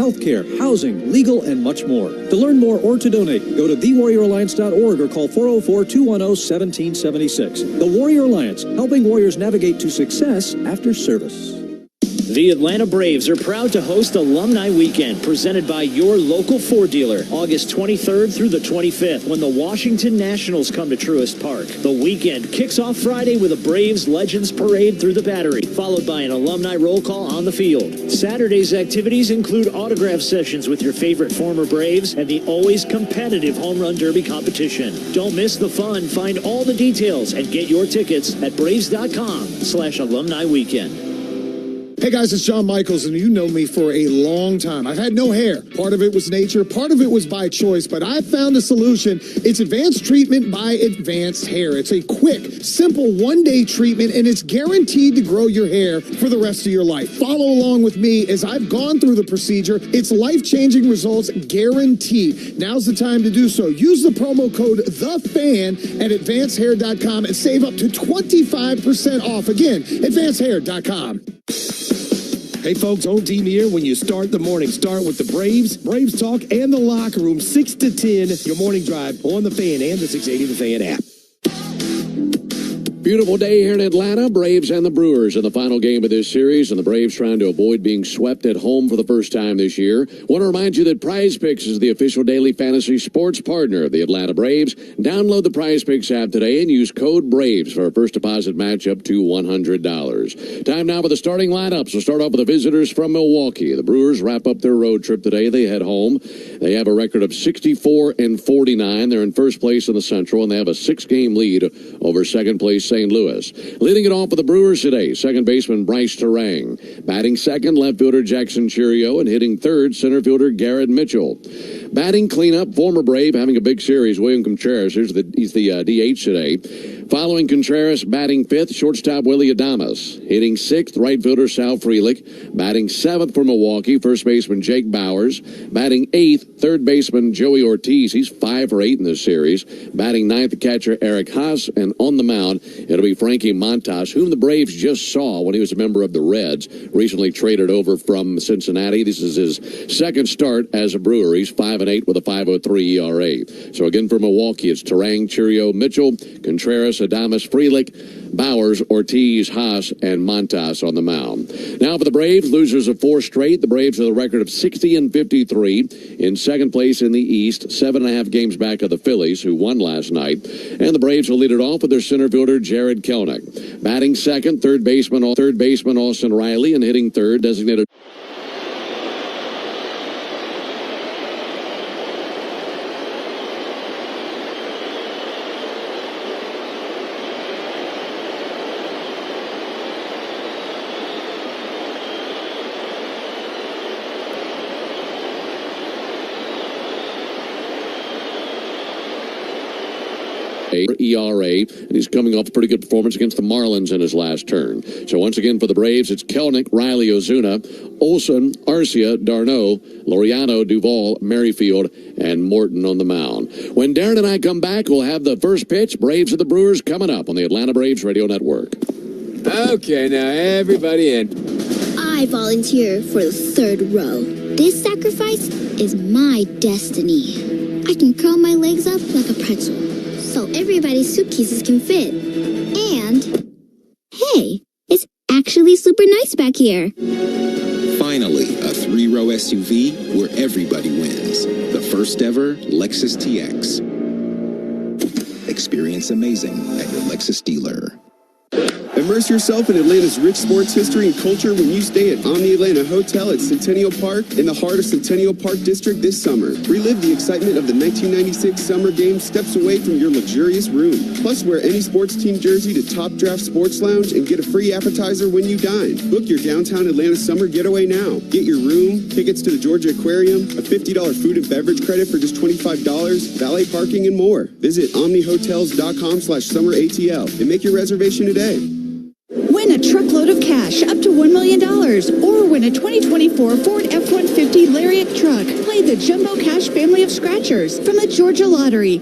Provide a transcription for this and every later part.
healthcare, housing, legal, and much more. To learn more or to donate, go to thewarrioralliance.org or call 404-210-1776. The Warrior Alliance, helping warriors navigate to success after service. The Atlanta Braves are proud to host Alumni Weekend, presented by your local Ford dealer, August 23rd through the 25th, when the Washington Nationals come to Truist Park. The weekend kicks off Friday with a Braves Legends Parade through the Battery, followed by an alumni roll call on the field. Saturday's activities include autograph sessions with your favorite former Braves and the always competitive Home Run Derby competition. Don't miss the fun. Find all the details and get your tickets at braves.com/alumni weekend. Hey guys, it's John Michaels, and you know me for a long time. I've had no hair. Part of it was nature, part of it was by choice, but I found a solution. It's advanced treatment by Advanced Hair. It's a quick, simple one-day treatment, and it's guaranteed to grow your hair for the rest of your life. Follow along with me as I've gone through the procedure. It's life-changing results guaranteed. Now's the time to do so. Use the promo code THEFAN at advancedhair.com and save up to 25% off. Again, advancedhair.com. Hey folks, Old Team here. When you start the morning, start with the Braves, Braves Talk, and the Locker Room, 6 to 10, your morning drive on the Fan and the 680 The Fan app. Beautiful day here in Atlanta. Braves and the Brewers in the final game of this series, and the Braves trying to avoid being swept at home for the first time this year. Want to remind you that Prize Picks is the official daily fantasy sports partner of the Atlanta Braves. Download the Prize Picks app today and use code BRAVES for a first deposit match up to $100. Time now for the starting lineups. We'll start off with the visitors from Milwaukee. The Brewers wrap up their road trip today. They head home. They have a record of 64-49. They're in first place in the Central, and they have a 6-game lead over second place St. Louis. Leading it off for the Brewers today, second baseman Bryce Terang. Batting second, left fielder Jackson Chourio, and hitting third, center fielder Garrett Mitchell. Batting cleanup, former Brave, having a big series, William Contreras. He's the DH today. Following Contreras, batting fifth, shortstop Willy Adames. Hitting sixth, right fielder Sal Frelick. Batting seventh for Milwaukee, first baseman Jake Bauers. Batting eighth, third baseman Joey Ortiz. He's 5 for 8 in this series. Batting ninth, catcher Eric Haas. And on the mound, it'll be Frankie Montas, whom the Braves just saw when he was a member of the Reds, recently traded over from Cincinnati. This is his second start as a Brewer. He's 5-8 with a 5.03 ERA. So again for Milwaukee, it's Terang, Chourio, Mitchell, Contreras, Adames, Frelick, Bauers, Ortiz, Haas, and Montas on the mound. Now for the Braves, losers of 4 straight. The Braves have a record of 60-53 in second place in the East, 7.5 games back of the Phillies, who won last night. And the Braves will lead it off with their center fielder, Jared Kelenic. Batting second, third baseman Austin Riley, and hitting third, designated ERA, and he's coming off a pretty good performance against the Marlins in his last turn. So once again for the Braves, it's Kelenic, Riley, Ozuna, Olson, Arcia, Darno, Laureano, Duvall, Merrifield, and Morton on the mound. When Darren and I come back, we'll have the first pitch, Braves of the Brewers, coming up on the Atlanta Braves Radio Network. Okay, now everybody in. I volunteer for the third row. This sacrifice is my destiny. I can curl my legs up like a pretzel, so everybody's suitcases can fit. And, hey, it's actually super nice back here. Finally, a 3-row SUV where everybody wins. The first ever Lexus TX. Experience amazing at your Lexus dealer. Immerse yourself in Atlanta's rich sports history and culture when you stay at Omni Atlanta Hotel at Centennial Park in the heart of Centennial Park District this summer. Relive the excitement of the 1996 Summer Games steps away from your luxurious room. Plus, wear any sports team jersey to Top Draft Sports Lounge and get a free appetizer when you dine. Book your downtown Atlanta summer getaway now. Get your room, tickets to the Georgia Aquarium, a $50 food and beverage credit for just $25, valet parking, and more. Visit omnihotels.com/summeratl and make your reservation today. Win a truckload of cash up to $1 million or win a 2024 Ford F-150 Lariat truck. Play the Jumbo Cash family of scratchers from the Georgia Lottery.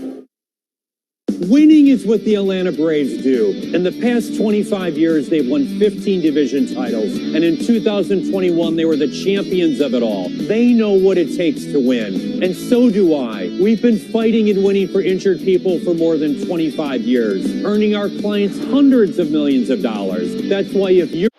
Winning is what the Atlanta Braves do. In the past 25 years, they've won 15 division titles. And in 2021, they were the champions of it all. They know what it takes to win. And so do I. We've been fighting and winning for injured people for more than 25 years, earning our clients hundreds of millions of dollars. That's why if you're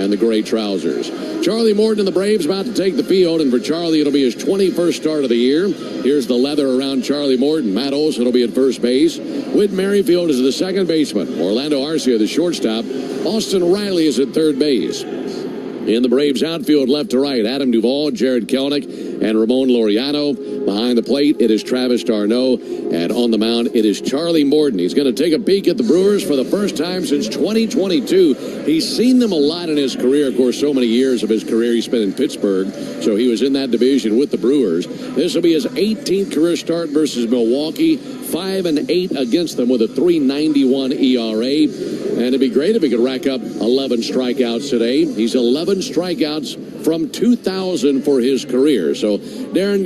and the gray trousers. Charlie Morton and the Braves about to take the field, and for Charlie, it'll be his 21st start of the year. Here's the leather around Charlie Morton. Matt Olson will be at first base. Whit Merrifield is the second baseman. Orlando Arcia, the shortstop. Austin Riley is at third base. In the Braves outfield, left to right, Adam Duvall, Jared Kelenic, and Ramon Laureano. Behind the plate, it is Travis d'Arnaud. And on the mound, it is Charlie Morton. He's going to take a peek at the Brewers for the first time since 2022. He's seen them a lot in his career. Of course, so many years of his career he spent in Pittsburgh. So he was in that division with the Brewers. This will be his 18th career start versus Milwaukee. 5-8 against them with a 3.91 ERA. And it'd be great if he could rack up 11 strikeouts today. He's 11 strikeouts from 2000 for his career. So, Darren,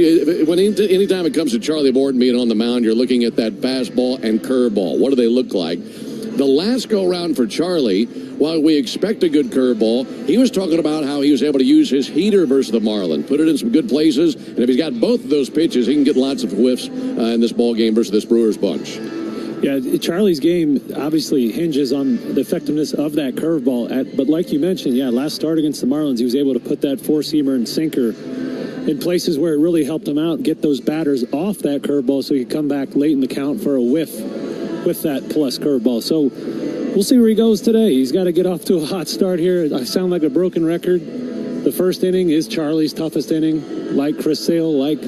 anytime it comes to Charlie Morton being on the mound, you're looking at that fastball and curveball. What do they look like? The last go-round for Charlie, while we expect a good curveball, he was talking about how he was able to use his heater versus the Marlin, put it in some good places, and if he's got both of those pitches, he can get lots of whiffs in this ball game versus this Brewers bunch. Yeah, Charlie's game obviously hinges on the effectiveness of that curveball. But like you mentioned, last start against the Marlins, he was able to put that four-seamer and sinker in places where it really helped him out, get those batters off that curveball so he could come back late in the count for a whiff with that plus curveball. So we'll see where he goes today. He's got to get off to a hot start here. I sound like a broken record. The first inning is Charlie's toughest inning, like Chris Sale, like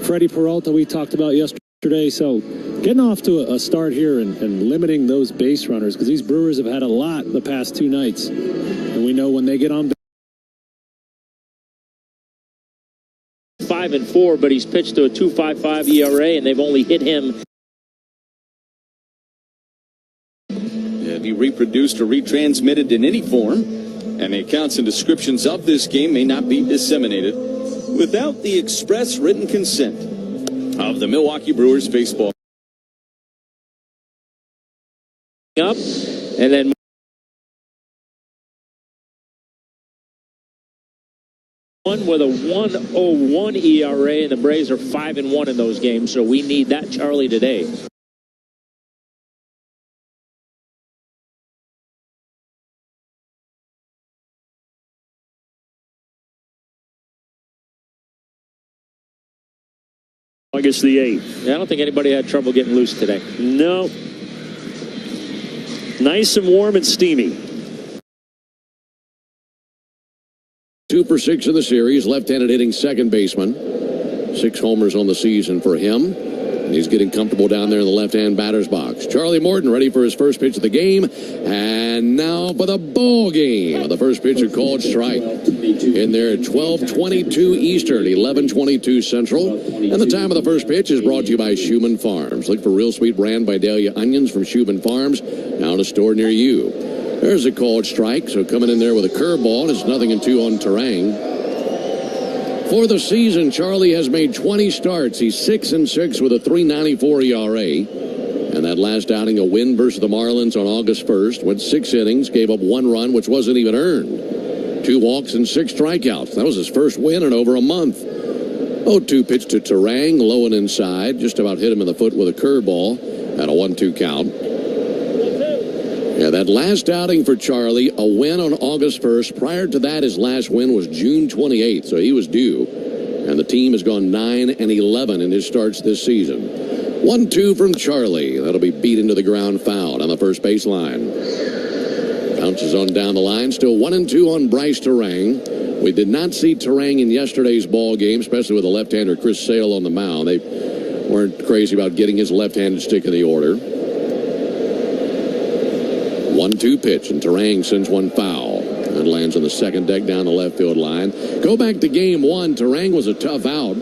Freddie Peralta we talked about yesterday. So getting off to a start here and limiting those base runners, because these Brewers have had a lot the past two nights. And we know when they get on 5-4, but he's pitched to a 2.55 ERA, and they've only hit him. Be reproduced or retransmitted in any form, and the accounts and descriptions of this game may not be disseminated without the express written consent of the Milwaukee Brewers baseball. Up. And then with a 1.01 ERA, and the Braves are 5-1 in those games, so we need that Charlie today. August the 8th. Yeah, I don't think anybody had trouble getting loose today. No. Nice and warm and steamy. 2 for 6 in the series, left-handed hitting second baseman. 6 homers on the season for him. And he's getting comfortable down there in the left-hand batter's box. Charlie Morton ready for his first pitch of the game. And now for the ball game. The first pitch, a called strike. In there at 12:22 Eastern, 11:22 Central. And the time of the first pitch is brought to you by Schumann Farms. Look for Real Sweet Brand Vidalia onions from Schumann Farms. Now in a store near you. There's a called strike, so coming in there with a curveball, it's 0-2 on Terang. For the season, Charlie has made 20 starts. He's 6-6 with a 3.94 ERA. And that last outing, a win versus the Marlins on August 1st. Went 6 innings, gave up 1 run, which wasn't even earned. 2 walks and 6 strikeouts. That was his first win in over a month. 0-2 pitch to Terang, low and inside. Just about hit him in the foot with a curveball at a 1-2 count. Yeah, that last outing for Charlie, a win on August 1st. Prior to that, his last win was June 28th, so he was due. And the team has gone 9-11 in his starts this season. 1-2 from Charlie. That'll be beat into the ground foul on the first baseline. Bounces on down the line. Still 1-2 on Bryce Terang. We did not see Terang in yesterday's ball game, especially with the left-hander Chris Sale on the mound. They weren't crazy about getting his left-handed stick in the order. 1-2 pitch, and Terang sends one foul. And lands on the second deck down the left field line. Go back to game 1. Terang was a tough out.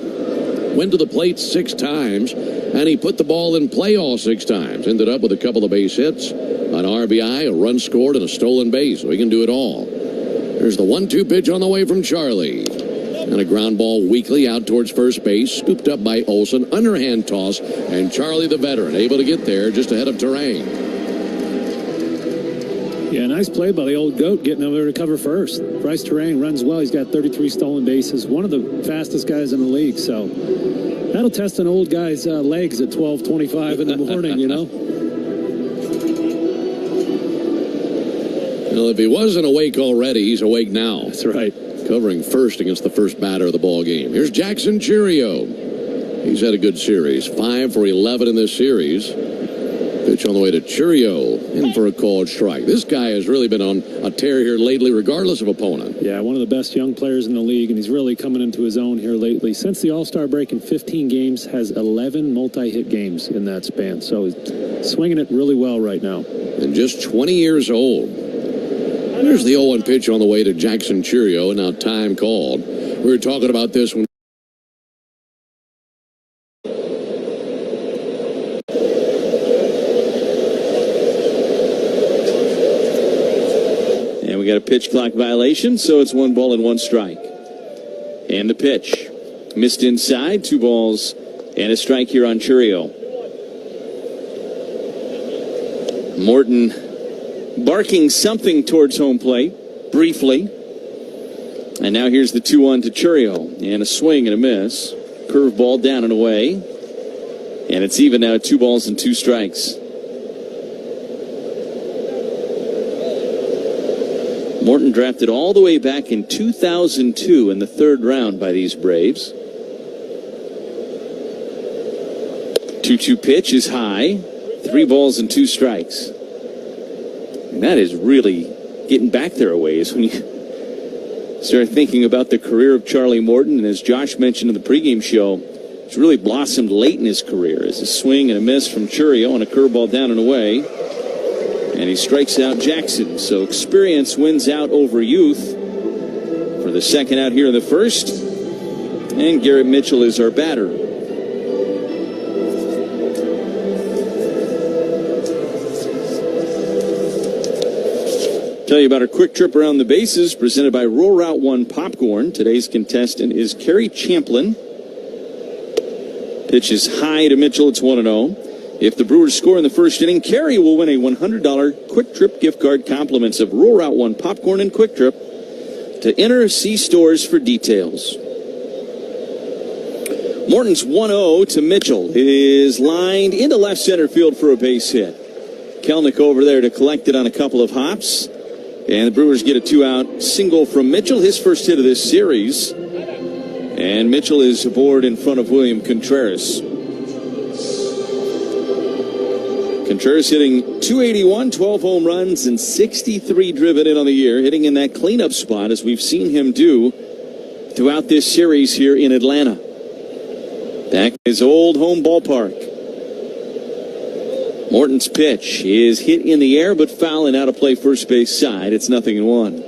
Went to the plate 6 times, and he put the ball in play all 6 times. Ended up with a couple of base hits, an RBI, a run scored, and a stolen base. So he can do it all. There's the 1-2 pitch on the way from Charlie. And a ground ball weakly out towards first base, scooped up by Olsen, underhand toss, and Charlie the veteran able to get there just ahead of Terang. Yeah, nice play by the old GOAT getting over there to cover first. Bryce Terang runs well. He's got 33 stolen bases. One of the fastest guys in the league. So that'll test an old guy's legs at 12:25 in the morning, you know. Well, if he wasn't awake already, he's awake now. That's right. Covering first against the first batter of the ball game. Here's Jackson Chourio. He's had a good series. 5 for 11 in this series. Pitch on the way to Chourio, in for a called strike. This guy has really been on a tear here lately, regardless of opponent. Yeah, one of the best young players in the league, and he's really coming into his own here lately. Since the All-Star break in 15 games, has 11 multi-hit games in that span. So he's swinging it really well right now. And just 20 years old. There's the 0-1 pitch on the way to Jackson Chourio, and now time called. We were talking about this when we got a pitch clock violation, so it's 1 ball and 1 strike. And the pitch. Missed inside, 2 balls and a strike here on Chourio. Morton barking something towards home plate, briefly. And now here's the 2-1 to Chourio. And a swing and a miss. Curveball down and away. And it's even now, 2 balls and 2 strikes. Morton drafted all the way back in 2002 in the 3rd round by these Braves. 2-2 pitch is high. 3 balls and 2 strikes. And that is really getting back there a ways when you start thinking about the career of Charlie Morton. And as Josh mentioned in the pregame show, it's really blossomed late in his career. As a swing and a miss from Chourio and a curveball down and away. And he strikes out Jackson. So experience wins out over youth for the second out here in the first. And Garrett Mitchell is our batter. Tell you about our quick trip around the bases presented by Rural Route 1 Popcorn. Today's contestant is Kerry Champlin. Pitch is high to Mitchell. It's 1-0. If the Brewers score in the first inning, Carey will win a $100 Quick Trip gift card, compliments of Roll Route 1 popcorn and Quick Trip. To enter, see stores for details. Morton's 1-0 to Mitchell is lined into left center field for a base hit. Kelenic over there to collect it on a couple of hops. And the Brewers get a 2-out single from Mitchell, his first hit of this series. And Mitchell is aboard in front of William Contreras. Contreras hitting .281, 12 home runs, and 63 driven in on the year, hitting in that cleanup spot as we've seen him do throughout this series here in Atlanta. Back in his old home ballpark. Morton's pitch is hit in the air but foul and out of play first base side. It's 0-1.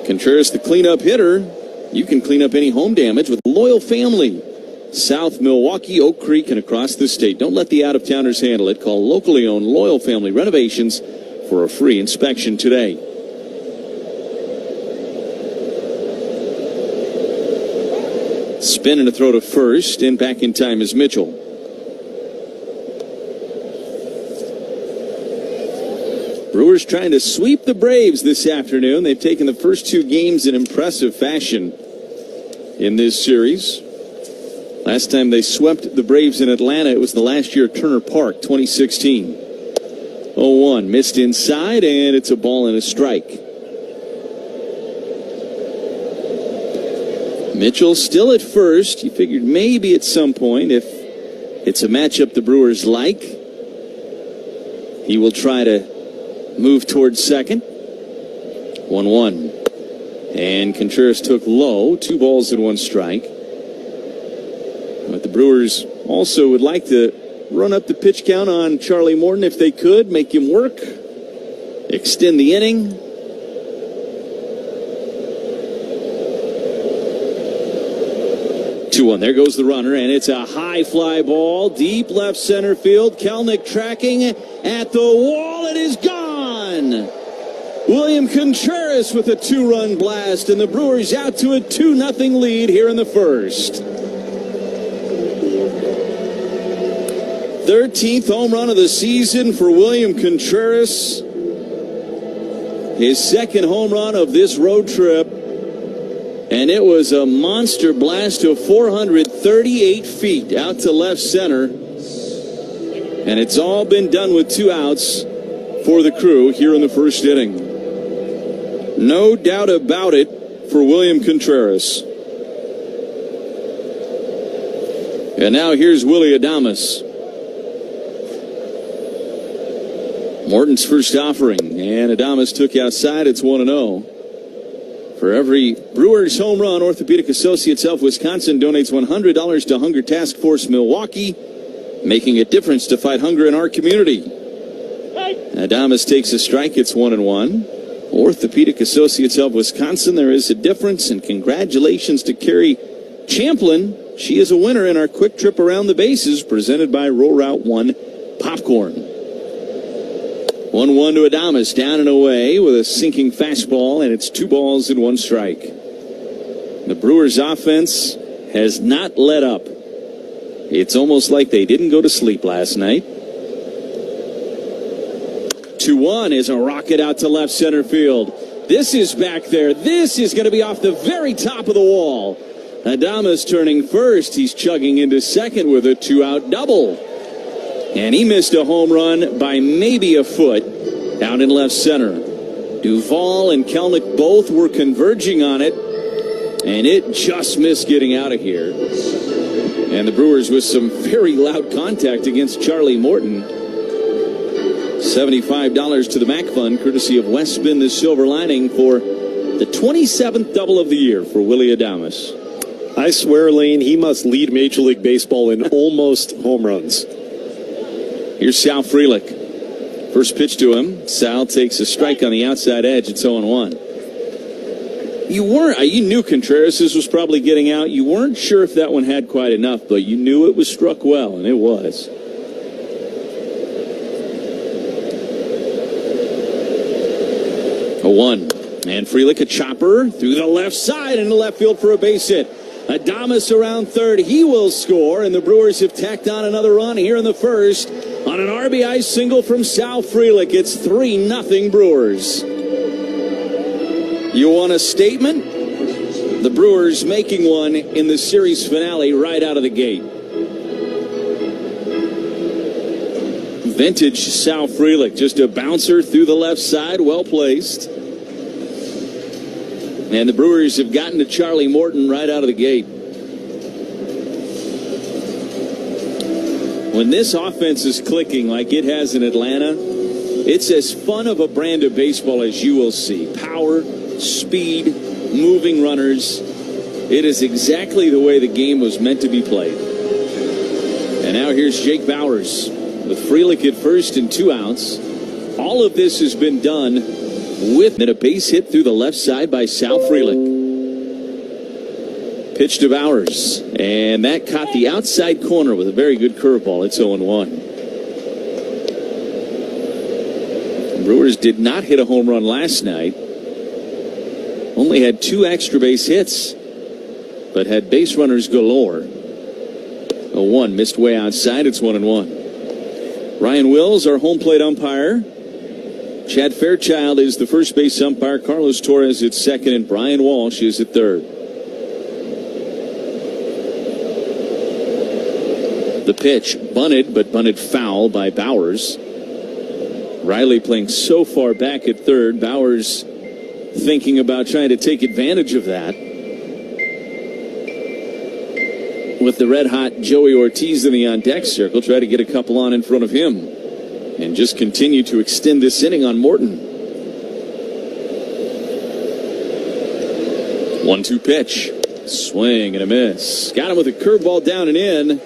Contreras, the cleanup hitter. You can clean up any home damage with Loyal Family. South Milwaukee, Oak Creek, and across the state. Don't let the out-of-towners handle it. Call locally owned Loyal Family Renovations for a free inspection today. Spin and a throw to first, and back in time is Mitchell. Brewers trying to sweep the Braves this afternoon. They've taken the first two games in impressive fashion in this series. Last time they swept the Braves in Atlanta, it was the last year at Turner Park, 2016. 0-1, missed inside, and it's a ball and a strike. Mitchell still at first. You figured maybe at some point, if it's a matchup the Brewers like, he will try to move towards second. 1-1. And Contreras took low, 2 balls and 1 strike. But the Brewers also would like to run up the pitch count on Charlie Morton if they could, make him work, extend the inning. There goes the runner, and it's a high fly ball, deep left center field. Kelenic tracking at the wall. It is gone. William Contreras with a 2-run blast, and the Brewers out to a 2-0 lead here in the first. 13th home run of the season for William Contreras. His second home run of this road trip. And it was a monster blast to 438 feet out to left center. And it's all been done with 2 outs for the Crew here in the first inning. No doubt about it for William Contreras. And now here's Willy Adames. Morton's first offering, and Adames took outside. It's 1-0. For every Brewers home run, Orthopedic Associates of Wisconsin donates $100 to Hunger Task Force Milwaukee, making a difference to fight hunger in our community. Adames takes a strike. It's 1-1. Orthopedic Associates of Wisconsin, there is a difference, and congratulations to Carrie Champlin. She is a winner in our quick trip around the bases presented by Roll Route 1 Popcorn. 1-1 to Adames, down and away with a sinking fastball, and it's 2 balls and 1 strike. The Brewers' offense has not let up. It's almost like they didn't go to sleep last night. 2-1 is a rocket out to left center field. This is back there. This is going to be off the very top of the wall. Adames turning first. He's chugging into second with a 2-out double. And he missed a home run by maybe a foot out in left center. Duvall and Kelenic both were converging on it, and it just missed getting out of here. And the Brewers with some very loud contact against Charlie Morton. $75 to the MAC Fund, courtesy of Westspin, the silver lining for the 27th double of the year for Willy Adames. I swear, Lane, he must lead Major League Baseball in almost home runs. Here's Sal Frelick. First pitch to him. Sal takes a strike on the outside edge. It's 0-1. You knew Contreras was probably getting out. You weren't sure if that one had quite enough, but you knew it was struck well, and it was. A 1. And Frelick, a chopper through the left side into left field for a base hit. Adames around third. He will score, and the Brewers have tacked on another run here in the first on an RBI single from Sal Frelick. It's 3-0 Brewers. You want a statement? The Brewers making one in the series finale right out of the gate. Vintage Sal Frelick, just a bouncer through the left side, well placed. And the Brewers have gotten to Charlie Morton right out of the gate. When this offense is clicking like it has in Atlanta, it's as fun of a brand of baseball as you will see. Power, speed, moving runners. It is exactly the way the game was meant to be played. And now here's Jake Bauers with Frelick at first and 2 outs. All of this has been done with a base hit through the left side by Sal Frelick. Pitch to Bauers, and that caught the outside corner with a very good curveball. It's 0-1. Brewers did not hit a home run last night. Only had 2 extra base hits, but had base runners galore. 0-1, missed way outside. It's 1-1. Ryan Wills, our home plate umpire. Chad Fairchild is the first base umpire. Carlos Torres at second, and Brian Walsh is at third. The pitch bunted, but bunted foul by Bauers. Riley playing so far back at third. Bauers thinking about trying to take advantage of that. With the red-hot Joey Ortiz in the on-deck circle, try to get a couple on in front of him. And just continue to extend this inning on Morton. 1-2 pitch. Swing and a miss. Got him with a curveball down and in.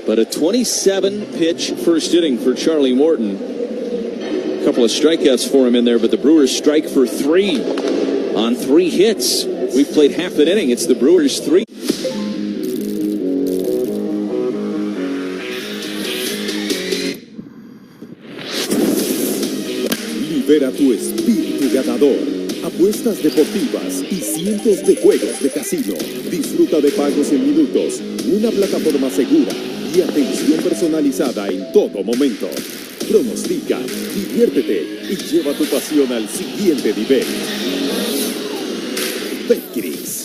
But a 27-pitch first inning for Charlie Morton. A couple of strikeouts for him in there, but the Brewers strike for 3 on 3 hits. We've played half an inning. It's the Brewers 3. Libera tu espíritu ganador. Apuestas deportivas y cientos de juegos de casino. Disfruta de pagos en minutos, una plataforma segura y atención personalizada en todo momento. Pronostica, diviértete y lleva tu pasión al siguiente nivel. Betcris.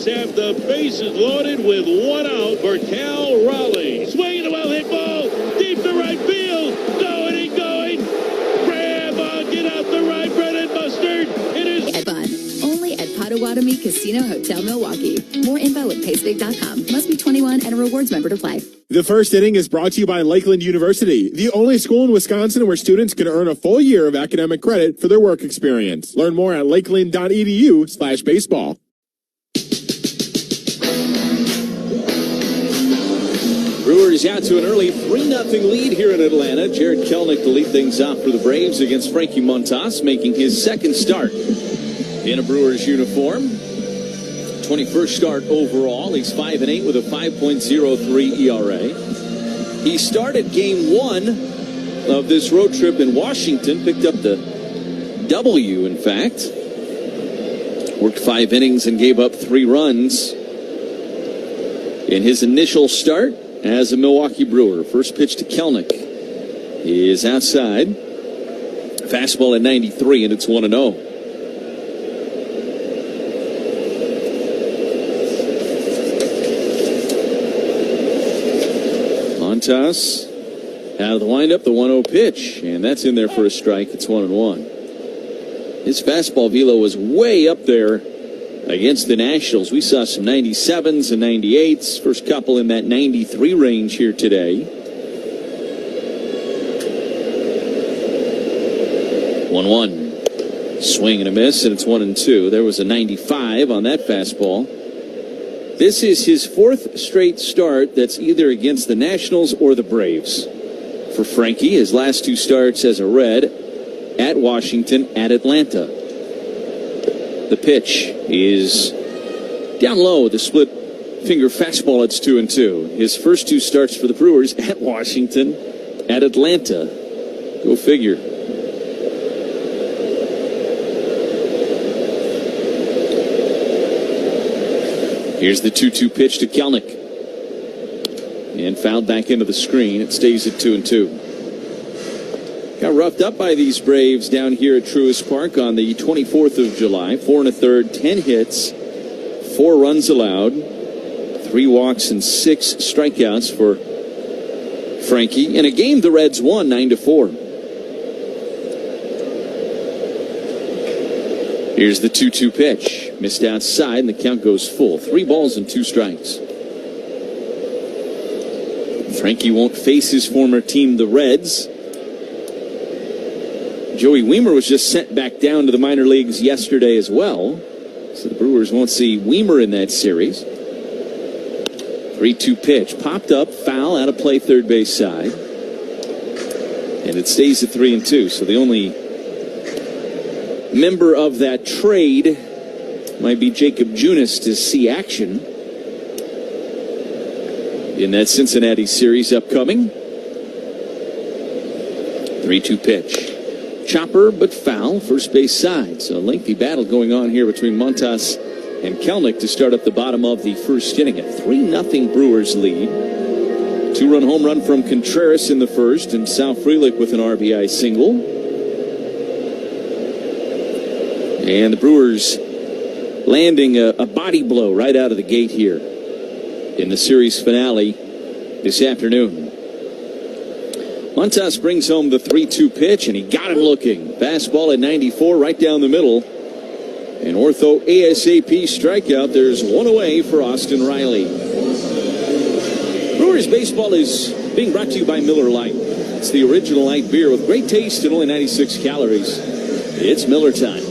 Have the bases loaded with 1 out for Cal Raleigh. Swinging a well-hit ball deep to right field. Going and going. Grab on, get out the right bread and mustard. It is fun. Only at Potawatomi Casino Hotel Milwaukee. More info at paystake.com. Must be 21 and a rewards member to play. The first inning is brought to you by Lakeland University, the only school in Wisconsin where students can earn a full year of academic credit for their work experience. Learn more at lakeland.edu/baseball. Brewers out to an early 3-0 lead here in Atlanta. Jared Kelenic to lead things off for the Braves against Frankie Montas, making his second start in a Brewers uniform. 21st start overall. He's 5-8 with a 5.03 ERA. He started game 1 of this road trip in Washington. Picked up the W, in fact. Worked 5 innings and gave up 3 runs in his initial start as a Milwaukee Brewer. First pitch to Kelenic is outside. Fastball at 93, and it's 1-0. Montas out of the windup, the 1-0 pitch, and that's in there for a strike. It's 1-1. His fastball velo was way up there against the Nationals. We saw some 97s and 98s. First couple in that 93 range here today. 1-1. Swing and a miss, and it's 1-2. There was a 95 on that fastball. This is his fourth straight start that's either against the Nationals or the Braves. For Frankie, his last two starts as a Red, at Washington, at Atlanta. The pitch is down low, the split finger fastball. It's 2-2. His first two starts for the Brewers at Washington, at Atlanta. Go figure. Here's the 2-2 pitch to Kelenic. And fouled back into the screen. It stays at 2-2. Got roughed up by these Braves down here at Truist Park on the 24th of July. 4 1/3, 10 hits, 4 runs allowed, 3 walks and 6 strikeouts for Frankie. In a game the Reds won 9-4. Here's the 2-2 pitch. Missed outside, and the count goes full. 3 balls and 2 strikes. Frankie won't face his former team, the Reds. Joey Wiemer was just sent back down to the minor leagues yesterday as well. So the Brewers won't see Wiemer in that series. 3-2 pitch. Popped up, foul, out of play, third base side. And it stays at 3-2. So the only member of that trade might be Jacob Junis to see action in that Cincinnati series upcoming. 3-2 pitch. Chopper, but foul, first base side. So a lengthy battle going on here between Montas and Kelenic to start up the bottom of the first inning. A 3-0 Brewers lead. 2-run home run from Contreras in the first, and Sal Frelick with an RBI single. And the Brewers landing a body blow right out of the gate here in the series finale this afternoon. Montas brings home the 3-2 pitch, and he got him looking. Fastball at 94, right down the middle. An ortho ASAP strikeout. There's one away for Austin Riley. Brewers baseball is being brought to you by Miller Lite. It's the original light beer with great taste and only 96 calories. It's Miller time.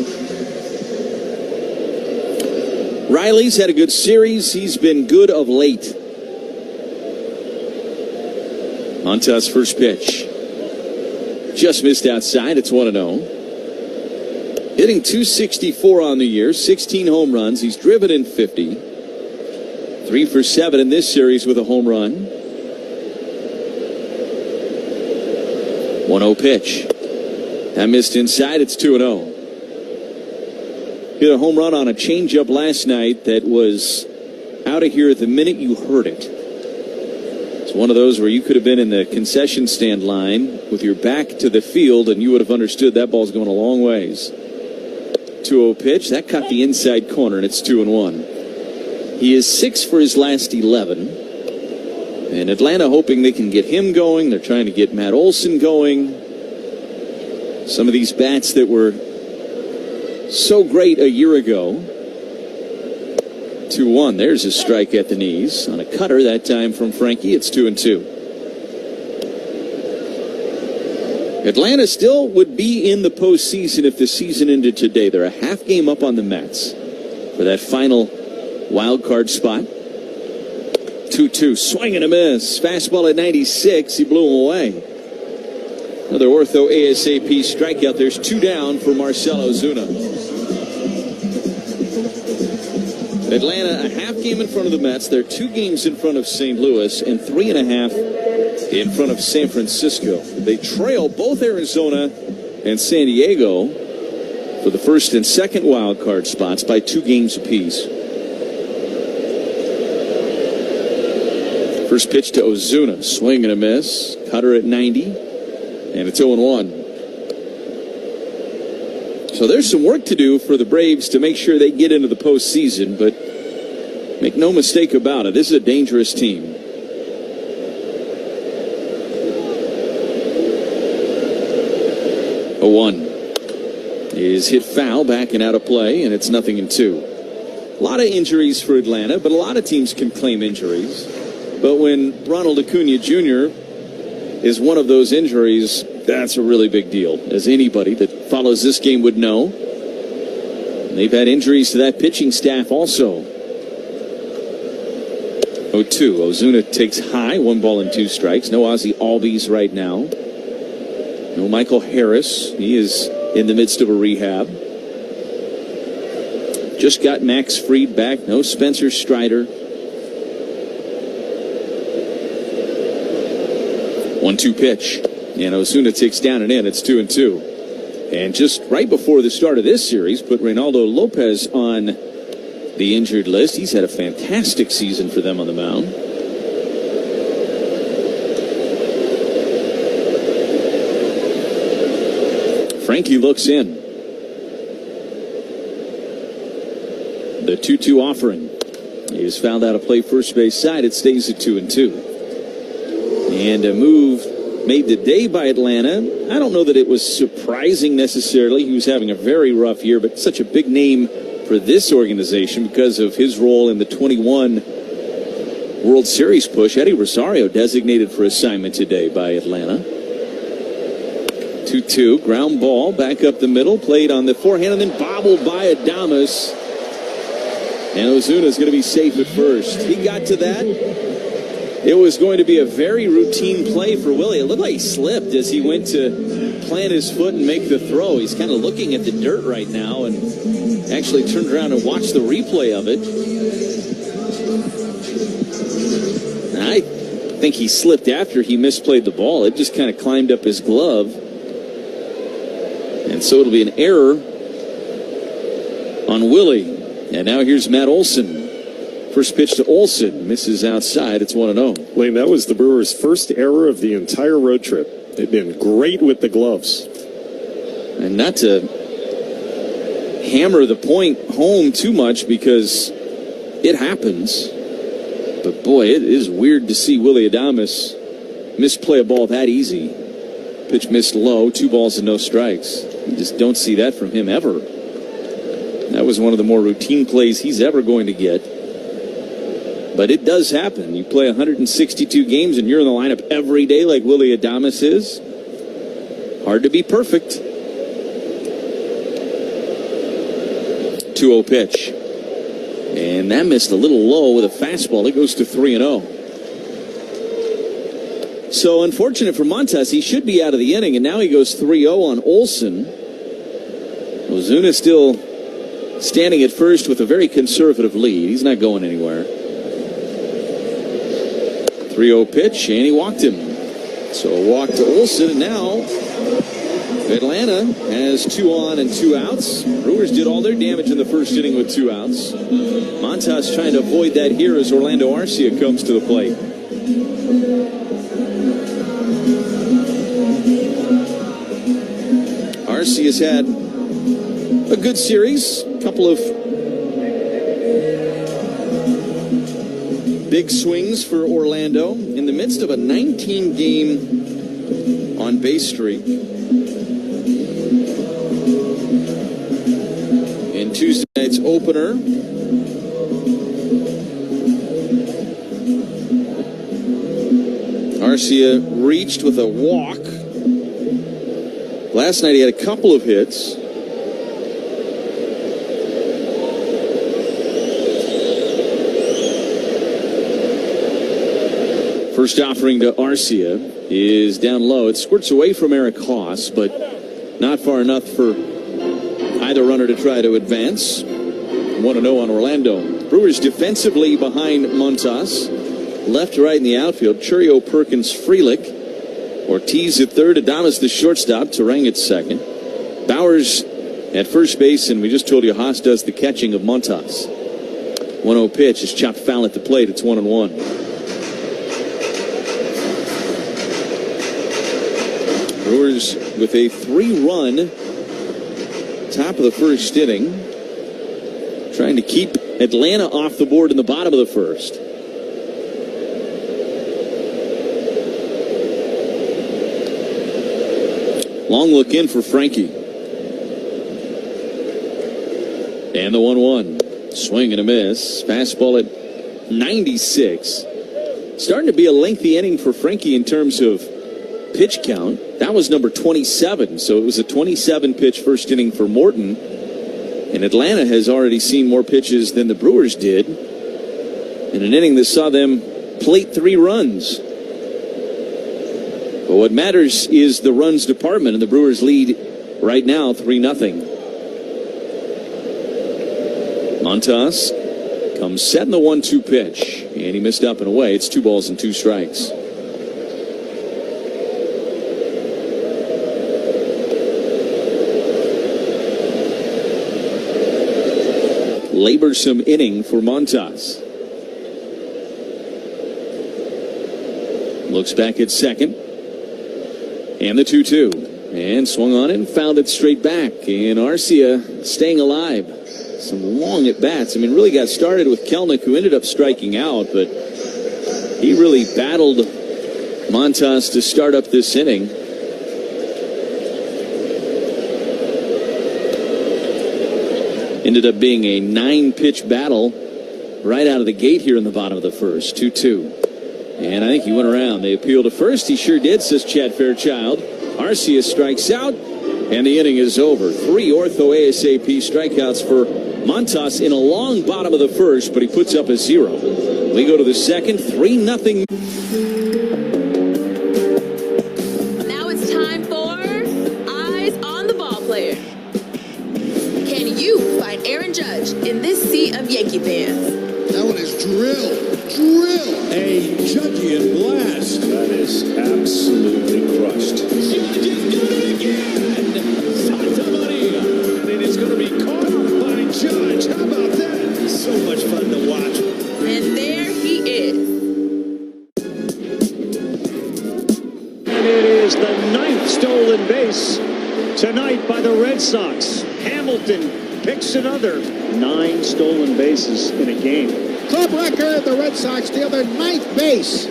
Riley's had a good series. He's been good of late. Montas' first pitch. Just missed outside. It's 1-0. Hitting .264 on the year. 16 home runs. He's driven in 50. 3 for 7 in this series with a home run. 1-0 pitch. That missed inside. It's 2-0. Hit a home run on a changeup last night that was out of here the minute you heard it. It's one of those where you could have been in the concession stand line with your back to the field and you would have understood that ball's going a long ways. 2-0 pitch. That caught the inside corner, and it's 2-1. He is 6 for his last 11. And Atlanta hoping they can get him going. They're trying to get Matt Olson going. Some of these bats that were so great a year ago. 2-1. There's a strike at the knees on a cutter, that time from Frankie. It's 2-2. Atlanta still would be in the postseason if the season ended today. They're a half game up on the Mets for that final wild card spot. 2-2. Swing and a miss. Fastball at 96. He blew him away. Another ortho ASAP strikeout. There's 2 down for Marcell Ozuna. Atlanta a half game in front of the Mets. They're 2 games in front of St. Louis and 3.5 in front of San Francisco. They trail both Arizona and San Diego for the first and second wild card spots by 2 games apiece. First pitch to Ozuna. Swing and a miss. Cutter at 90. And it's 0-1. So there's some work to do for the Braves to make sure they get into the postseason, but make no mistake about it, this is a dangerous team. 0-1. is hit foul, back and out of play, and it's 0-2. A lot of injuries for Atlanta, but a lot of teams can claim injuries. But when Ronald Acuna Jr. is one of those injuries, that's a really big deal, as anybody that follows this game would know. They've had injuries to that pitching staff also. 0-2. Ozuna takes high, 1 ball and 2 strikes. No Ozzy Albies right now. No Michael Harris. He is in the midst of a rehab. Just got Max Fried back. No Spencer Strider. 1-2 pitch. And Ozuna takes down and in. It's 2-2. And just right before the start of this series, put Reynaldo Lopez on the injured list. He's had a fantastic season for them on the mound. Frankie looks in. The 2-2 offering. He is fouled out of play first base side. It stays at 2-2. And a move made today by Atlanta. I don't know that it was surprising necessarily. He was having a very rough year, but such a big name for this organization because of his role in the 21 World Series push. Eddie Rosario designated for assignment today by Atlanta. 2-2, ground ball back up the middle, played on the forehand and then bobbled by Adames. And Ozuna's going to be safe at first. He got to that. It was going to be a very routine play for Willie. It looked like he slipped as he went to plant his foot and make the throw. He's kind of looking at the dirt right now and actually turned around and watched the replay of it. I think he slipped after he misplayed the ball. It just kind of climbed up his glove. And so it'll be an error on Willie. And now here's Matt Olson. First pitch to Olson, misses outside. It's 1-0. Lane, that was the Brewers' first error of the entire road trip. They've been great with the gloves. And not to hammer the point home too much because it happens. But boy, it is weird to see Willy Adames misplay a ball that easy. Pitch missed low, 2 balls and no strikes. You just don't see that from him ever. That was one of the more routine plays he's ever going to get. But it does happen. You play 162 games and you're in the lineup every day like Willy Adames is. Hard to be perfect. 2-0 pitch. And that missed a little low with a fastball. It goes to 3-0. So unfortunate for Montas. He should be out of the inning, and now he goes 3-0 on Olson. Ozuna still standing at first with a very conservative lead. He's not going anywhere. 3-0 pitch, and he walked him. So a walk to Olson, and now Atlanta has 2 on and 2 outs. Brewers did all their damage in the first inning with 2 outs. Montas trying to avoid that here as Orlando Arcia comes to the plate. Arcia's had a good series, a couple of big swings for Orlando in the midst of a 19-game on-base streak. In Tuesday night's opener, Arcia reached with a walk. Last night he had a couple of hits. First offering to Arcia is down low. It squirts away from Eric Haas, but not far enough for either runner to try to advance. 1-0 on Orlando. Brewers defensively behind Montas. Left to right in the outfield. Chourio, Perkins, Frelick. Ortiz at third. Adames the shortstop. Terang at second. Bowers at first base, and we just told you Haas does the catching of Montas. 1-0 pitch is chopped foul at the plate. It's 1-1. Brewers with a 3-run top of the first inning, trying to keep Atlanta off the board in the bottom of the first. Long look in for Frankie. And the 1-1. Swing and a miss. Fastball at 96. Starting to be a lengthy inning for Frankie in terms of pitch count. That was number 27, so it was a 27-pitch first inning for Morton. And Atlanta has already seen more pitches than the Brewers did in an inning that saw them plate 3 runs. But what matters is the runs department, and the Brewers lead right now 3-0. Montas comes set in the 1-2 pitch, and he missed up and away. It's 2 balls and 2 strikes. Laborsome inning for Montas. Looks back at second. And the 2-2. And swung on it and fouled it straight back. And Arcia staying alive. Some long at-bats. I mean, really got started with Kelnick, who ended up striking out, but he really battled Montas to start up this inning. Ended up being a 9-pitch battle right out of the gate here in the bottom of the first. 2-2. And I think he went around. They appealed to first. He sure did, says Chad Fairchild. Arcia strikes out, and the inning is over. 3 ortho ASAP strikeouts for Montas in a long bottom of the first, but he puts up a 0. We go to the second, 3-0. Now it's time for Eyes on the Ball Player. Can you find Aaron Judge in this sea of Yankee fans? That one is drill. A Judgian blast. That is absolutely crushed. Judge is doing it again. Santa Maria. And it is going to be caught off by Judge. How about that? So much fun to watch. And there he is. And it is the 9th stolen base tonight by the Red Sox. Hamilton picks another 9 stolen bases in a game. Club record, the Red Sox steal their 9th base.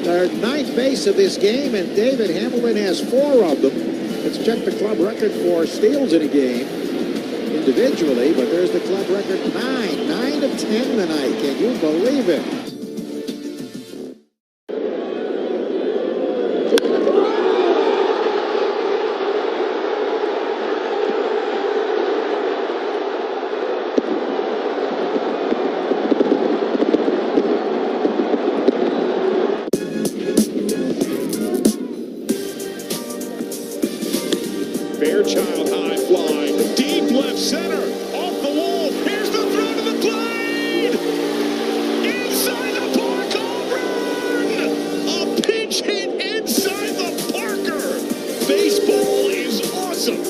Their 9th base of this game, and David Hamilton has 4 of them. Let's check the club record for steals in a game individually, but there's the club record 9. 9 of 10 tonight. Can you believe it? Fairchild high fly, deep left center, off the wall. Here's the throw to the plate. Inside the park, home run. A pinch hit inside the Parker. Baseball is awesome.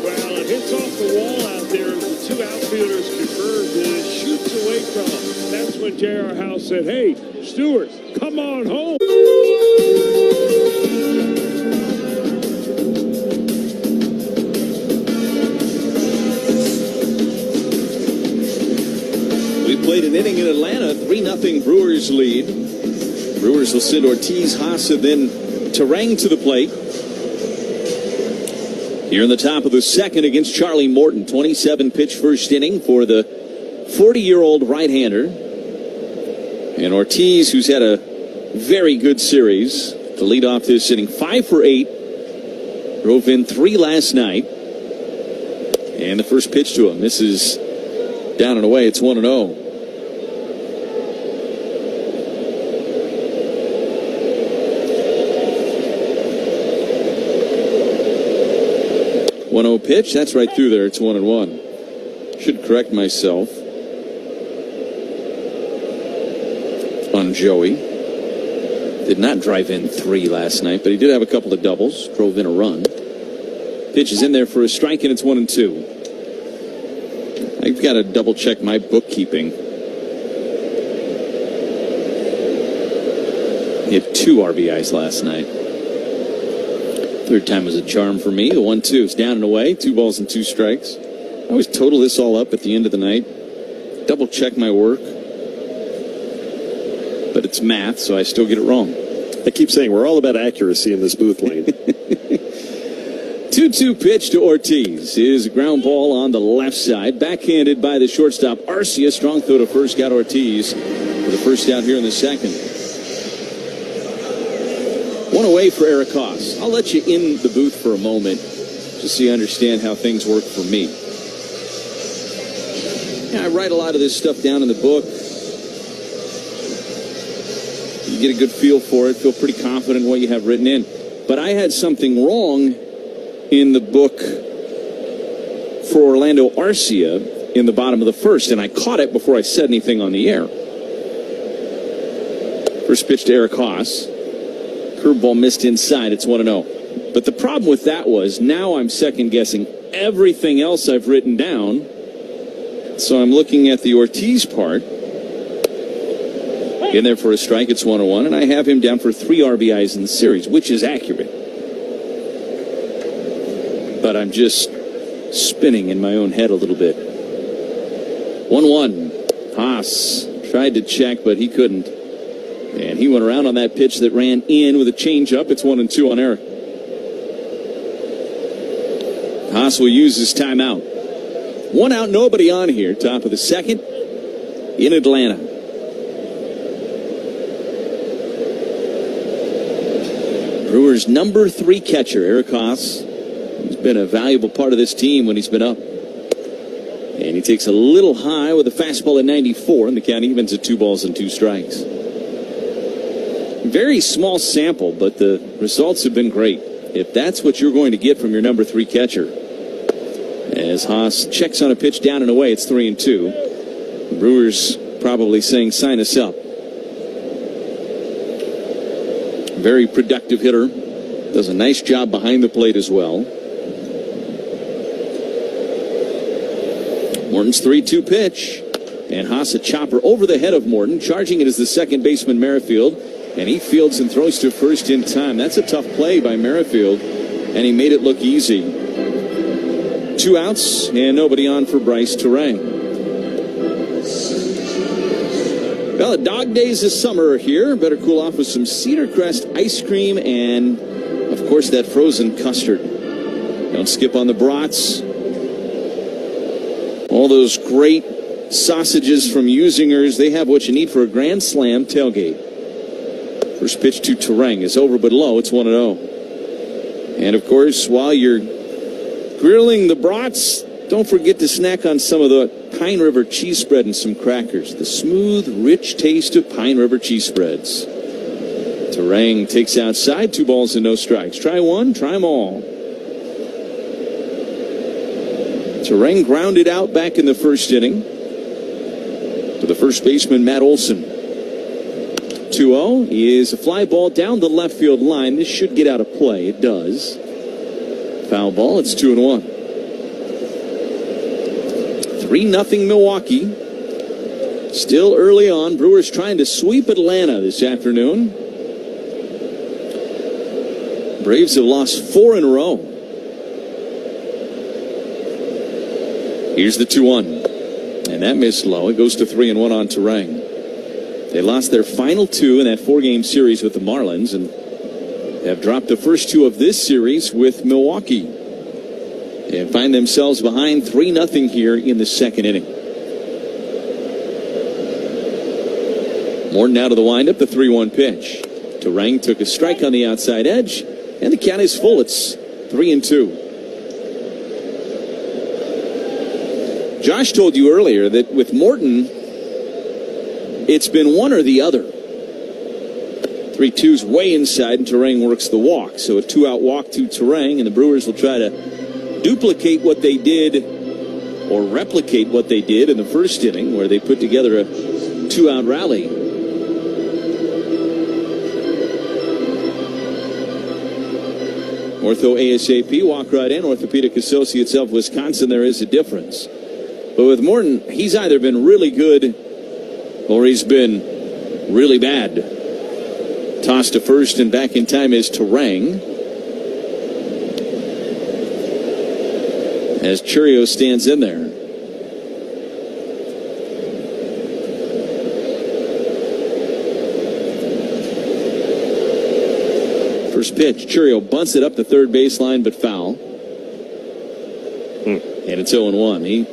Well, it hits off the wall out there. The 2 outfielders converge, and it shoots away from him. That's when J.R. House said, "Hey, Stewart, come on home." Played an inning in Atlanta, 3-0 Brewers lead. Brewers will send Ortiz, Haas, and then Terang to the plate. Here in the top of the second against Charlie Morton, 27-pitch first inning for the 40-year-old right-hander. And Ortiz, who's had a very good series to lead off this inning, 5 for 8. Drove in 3 last night. And the first pitch to him. This is down and away. It's 1-0. Pitch, that's right through there. It's 1-1. Should correct myself on Joey. Did not drive in 3 last night, but he did have a couple of doubles. Drove in a run. Pitch is in there for a strike, and it's 1-2. I've got to double check my bookkeeping. He had 2 RBIs last night. Third time was a charm for me. The 1-2 is down and away. 2 balls and 2 strikes. I always total this all up at the end of the night. Double check my work. But it's math, so I still get it wrong. I keep saying we're all about accuracy in this booth, Lane. 2 2-2 pitch to Ortiz is a ground ball on the left side, backhanded by the shortstop Arcia. Strong throw to first, got Ortiz for the first out here in the second. One away for Eric Haas. I'll let you in the booth for a moment just so you understand how things work for me. Yeah, I write a lot of this stuff down in the book. You get a good feel for it, feel pretty confident in what you have written in. But I had something wrong in the book for Orlando Arcia in the bottom of the first, and I caught it before I said anything on the air. First pitch to Eric Haas. Curveball missed inside. It's 1-0. But the problem with that was now I'm second-guessing everything else I've written down. So I'm looking at the Ortiz part. In there for a strike. It's 1-1, and I have him down for 3 RBIs in the series, which is accurate. But I'm just spinning in my own head a little bit. 1-1. Haas tried to check, but he couldn't. And he went around on that pitch that ran in with a changeup. It's 1-2 on Eric. Haas will use his timeout. 1 out, nobody on here. Top of the second in Atlanta. Brewers' number 3 catcher, Eric Haas. He's been a valuable part of this team when he's been up. And he takes a little high with a fastball at 94, and the count evens at 2 balls and 2 strikes. Very small sample, but the results have been great. If that's what you're going to get from your number 3 catcher. As Haas checks on a pitch down and away, it's 3-2. The Brewers probably saying, sign us up. Very productive hitter. Does a nice job behind the plate as well. Morton's 3-2 pitch. And Haas a chopper over the head of Morton. Charging it is the second baseman Merrifield. And he fields and throws to first in time. That's a tough play by Merrifield. And he made it look easy. 2 outs and nobody on for Bryce Turang. Well, the dog days this summer are here. Better cool off with some Cedar Crest ice cream and, of course, that frozen custard. Don't skip on the brats. All those great sausages from Usingers. They have what you need for a Grand Slam tailgate. First pitch to Turang is over but low. It's 1-0. And, of course, while you're grilling the brats, don't forget to snack on some of the Pine River cheese spread and some crackers. The smooth, rich taste of Pine River cheese spreads. Turang takes outside. 2 balls and no strikes. Try one, try them all. Turang grounded out back in the first inning to the first baseman, Matt Olson. 2-0 is a fly ball down the left field line. This should get out of play. It does. Foul ball. It's 2-1. 3-0 Milwaukee. Still early on. Brewers trying to sweep Atlanta this afternoon. Braves have lost 4 in a row. Here's the 2-1. And that missed low. It goes to 3-1 on Turang. They lost their final 2 in that 4-game series with the Marlins and have dropped the first 2 of this series with Milwaukee. And find themselves behind 3-0 here in the second inning. Morton out of the windup, the 3-1 pitch. Turang took a strike on the outside edge, and the count is full. It's 3-2. Josh told you earlier that with Morton, it's been one or the other. 3-2's way inside, and Turang works the walk. So a 2-out walk to Turang, and the Brewers will try to duplicate what they did or replicate what they did in the first inning, where they put together a 2-out rally. Ortho ASAP, walk right in. Orthopedic Associates of Wisconsin, there is a difference. But with Morton, he's either been really good or he's been really bad. Toss to first and back in time is Turang. As Chourio stands in there. First pitch, Chourio bunts it up the third baseline, but foul. And it's 0-1. He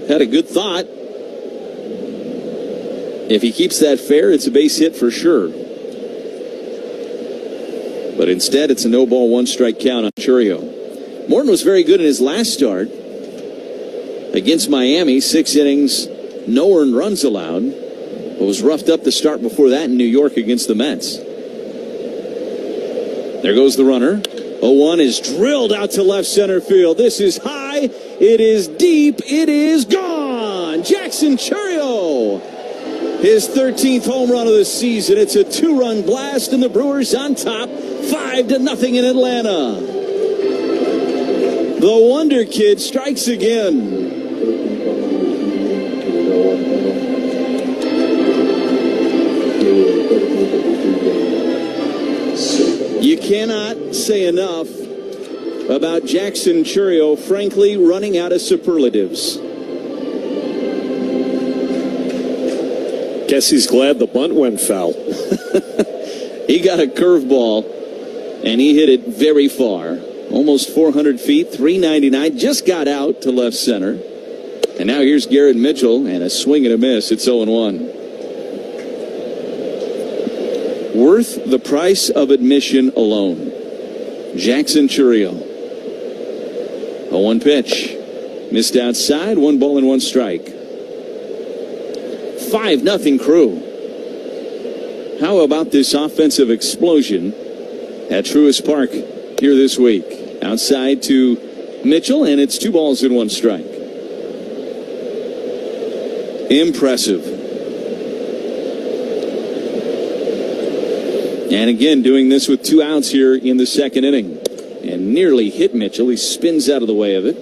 had a good thought. If he keeps that fair, it's a base hit for sure. But instead, it's a no-ball, one-strike count on Chourio. Morton was very good in his last start against Miami. 6 innings, no earned runs allowed. But was roughed up the start before that in New York against the Mets. There goes the runner. 0-1 is drilled out to left center field. This is high. It is deep. It is gone. Jackson Chourio. His 13th home run of the season. It's a 2-run blast, and the Brewers on top, 5-0 in Atlanta. The Wonder Kid strikes again. You cannot say enough about Jackson Chourio, frankly, running out of superlatives. Guess he's glad the bunt went foul. He got a curveball, and he hit it very far. Almost 400 feet, 399. Just got out to left center. And now here's Garrett Mitchell, and a swing and a miss. It's 0-1. Worth the price of admission alone. Jackson Chourio. 0-1 pitch. Missed outside, 1 ball and 1 strike. 5-0 Crew. How about this offensive explosion at Truist Park here this week? Outside to Mitchell, and it's 2 balls and 1 strike. Impressive. And again, doing this with 2 outs here in the second inning. And nearly hit Mitchell. He spins out of the way of it.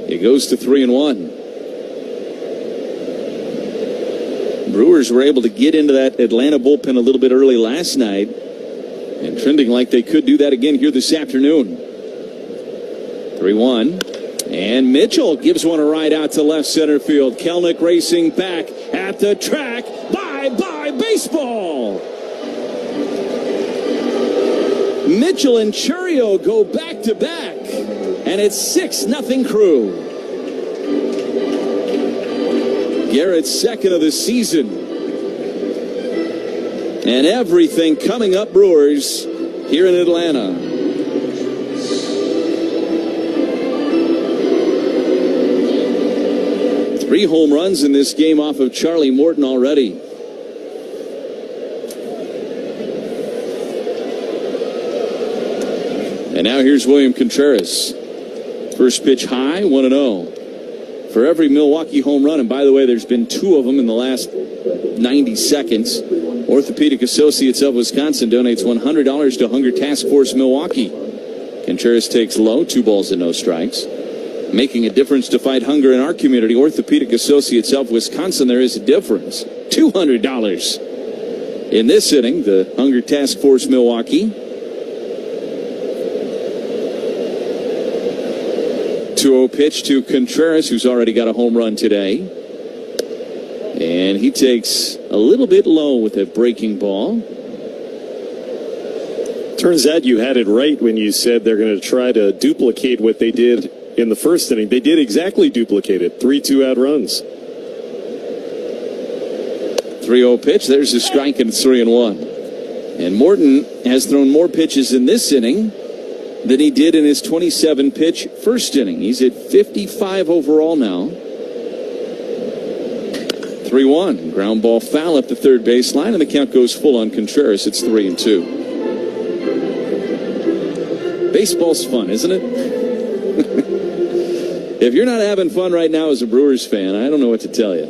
It goes to 3-1. Brewers were able to get into that Atlanta bullpen a little bit early last night. And trending like they could do that again here this afternoon. 3-1. And Mitchell gives one a ride out to left center field. Kelnick racing back at the track. Bye-bye baseball. Mitchell and Chourio go back-to-back. And it's 6-0 Crew. Garrett's second of the season. And everything coming up Brewers here in Atlanta. Three home runs in this game off of Charlie Morton already. And now here's William Contreras. First pitch high, 1-0. For every Milwaukee home run, and by the way, there's been 2 of them in the last 90 seconds, Orthopedic Associates of Wisconsin donates $100 to Hunger Task Force Milwaukee. Contreras takes low, 2 balls and no strikes. Making a difference to fight hunger in our community. Orthopedic Associates of Wisconsin, there is a difference. $200. In this inning, the Hunger Task Force Milwaukee. 2-0 pitch to Contreras, who's already got a home run today. And he takes a little bit low with a breaking ball. Turns out you had it right when you said they're going to try to duplicate what they did in the first inning. They did exactly duplicate it. 3 2-out runs. 3-0 pitch. There's a strike, and it's 3-1. And Morton has thrown more pitches in this inning than he did in his 27-pitch first inning. He's at 55 overall now. 3-1. Ground ball foul up the third baseline, and the count goes full on Contreras. It's 3-2. Baseball's fun, isn't it? If you're not having fun right now as a Brewers fan, I don't know what to tell you.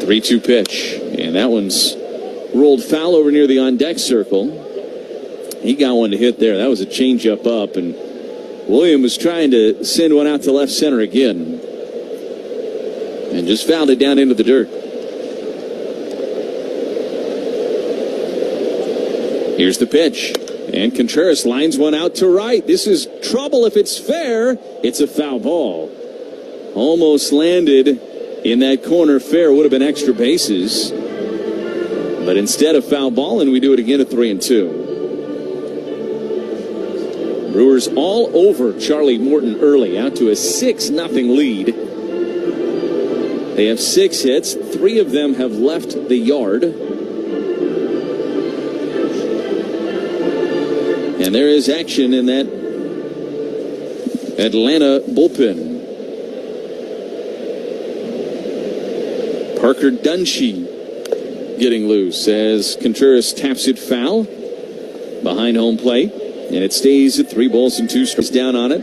3-2 pitch, and that one's rolled foul over near the on-deck circle. He got one to hit there. That was a changeup up, and William was trying to send one out to left center again, and just fouled it down into the dirt. Here's the pitch, and Contreras lines one out to right. This is trouble if it's fair. It's a foul ball. Almost landed in that corner fair. Would have been extra bases. But instead of foul ball, and we do it again at 3-2. Brewers all over Charlie Morton early, out to a 6-0 lead. They have 6 hits. 3 of them have left the yard. And there is action in that Atlanta bullpen. Parker Dunshee getting loose as Contreras taps it foul behind home plate. And it stays at 3 balls and 2 strikes. Down on it.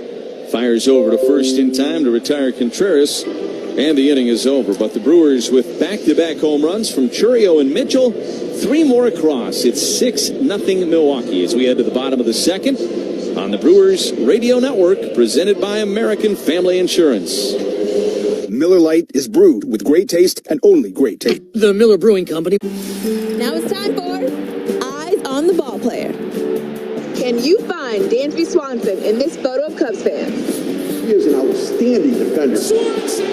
Fires over to first in time to retire Contreras. And the inning is over. But the Brewers with back-to-back home runs from Chourio and Mitchell. 3 more across. It's 6-0 Milwaukee as we head to the bottom of the second on the Brewers Radio Network, presented by American Family Insurance. Miller Lite is brewed with great taste and only great taste. The Miller Brewing Company. Now it's time for Eyes on the Ball Player. Can you find Dansby Swanson in this photo of Cubs fans? He is an outstanding defender. Swanson!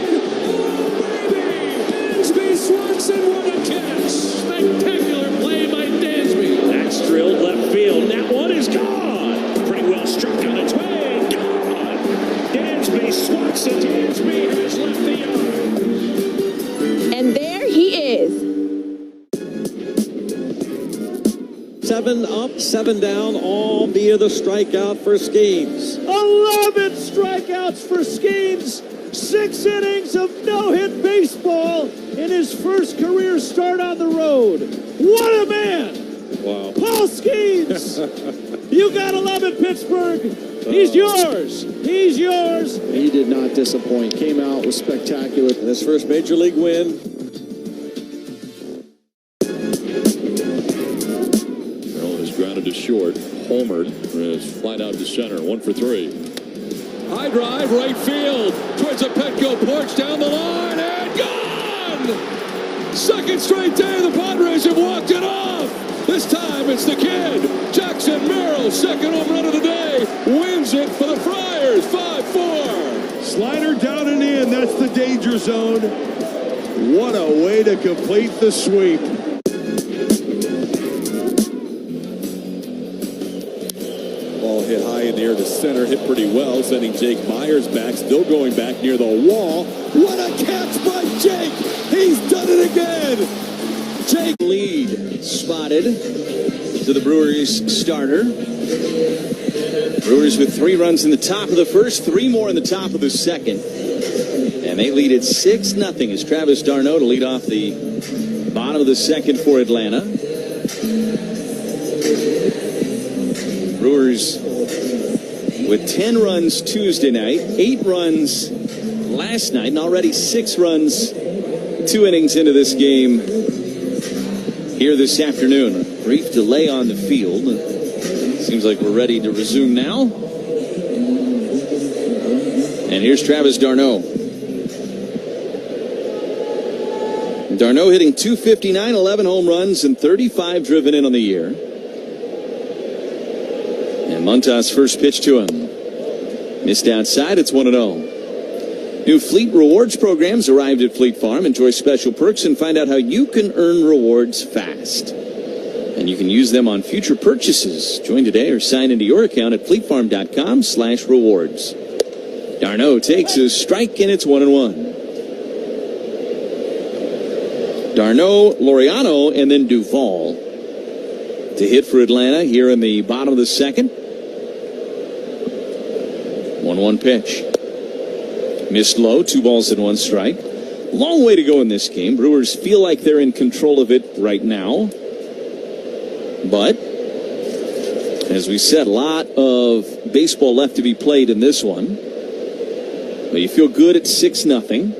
Dansby Swanson, what a catch! Spectacular play by Dansby. That's drilled left field. That one is gone. Pretty well struck on its way. Gone. Dansby Swanson. Dansby has left the yard. And there he is. 7 up, 7 down, all via the strikeout for Skeens. 11 strikeouts for Skeens. 6 innings of no-hit baseball in his first career start on the road. What a man! Wow. Paul Skeens! You gotta love it, Pittsburgh. He's yours. He's yours. He did not disappoint. Came out, was spectacular. In his first major league win. Grounded to short. Homered is flight out to center. 1 for 3. High drive, right field. Towards a Petco porch down the line and gone! Second straight day the Padres have walked it off. This time it's the kid. Jackson Merrill, second home run of the day. Wins it for the Friars. 5-4. Slider down and in. That's the danger zone. What a way to complete the sweep. Ball hit high in the air to center, hit pretty well, sending Jake Myers back, still going back near the wall. What a catch by Jake! He's done it again! Jake lead spotted to the Brewers starter. Brewers with 3 runs in the top of the first, 3 more in the top of the second. And they lead at 6-0 as Travis d'Arnaud to lead off the bottom of the second for Atlanta. Brewers with 10 runs Tuesday night, 8 runs last night, and already 6 runs 2 innings into this game here this afternoon. A brief delay on the field. Seems like we're ready to resume now. And here's Travis d'Arnaud. d'Arnaud hitting .259, 11 home runs, and 35 driven in on the year. Montas' first pitch to him. Missed outside, it's 1-0. New Fleet Rewards programs arrived at Fleet Farm. Enjoy special perks and find out how you can earn rewards fast. And you can use them on future purchases. Join today or sign into your account at fleetfarm.com/rewards. d'Arnaud takes a strike and it's 1-1. d'Arnaud, Laureano, and then Duvall to hit for Atlanta here in the bottom of the second. 1-1 pitch. Missed low, 2 balls and 1 strike. Long way to go in this game. Brewers feel like they're in control of it right now. But, as we said, a lot of baseball left to be played in this one. But you feel good at 6-0.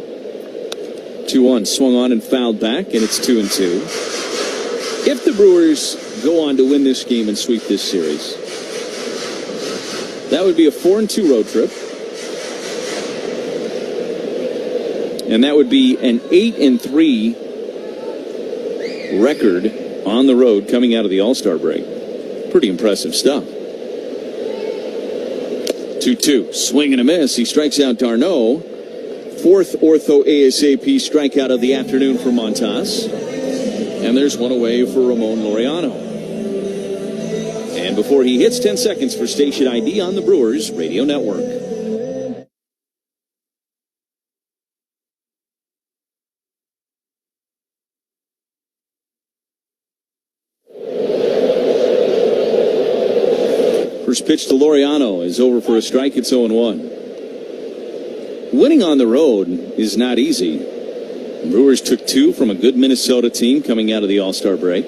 2-1 swung on and fouled back, and it's 2-2. If the Brewers go on to win this game and sweep this series, that would be a 4-2 road trip. And that would be an 8-3 record on the road coming out of the All-Star break. Pretty impressive stuff. 2-2. Swing and a miss. He strikes out d'Arnaud. 4th ortho ASAP strikeout of the afternoon for Montas. And there's one away for Ramon Laureano. And before he hits, 10 seconds for station ID on the Brewers Radio Network. First pitch to Laureano is over for a strike. It's 0-1. Winning on the road is not easy. The Brewers took 2 from a good Minnesota team coming out of the All-Star break.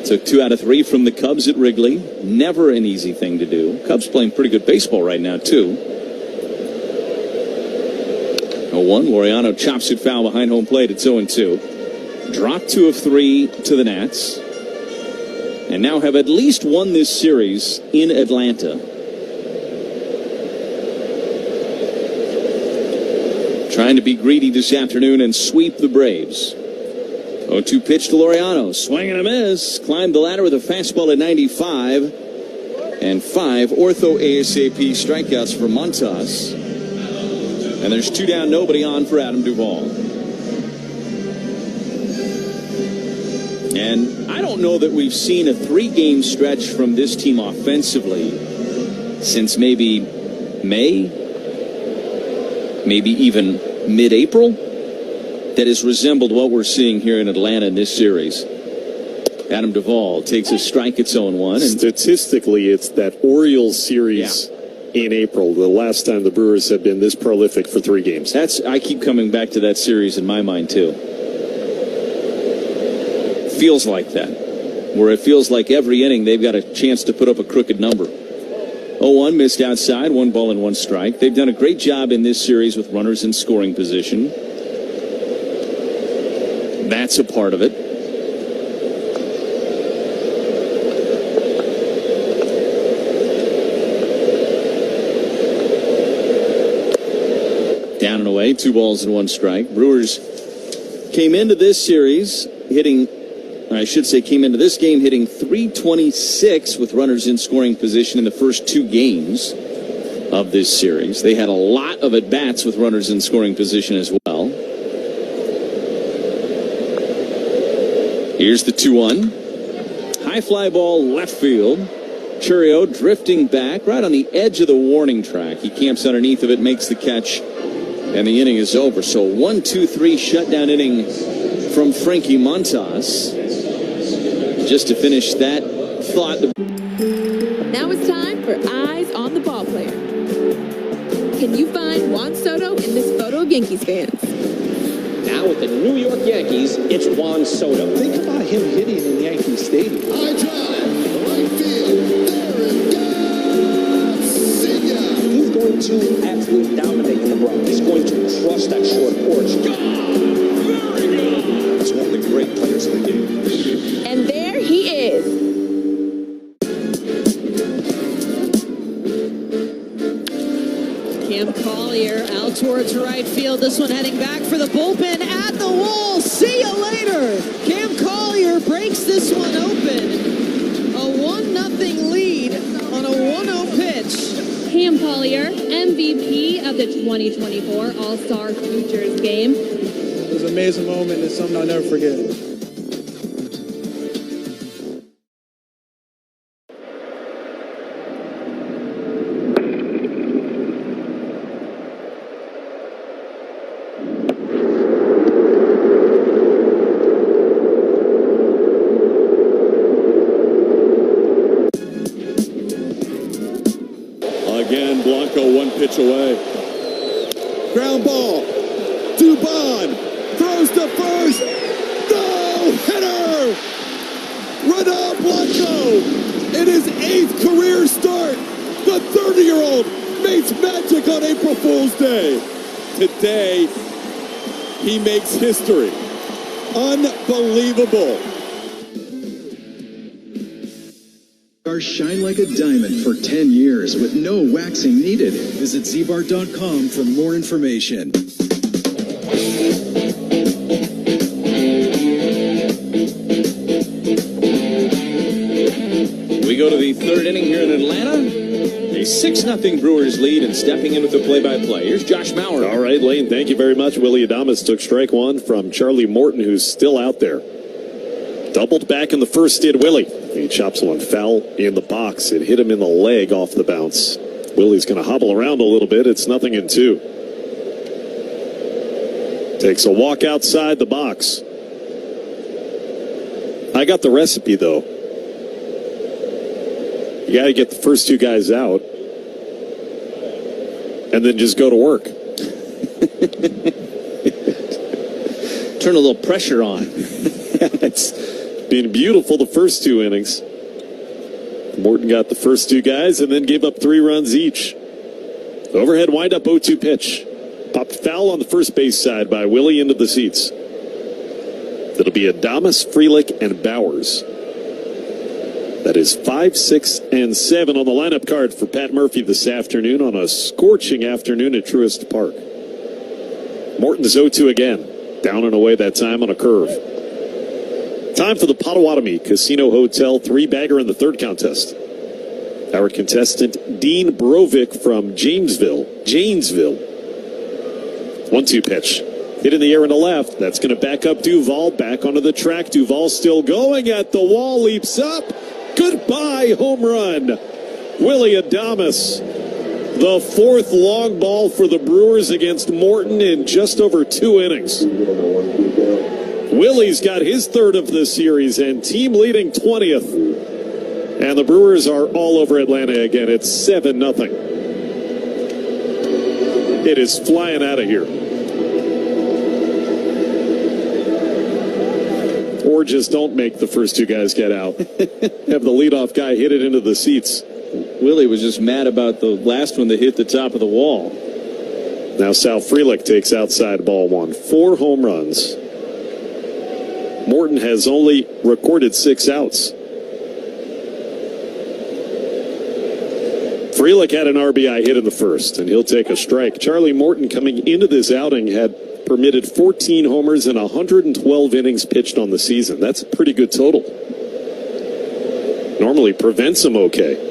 Took 2 out of 3 from the Cubs at Wrigley. Never an easy thing to do. Cubs playing pretty good baseball right now, too. 0-1. Laureano chops it foul behind home plate. It's 0-2. Dropped 2 of 3 to the Nats. And now have at least won this series in Atlanta. Trying to be greedy this afternoon and sweep the Braves. 0-2 pitch to Laureano. Swing and a miss. Climbed the ladder with a fastball at 95. And 5 ortho ASAP strikeouts for Montas. And there's 2 down, nobody on for Adam Duvall. And I don't know that we've seen a 3-game stretch from this team offensively since maybe May, maybe even mid-April, that has resembled what we're seeing here in Atlanta in this series. Adam Duvall takes a strike at 0-1. And statistically, it's that Orioles series in April, the last time the Brewers have been this prolific for 3 games. I keep coming back to that series in my mind, too. Feels like that, where it feels like every inning they've got a chance to put up a crooked number. 0-1 missed outside, 1 ball and 1 strike. They've done a great job in this series with runners in scoring position. That's a part of it. Down and away, 2 balls and 1 strike. Brewers came into this series hitting .326 with runners in scoring position in the first 2 games of this series. They had a lot of at-bats with runners in scoring position as well. Here's the 2-1. High fly ball left field. Chourio drifting back right on the edge of the warning track. He camps underneath of it, makes the catch, and the inning is over. So 1-2-3 shutdown inning from Frankie Montas. Just to finish that thought. Now it's time for Eyes on the Ball Player. Can you find Juan Soto in this photo of Yankees fans? Now with the New York Yankees, it's Juan Soto. Think about him hitting in Yankee Stadium. I drive, right field, there it goes. See ya. He's going to absolutely dominate the Bronx. He's going to crush that short porch. Very good. He's one of the great players in the game. And there he is. Cam Collier out towards right field. This one heading back for the bullpen at the wall. See you later. Cam Collier breaks this one open. A 1-0 lead on a 1-0 pitch. Cam Collier, MVP of the 2024 All-Star Futures Game. It was an amazing moment. It's something I'll never forget. Again, Blanco 1 pitch away. Ground ball. Dubon throws to first. No hitter. Ronald Blanco in his 8th career start. The 30-year-old makes magic on April Fool's Day. Today, he makes history. Unbelievable. Shine like a diamond for 10 years with no waxing needed. Visit zbart.com for more information. We go to the 3rd inning here in Atlanta. A 6-0 Brewers lead, and stepping in with the play-by-play. Here's Josh Maurer. All right, Lane, thank you very much. Willy Adames took strike 1 from Charlie Morton, who's still out there. Doubled back in the first, did Willie. He chops one foul in the box. It hit him in the leg off the bounce. Willy's going to hobble around a little bit. It's 0-2. Takes a walk outside the box. I got the recipe, though. You got to get the first two guys out and then just go to work. Turn a little pressure on. It's been beautiful the first two innings. Morton got the first two guys and then gave up 3 runs each. Overhead windup 0-2 pitch. Popped foul on the first base side by Willy into the seats. It'll be Adames, Frelick, and Bowers. That is 5, 6, and 7 on the lineup card for Pat Murphy this afternoon on a scorching afternoon at Truist Park. Morton's 0-2 again. Down and away that time on a curve. Time for the Potawatomi Casino Hotel 3-bagger in the third contest. Our contestant, Dean Brovick from Janesville. 1-2 pitch. Hit in the air in the left. That's going to back up Duvall. Back onto the track. Duvall still going at the wall. Leaps up. Goodbye, home run. Willy Adames. The 4th long ball for the Brewers against Morton in just over 2 innings. Willy's got his 3rd of the series and team leading 20th. And the Brewers are all over Atlanta again. It's 7-0. It is flying out of here. Or just don't make the first two guys get out. Have the leadoff guy hit it into the seats. Willy was just mad about the last one that hit the top of the wall. Now Sal Frelick takes outside ball 1. 4 home runs. Morton has only recorded 6 outs. Frelick had an RBI hit in the first, and he'll take a strike. Charlie Morton, coming into this outing, had permitted 14 homers and 112 innings pitched on the season. That's a pretty good total. Normally prevents him okay.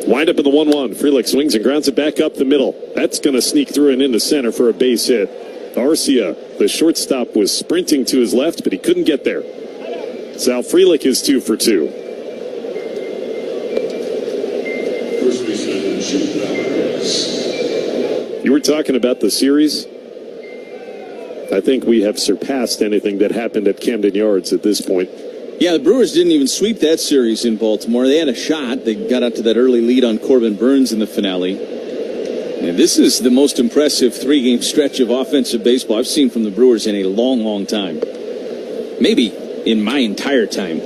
Wind up in the 1-1. Frelick swings and grounds it back up the middle. That's going to sneak through and into center for a base hit. Arcia, the shortstop, was sprinting to his left, but he couldn't get there. Sal Frelick is 2 for 2. You were talking about the series. I think we have surpassed anything that happened at Camden Yards at this point. Yeah, the Brewers didn't even sweep that series in Baltimore. They had a shot. They got out to that early lead on Corbin Burns in the finale. And this is the most impressive 3-game stretch of offensive baseball I've seen from the Brewers in a long, long time. Maybe in my entire time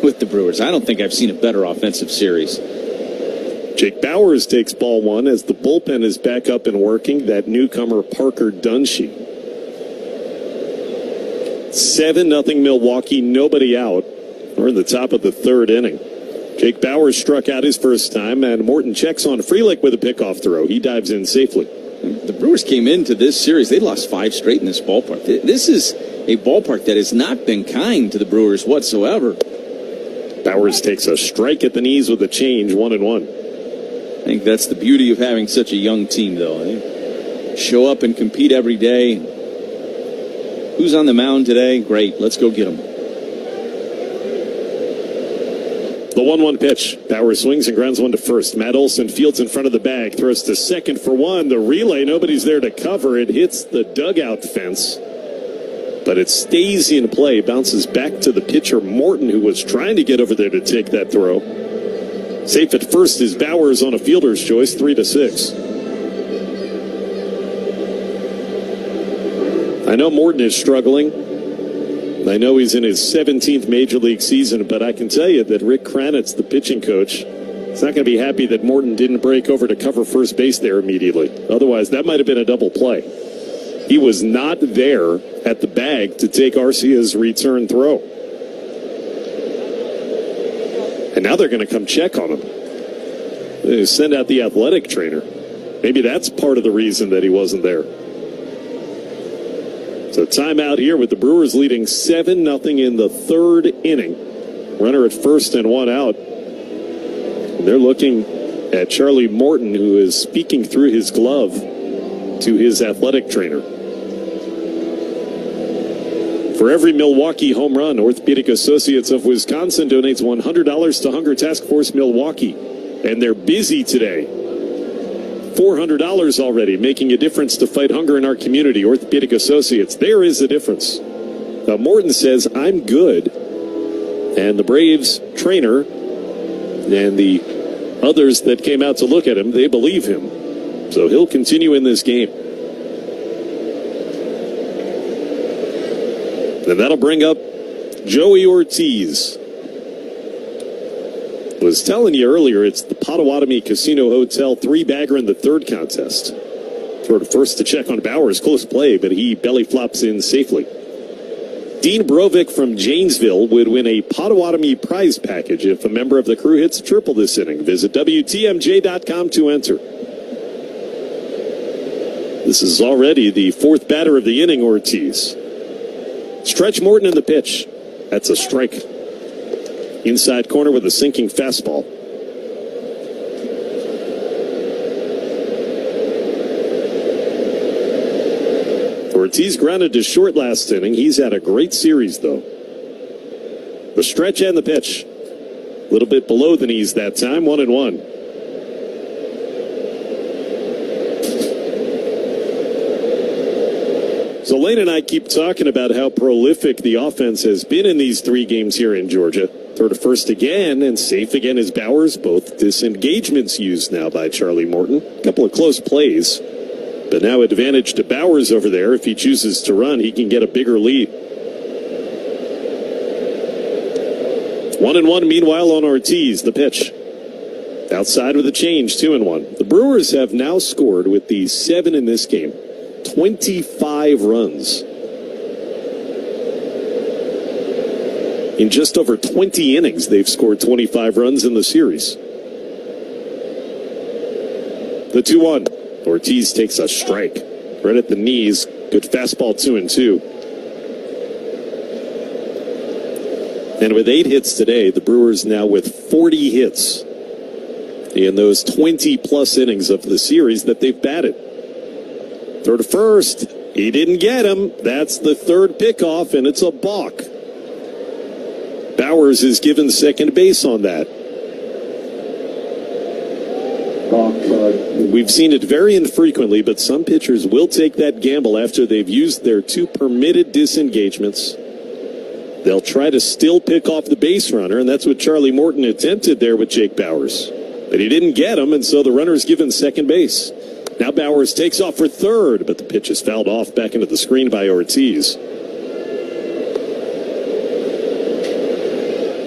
with the Brewers. I don't think I've seen a better offensive series. Jake Bowers takes ball 1 as the bullpen is back up and working. That newcomer Parker Dunshee. 7-0 Milwaukee, nobody out. We're in the top of the 3rd inning. Jake Bowers struck out his first time, and Morton checks on Frelick with a pickoff throw. He dives in safely. The Brewers came into this series. They lost 5 straight in this ballpark. This is a ballpark that has not been kind to the Brewers whatsoever. Bowers takes a strike at the knees with a change, 1-1. I think that's the beauty of having such a young team, though. They show up and compete every day. Who's on the mound today? Great. Let's go get them. The 1-1 pitch. Bauer swings and grounds one to first. Matt Olson fields in front of the bag. Throws to second for one. The relay, nobody's there to cover. It hits the dugout fence. But it stays in play. Bounces back to the pitcher, Morton, who was trying to get over there to take that throw. Safe at first is Bowers on a fielder's choice, 3-6. I know Morton is struggling. I know he's in his 17th Major League season, but I can tell you that Rick Kranitz, the pitching coach, is not going to be happy that Morton didn't break over to cover first base there immediately. Otherwise, that might have been a double play. He was not there at the bag to take Arcia's return throw. And now they're going to come check on him. They send out the athletic trainer. Maybe that's part of the reason that he wasn't there. So timeout here with the Brewers leading 7-0 in the 3rd inning. Runner at first and one out. And they're looking at Charlie Morton, who is speaking through his glove to his athletic trainer. For every Milwaukee home run, Orthopedic Associates of Wisconsin donates $100 to Hunger Task Force Milwaukee. And they're busy today. $400 already, making a difference to fight hunger in our community. Orthopedic Associates, there is a difference. Now, Morton says, I'm good. And the Braves trainer and the others that came out to look at him, they believe him. So he'll continue in this game. And that'll bring up Joey Ortiz. Was telling you earlier, it's the Potawatomi Casino Hotel 3-bagger in the third contest. Throw to first to check on Bowers. Close play, but he belly flops in safely. Dean Brovick from Janesville would win a Potawatomi prize package if a member of the crew hits a triple this inning. Visit WTMJ.com to enter. This is already the fourth batter of the inning, Ortiz. Stretch Morton in the pitch. That's a strike. Inside corner with a sinking fastball. Ortiz grounded to short last inning. He's had a great series, though. The stretch and the pitch. A little bit below the knees that time, 1-1. So Lane and I keep talking about how prolific the offense has been in these 3 games here in Georgia. Throw to first again, and safe again is Bowers. Both disengagements used now by Charlie Morton. A couple of close plays. But now advantage to Bowers over there. If he chooses to run, he can get a bigger lead. 1-1 meanwhile on Ortiz, the pitch. Outside with a change, 2-1. The Brewers have now scored with the 7 in this game. 25 runs. In just over 20 innings, they've scored 25 runs in the series. The 2-1. Ortiz takes a strike right at the knees. Good fastball, 2-2. And with 8 hits today, the Brewers now with 40 hits in those 20-plus innings of the series that they've batted. Throw to first. He didn't get him. That's the third pickoff, and it's a balk. Bowers is given second base on that. We've seen it very infrequently, but some pitchers will take that gamble after they've used their 2 permitted disengagements. They'll try to still pick off the base runner, and that's what Charlie Morton attempted there with Jake Bowers. But he didn't get him, and so the runner's given second base. Now Bowers takes off for third, but the pitch is fouled off back into the screen by Ortiz.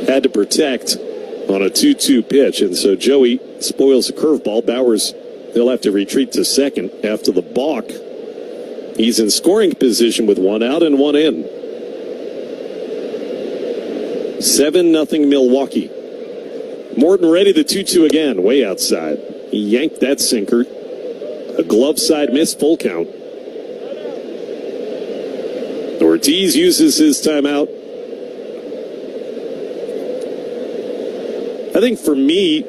Had to protect on a 2-2 pitch, and so Joey spoils a curveball. Bowers, they'll have to retreat to second after the balk. He's in scoring position with 1 out and 1 in. 7-0 Milwaukee. Morton ready, the 2-2 again, way outside. He yanked that sinker. A glove side miss, full count. Ortiz uses his timeout. I think for me,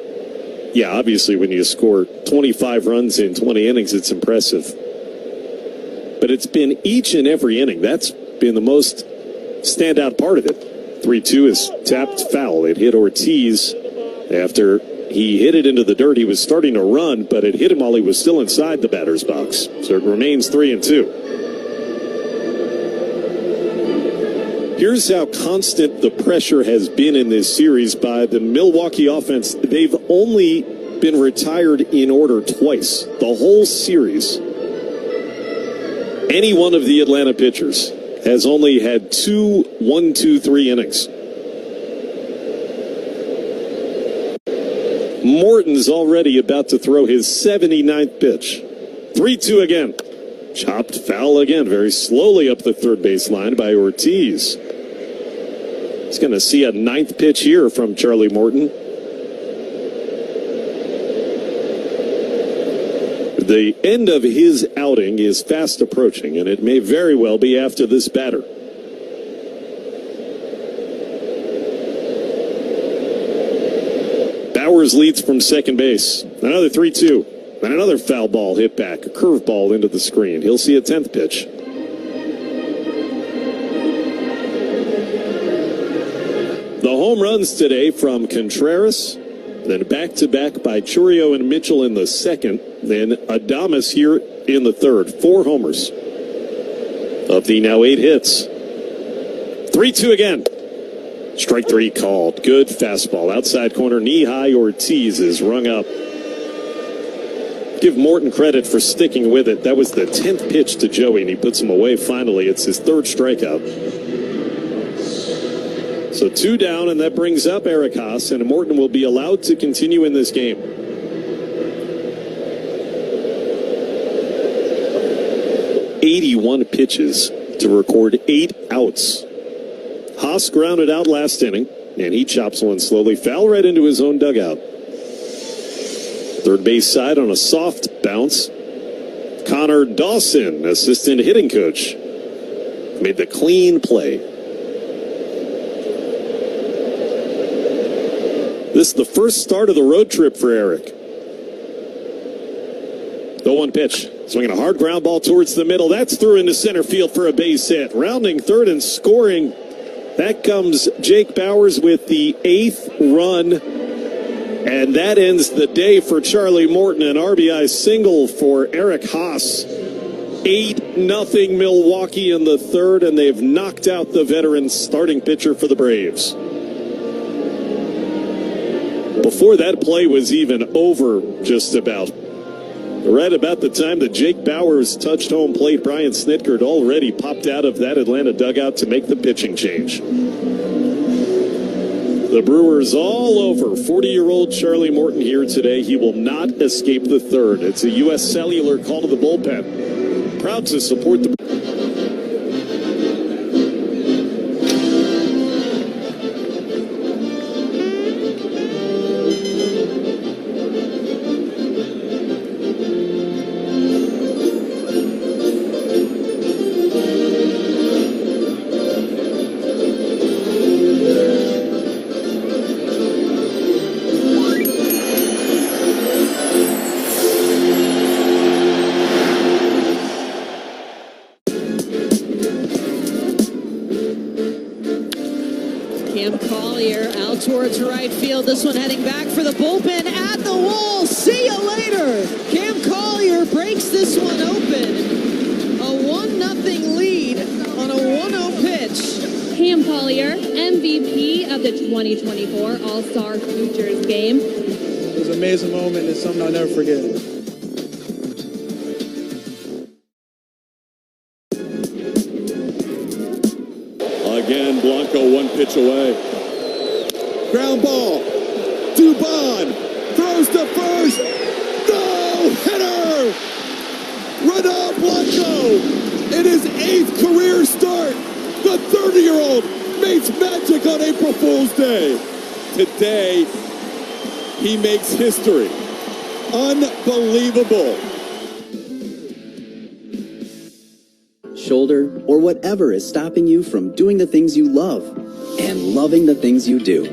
yeah, obviously when you score 25 runs in 20 innings, it's impressive. But it's been each and every inning. That's been the most standout part of it. 3-2 is tapped foul. It hit Ortiz after he hit it into the dirt. He was starting to run, but it hit him while he was still inside the batter's box. So it remains 3-2. Here's how constant the pressure has been in this series by the Milwaukee offense. They've only been retired in order twice, the whole series. Any one of the Atlanta pitchers has only had 2 1-2-3 innings. Morton's already about to throw his 79th pitch. 3-2 again. Chopped foul again, very slowly up the third base line by Ortiz. He's going to see a 9th pitch here from Charlie Morton. The end of his outing is fast approaching, and it may very well be after this batter. Bowers leads from second base. Another 3-2. And another foul ball hit back. A curveball into the screen. He'll see a 10th pitch. home runs today from Contreras, then back-to-back by Chourio and Mitchell in the second, then Adames here in the third. 4 homers of the now 8 hits. 3-2 again. Strike 3 called. Good fastball. Outside corner, knee-high. Ortiz is rung up. Give Morton credit for sticking with it. That was the 10th pitch to Joey, and he puts him away finally. It's his 3rd strikeout. So 2 down, and that brings up Eric Haas, and Morton will be allowed to continue in this game. "81 pitches to record 8 outs. Haas grounded out last inning, and he chops one slowly, foul right into his own dugout. Third base side on a soft bounce. Connor Dawson, assistant hitting coach, made the clean play. This is the first start of the road trip for Eric. The 1 pitch. Swinging a hard ground ball towards the middle. That's through into center field for a base hit. Rounding third and scoring. That comes Jake Bauers with the 8th run. And that ends the day for Charlie Morton. An RBI single for Eric Haas. 8-0 Milwaukee in the third, and they've knocked out the veteran starting pitcher for the Braves. Before that play was even over, just about. Right about the time that Jake Bauers touched home plate, Brian Snitker had already popped out of that Atlanta dugout to make the pitching change. The Brewers all over. 40-year-old Charlie Morton here today. He will not escape the third. It's a U.S. Cellular call to the bullpen. Proud to support the... Towards right field. This one heading back for the bullpen at the wall. See you later. Cam Collier breaks this one open. A 1-0 lead on a 1-0 pitch. Cam Collier, MVP of the 2024 All-Star Futures game. It was an amazing moment. It's something I'll never forget. Again, Blanco 1 pitch away. Ground ball. Dubon throws to first. No hitter. Renaud Blanco in his 8th career start. The 30-year-old makes magic on April Fool's Day. Today, he makes history. Unbelievable. Shoulder, or whatever is stopping you from doing the things you love and loving the things you do.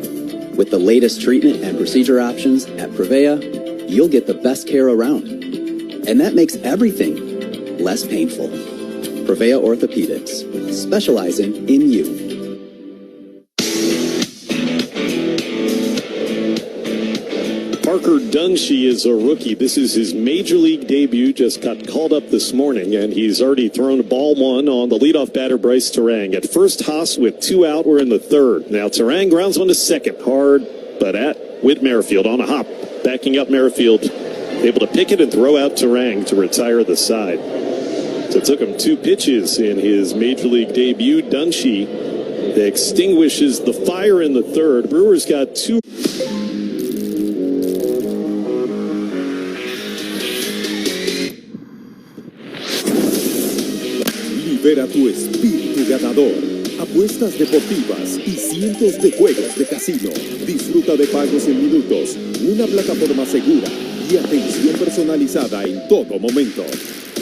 With the latest treatment and procedure options at Prevea, you'll get the best care around. And that makes everything less painful. Prevea Orthopedics, specializing in you. Parker Dunshee is a rookie. This is his major league debut. Just got called up this morning, and he's already thrown ball 1 on the leadoff batter, Bryce Terang. At first, Haas with 2 out. We're in the third. Now Terang grounds one to second. Hard, but at Whit Merrifield on a hop. Backing up Merrifield, able to pick it and throw out Terang to retire the side. So it took him 2 pitches in his major league debut. Dunshee extinguishes the fire in the third. Brewers got 2. Libera tu espíritu ganador. Apuestas deportivas y cientos de juegos de casino. Disfruta de pagos en minutos, una plataforma segura y atención personalizada en todo momento.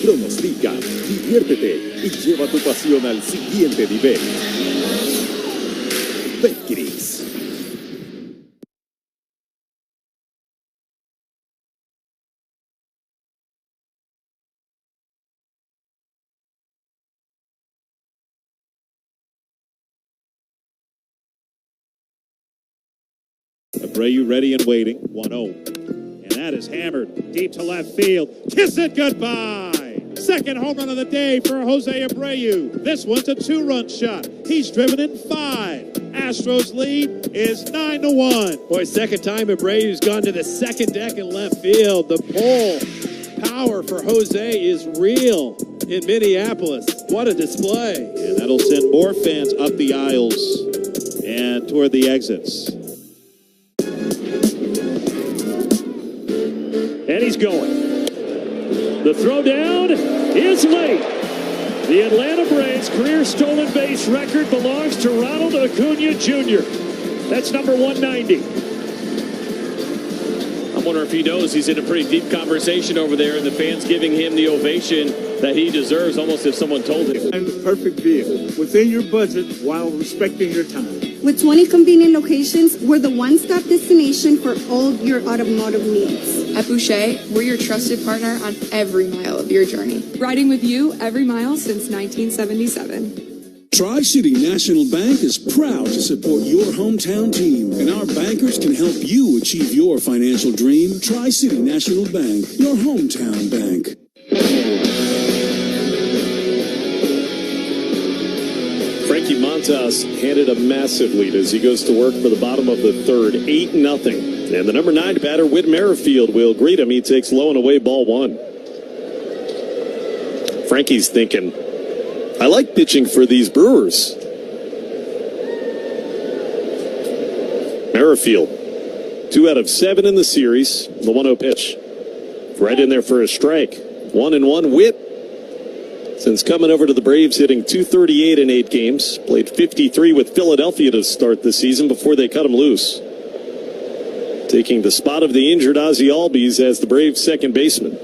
Pronostica, diviértete y lleva tu pasión al siguiente nivel. Betcris. Abreu ready and waiting. 1-0. And that is hammered deep to left field. Kiss it goodbye. Second home run of the day for Jose Abreu. This one's a 2-run shot. He's driven in 5. Astros lead is 9-1. Boy, second time Abreu's gone to the second deck in left field. The pull power for Jose is real in Minneapolis. What a display. And that'll send more fans up the aisles and toward the exits. And he's going. The throw down is late. The Atlanta Braves career stolen base record belongs to Ronald Acuna Jr. That's number 190. I wonder if he knows he's in a pretty deep conversation over there, and the fans giving him the ovation that he deserves, almost if someone told him. And the perfect vehicle within your budget while respecting your time. With 20 convenient locations, we're the one-stop destination for all your automotive needs. At Boucher, we're your trusted partner on every mile of your journey. Riding with you every mile since 1977. Tri-City National Bank is proud to support your hometown team, and our bankers can help you achieve your financial dream. Tri-City National Bank, your hometown bank. Frankie Montas handed a massive lead as he goes to work for the bottom of the third, 8-0. And the number 9 batter, Whit Merrifield, will greet him. He takes low and away, ball 1. Frankie's thinking, I like pitching for these Brewers. Merrifield, 2 out of 7 in the series. The 1-0 pitch. Right in there for a strike. 1-1. Whit, since coming over to the Braves, hitting .238 in 8 games. Played 53 with Philadelphia to start the season before they cut him loose. Taking the spot of the injured Ozzy Albies as the Braves' second baseman.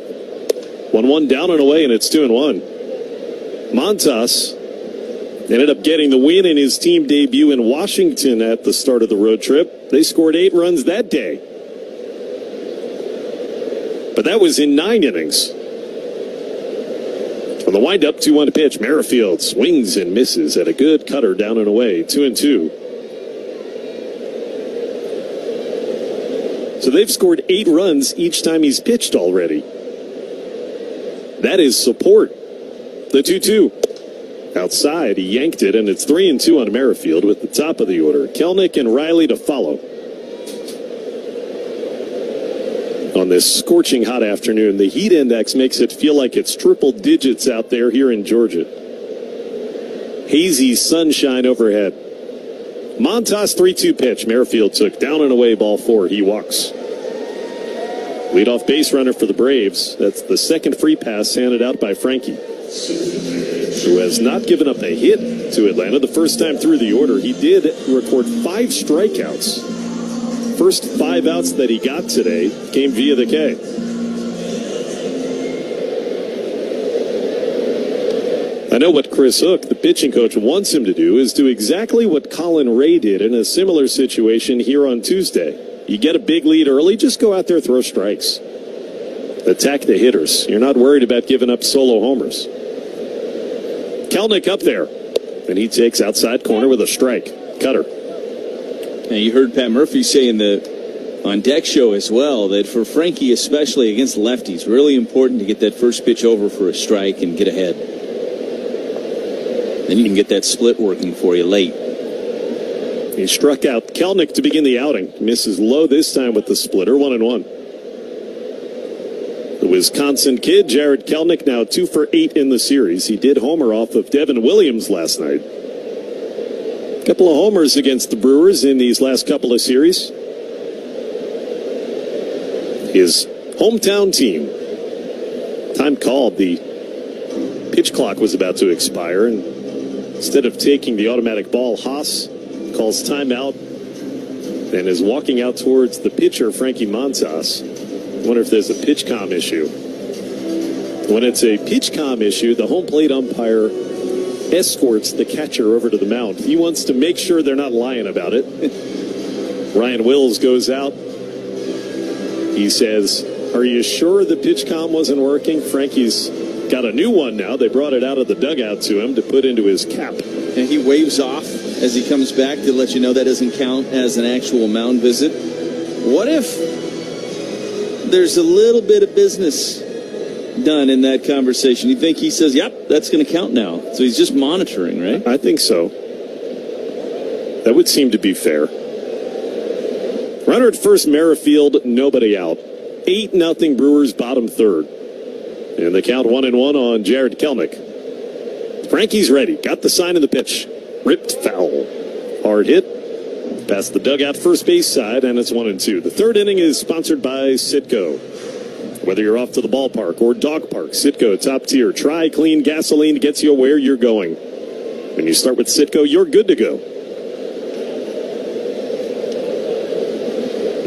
1-1 down and away, and it's 2-1. Montas ended up getting the win in his team debut in Washington at the start of the road trip. They scored 8 runs that day. But that was in 9 innings. On the windup, 2-1 pitch, Merrifield swings and misses at a good cutter down and away, 2-2. So they've scored 8 runs each time he's pitched already. That is support. The 2-2. Outside, he yanked it, and it's 3-2 on Merrifield with the top of the order. Kelnick and Riley to follow. On this scorching hot afternoon, the heat index makes it feel like it's triple digits out there here in Georgia. Hazy sunshine overhead. Montas 3-2 pitch. Merrifield took down and away, ball 4. He walks. Leadoff base runner for the Braves. That's the second free pass handed out by Frankie, who has not given up a hit to Atlanta. The first time through the order, he did record 5 strikeouts. First 5 outs that he got today came via the K. I know what Chris Hook, the pitching coach, wants him to do is do exactly what Colin Ray did in a similar situation here on Tuesday. You get a big lead early, just go out there, throw strikes. Attack the hitters. You're not worried about giving up solo homers. Kelnick up there, and he takes outside corner with a strike. Cutter. Now you heard Pat Murphy say in the on deck show as well that for Frankie, especially against lefties, really important to get that first pitch over for a strike and get ahead. Then you can get that split working for you late. He struck out Kelnick to begin the outing. Misses low this time with the splitter, 1-1. The Wisconsin kid, Jared Kelnick, now 2 for 8 in the series. He did homer off of Devin Williams last night. Couple of homers against the Brewers in these last couple of series. His hometown team. Time called. The pitch clock was about to expire, and instead of taking the automatic ball, Haas calls timeout and is walking out towards the pitcher, Frankie Montas. I wonder if there's a pitch comm issue. When it's a pitch comm issue, the home plate umpire escorts the catcher over to the mound. He wants to make sure they're not lying about it. Ryan Wills goes out. He says, "Are you sure the pitch comm wasn't working?" Frankie's got a new one now. They brought it out of the dugout to him to put into his cap. And he waves off as he comes back to let you know that doesn't count as an actual mound visit. What if there's a little bit of business done in that conversation? You think he says, yep, that's going to count now? So he's just monitoring, right? I think so. That would seem to be fair. Runner at first, Merrifield, nobody out. 8-0 Brewers, bottom third. And the count 1-1 on Jared Kelnick. Frankie's ready. Got the sign of the pitch. Ripped foul. Hard hit. Past the dugout first base side, and it's 1-2. The third inning is sponsored by Citgo. Whether you're off to the ballpark or dog park, Citgo, top tier. Try clean gasoline gets you where you're going. When you start with Citgo, you're good to go.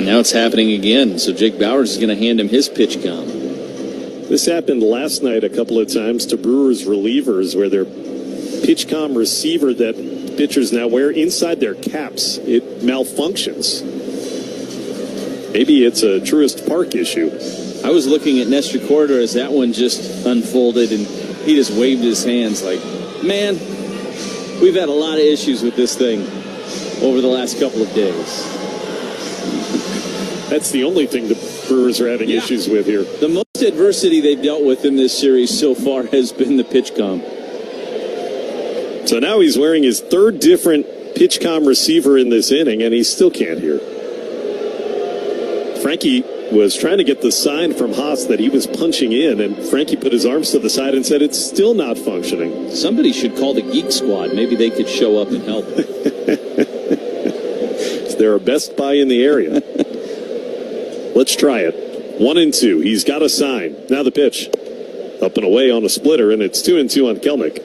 Now it's happening again, so Jake Bauers is going to hand him his pitch count. This happened last night a couple of times to Brewers relievers where their PitchCom receiver that pitchers now wear inside their caps, it malfunctions. Maybe it's a Truist Park issue. I was looking at Nestor Corridor as that one just unfolded, and he just waved his hands like, man, we've had a lot of issues with this thing over the last couple of days. That's the only thing the Brewers are having issues with here. The most adversity they've dealt with in this series so far has been the PitchCom. So now he's wearing his third different PitchCom receiver in this inning, and he still can't hear. Frankie was trying to get the sign from Haas that he was punching in, and Frankie put his arms to the side and said it's still not functioning. Somebody should call the Geek Squad. Maybe they could show up and help. They're a Best Buy in the area. Let's try it. 1-2. He's got a sign. Now the pitch. Up and away on a splitter, and it's 2-2 on Kelnick.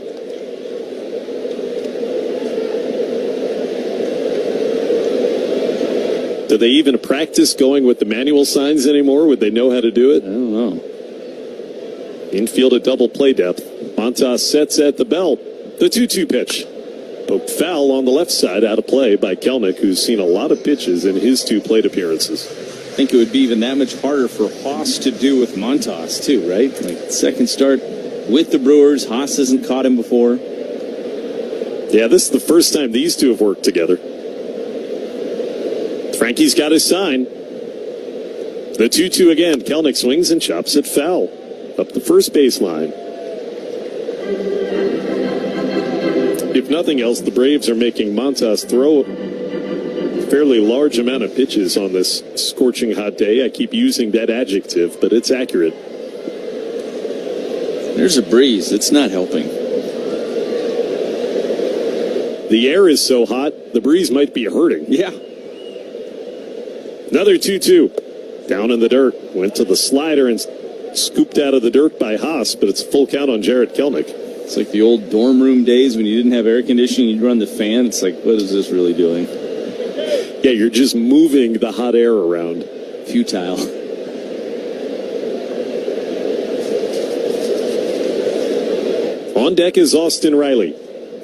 Do they even practice going with the manual signs anymore? Would they know how to do it? I don't know. Infield at double play depth. Montas sets at the belt. The 2-2 pitch. Poked foul on the left side, out of play by Kelnick, who's seen a lot of pitches in his 2 plate appearances. I think it would be even that much harder for Haas to do with Montas, too, right? Like, second start with the Brewers. Haas hasn't caught him before. Yeah, this is the first time these two have worked together. Frankie's got his sign. The 2-2 again. Kelnick swings and chops it foul. Up the first baseline. If nothing else, the Braves are making Montas throw a fairly large amount of pitches on this scorching hot day. I keep using that adjective, but it's accurate. There's a breeze. It's not helping. The air is so hot, the breeze might be hurting. Yeah. Another 2-2. Down in the dirt. Went to the slider and scooped out of the dirt by Haas, but it's full count on Jared Kelnick. It's like the old dorm room days when you didn't have air conditioning, you'd run the fan. It's like, what is this really doing? Yeah, you're just moving the hot air around. Futile. On deck is Austin Riley.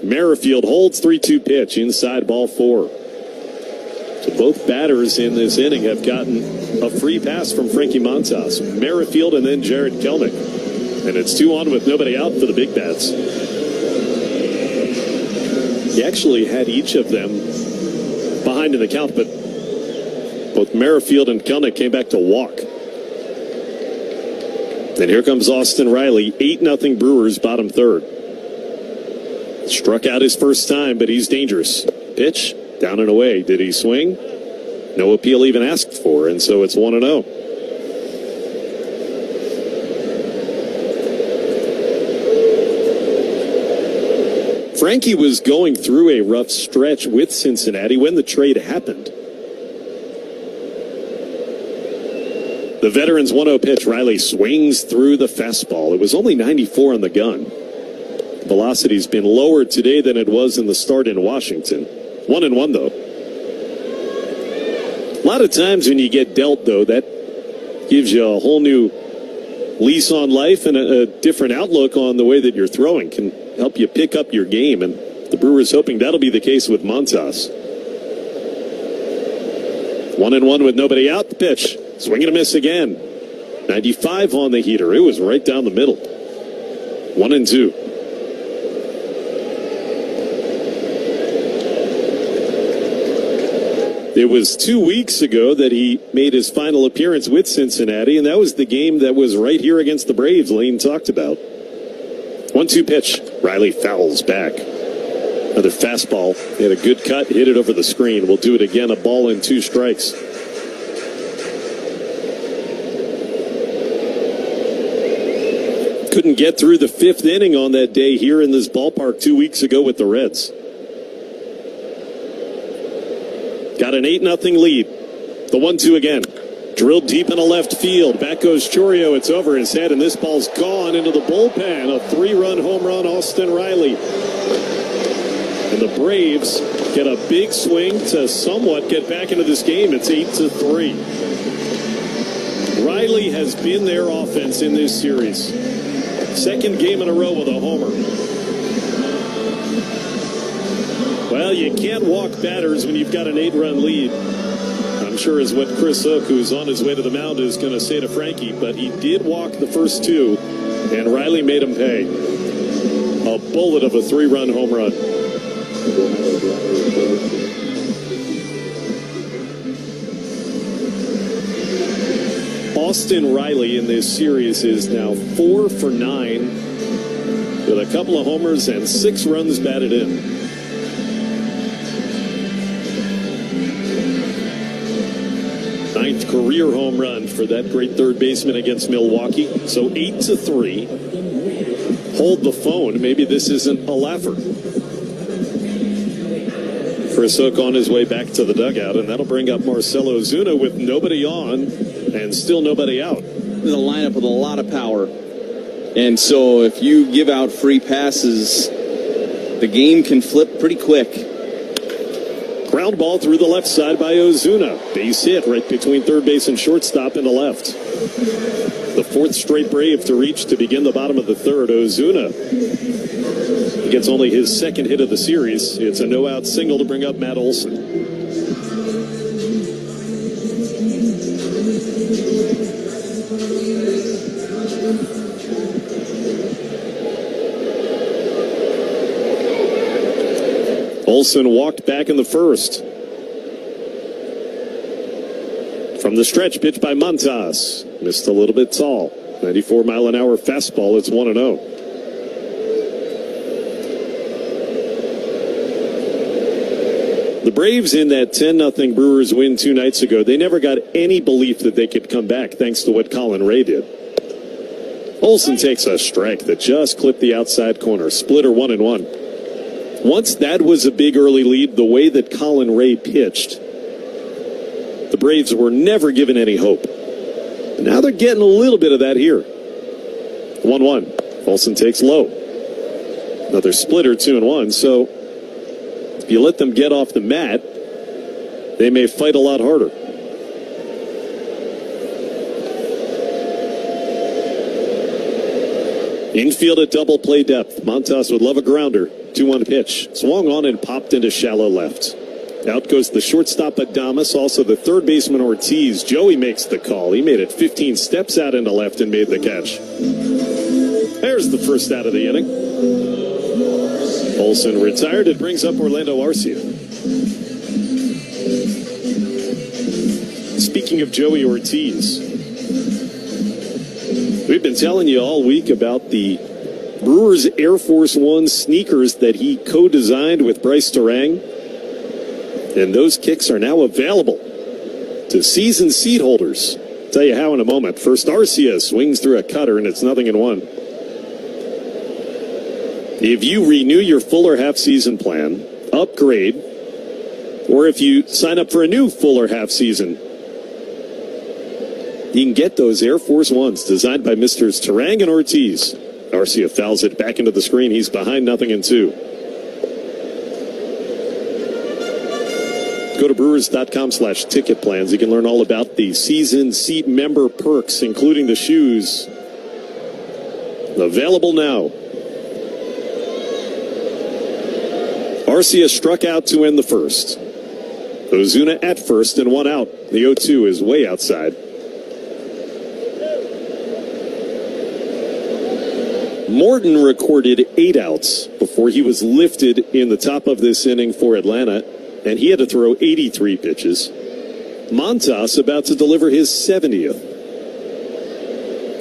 Merrifield holds 3-2 pitch, inside ball 4. So both batters in this inning have gotten a free pass from Frankie Montas. Merrifield and then Jared Kelnick. And it's 2 on with nobody out for the big bats. He actually had each of them behind in the count, but both Merrifield and Kelnick came back to walk. And here comes Austin Riley, 8-0 Brewers, bottom third. Struck out his first time, but he's dangerous. Pitch, down and away. Did he swing? No appeal even asked for, and so it's 1-0. Frankie was going through a rough stretch with Cincinnati when the trade happened. The veteran's 1-0 pitch. Riley swings through the fastball. It was only 94 on the gun. Velocity's been lower today than it was in the start in Washington. 1-1 though. A lot of times when you get dealt, though, that gives you a whole new lease on life and a different outlook on the way that you're throwing. Can help you pick up your game, and the Brewers hoping that'll be the case with Montas. 1-1 with nobody out. The pitch. Swing and a miss again. 95 on the heater. It was right down the middle. 1-2. It was 2 weeks ago that he made his final appearance with Cincinnati, and that was the game that was right here against the Braves Lane talked about. 1-2 pitch. Riley fouls back. Another fastball. He had a good cut, hit it over the screen. We'll do it again, a ball and 2 strikes. Couldn't get through the 5th inning on that day here in this ballpark 2 weeks ago with the Reds. Got an 8-0 lead. The 1-2 again. Drilled deep in the left field. Back goes Chourio. It's over his head, and this ball's gone into the bullpen. A 3-run home run, Austin Riley. And the Braves get a big swing to somewhat get back into this game. It's 8-3. Riley has been their offense in this series. Second game in a row with a homer. Well, you can't walk batters when you've got an 8-run lead. I'm sure is what Chris Hook, who's on his way to the mound, is going to say to Frankie. But he did walk the first 2, and Riley made him pay. A bullet of a 3-run home run. Austin Riley in this series is now 4 for 9 with a couple of homers and 6 runs batted in. Ninth career home run for that great third baseman against Milwaukee. So 8-3. Hold the phone. Maybe this isn't a laugher. Chris Hook on his way back to the dugout, and that'll bring up Marcell Ozuna with nobody on and still nobody out. This is a lineup with a lot of power. And so if you give out free passes, the game can flip pretty quick. Ground ball through the left side by Ozuna. Base hit right between third base and shortstop into left. The 4th straight Brave to reach to begin the bottom of the 3rd. Ozuna. He gets only his 2nd hit of the series. It's a no-out single to bring up Matt Olson. Olson walked back in the 1st. From the stretch, pitch by Montas. Missed a little bit tall. 94-mile-an-hour fastball. It's 1-0. The Braves in that 10-0 Brewers win 2 nights ago, they never got any belief that they could come back thanks to what Colin Ray did. Olson takes a strike that just clipped the outside corner. Splitter 1-1. Once that was a big early lead, the way that Colin Ray pitched, the Braves were never given any hope. Now they're getting a little bit of that here. 1-1. Olson takes low. Another splitter, 2-1. So if you let them get off the mat, they may fight a lot harder. Infield at double play depth. Montas would love a grounder. 2-1 pitch. Swung on and popped into shallow left. Out goes the shortstop Adames, also the third baseman Ortiz. Joey makes the call. He made it 15 steps out into left and made the catch. There's the first out of the inning. Olson retired. It brings up Orlando Arcia. Speaking of Joey Ortiz, we've been telling you all week about the Brewers Air Force One sneakers that he co-designed with Bryce Terang. And those kicks are now available to season seat holders. I'll tell you how in a moment. First, Arcia swings through a cutter, and it's 0-1. If you renew your Fuller half-season plan, upgrade, or if you sign up for a new Fuller half-season, you can get those Air Force Ones designed by Mr. Terang and Ortiz. Arcia fouls it back into the screen. He's behind 0-2. Go to brewers.com/ticket plans. You can learn all about the season seat member perks, including the shoes. Available now. Arcia struck out to end the first. Ozuna at first and 1 out. The 0-2 is way outside. Morton recorded 8 outs before he was lifted in the top of this inning for Atlanta. and he had to throw 83 pitches. Montas about to deliver his 70th.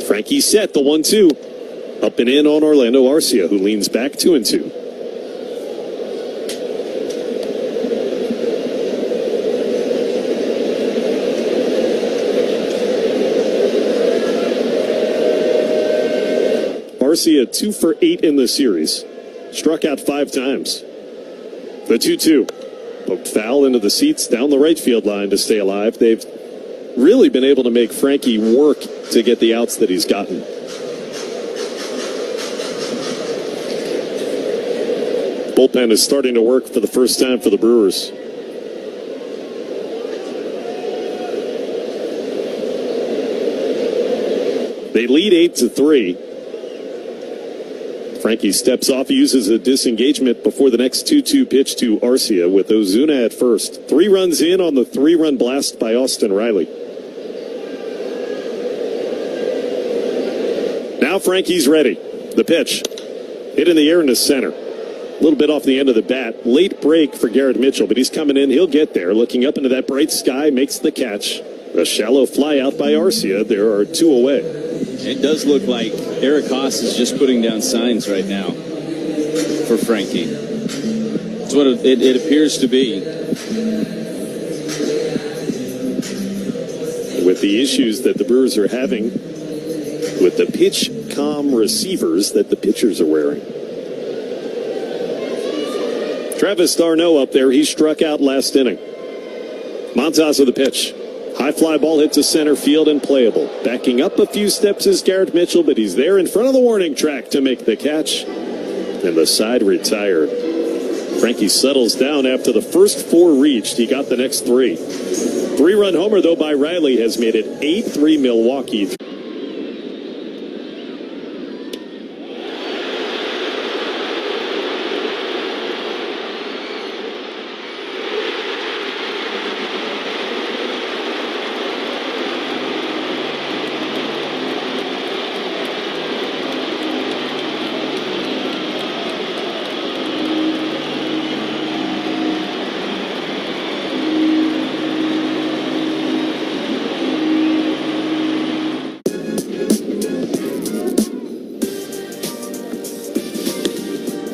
Frankie set the 1-2. Up and in on Orlando Arcia, who leans back 2-2. Arcia 2 for 8 in the series. Struck out 5 times. The 2-2. Poked foul into the seats down the right field line to stay alive. They've really been able to make Frankie work to get the outs that he's gotten. Bullpen is starting to work for the first time for the Brewers. They lead 8-3. Frankie steps off, uses a disengagement before the next 2-2 pitch to Arcia with Ozuna at first. 3 runs in on the 3-run blast by Austin Riley. Now Frankie's ready. The pitch. Hit in the air into center. A little bit off the end of the bat. Late break for Garrett Mitchell, but he's coming in. He'll get there. Looking up into that bright sky, makes the catch. A shallow fly out by Arcia. There are 2 away. It does look like Eric Haas is just putting down signs right now for Frankie. That's what it appears to be. With the issues that the Brewers are having with the pitch calm receivers that the pitchers are wearing. Travis d'Arnaud up there. He struck out last inning. Montas with the pitch. High fly ball hit to center field and playable. Backing up a few steps is Garrett Mitchell, but he's there in front of the warning track to make the catch. And the side retired. Frankie settles down after the first 4 reached. He got the next 3. 3-run homer, though, by Riley has made it 8-3 Milwaukee.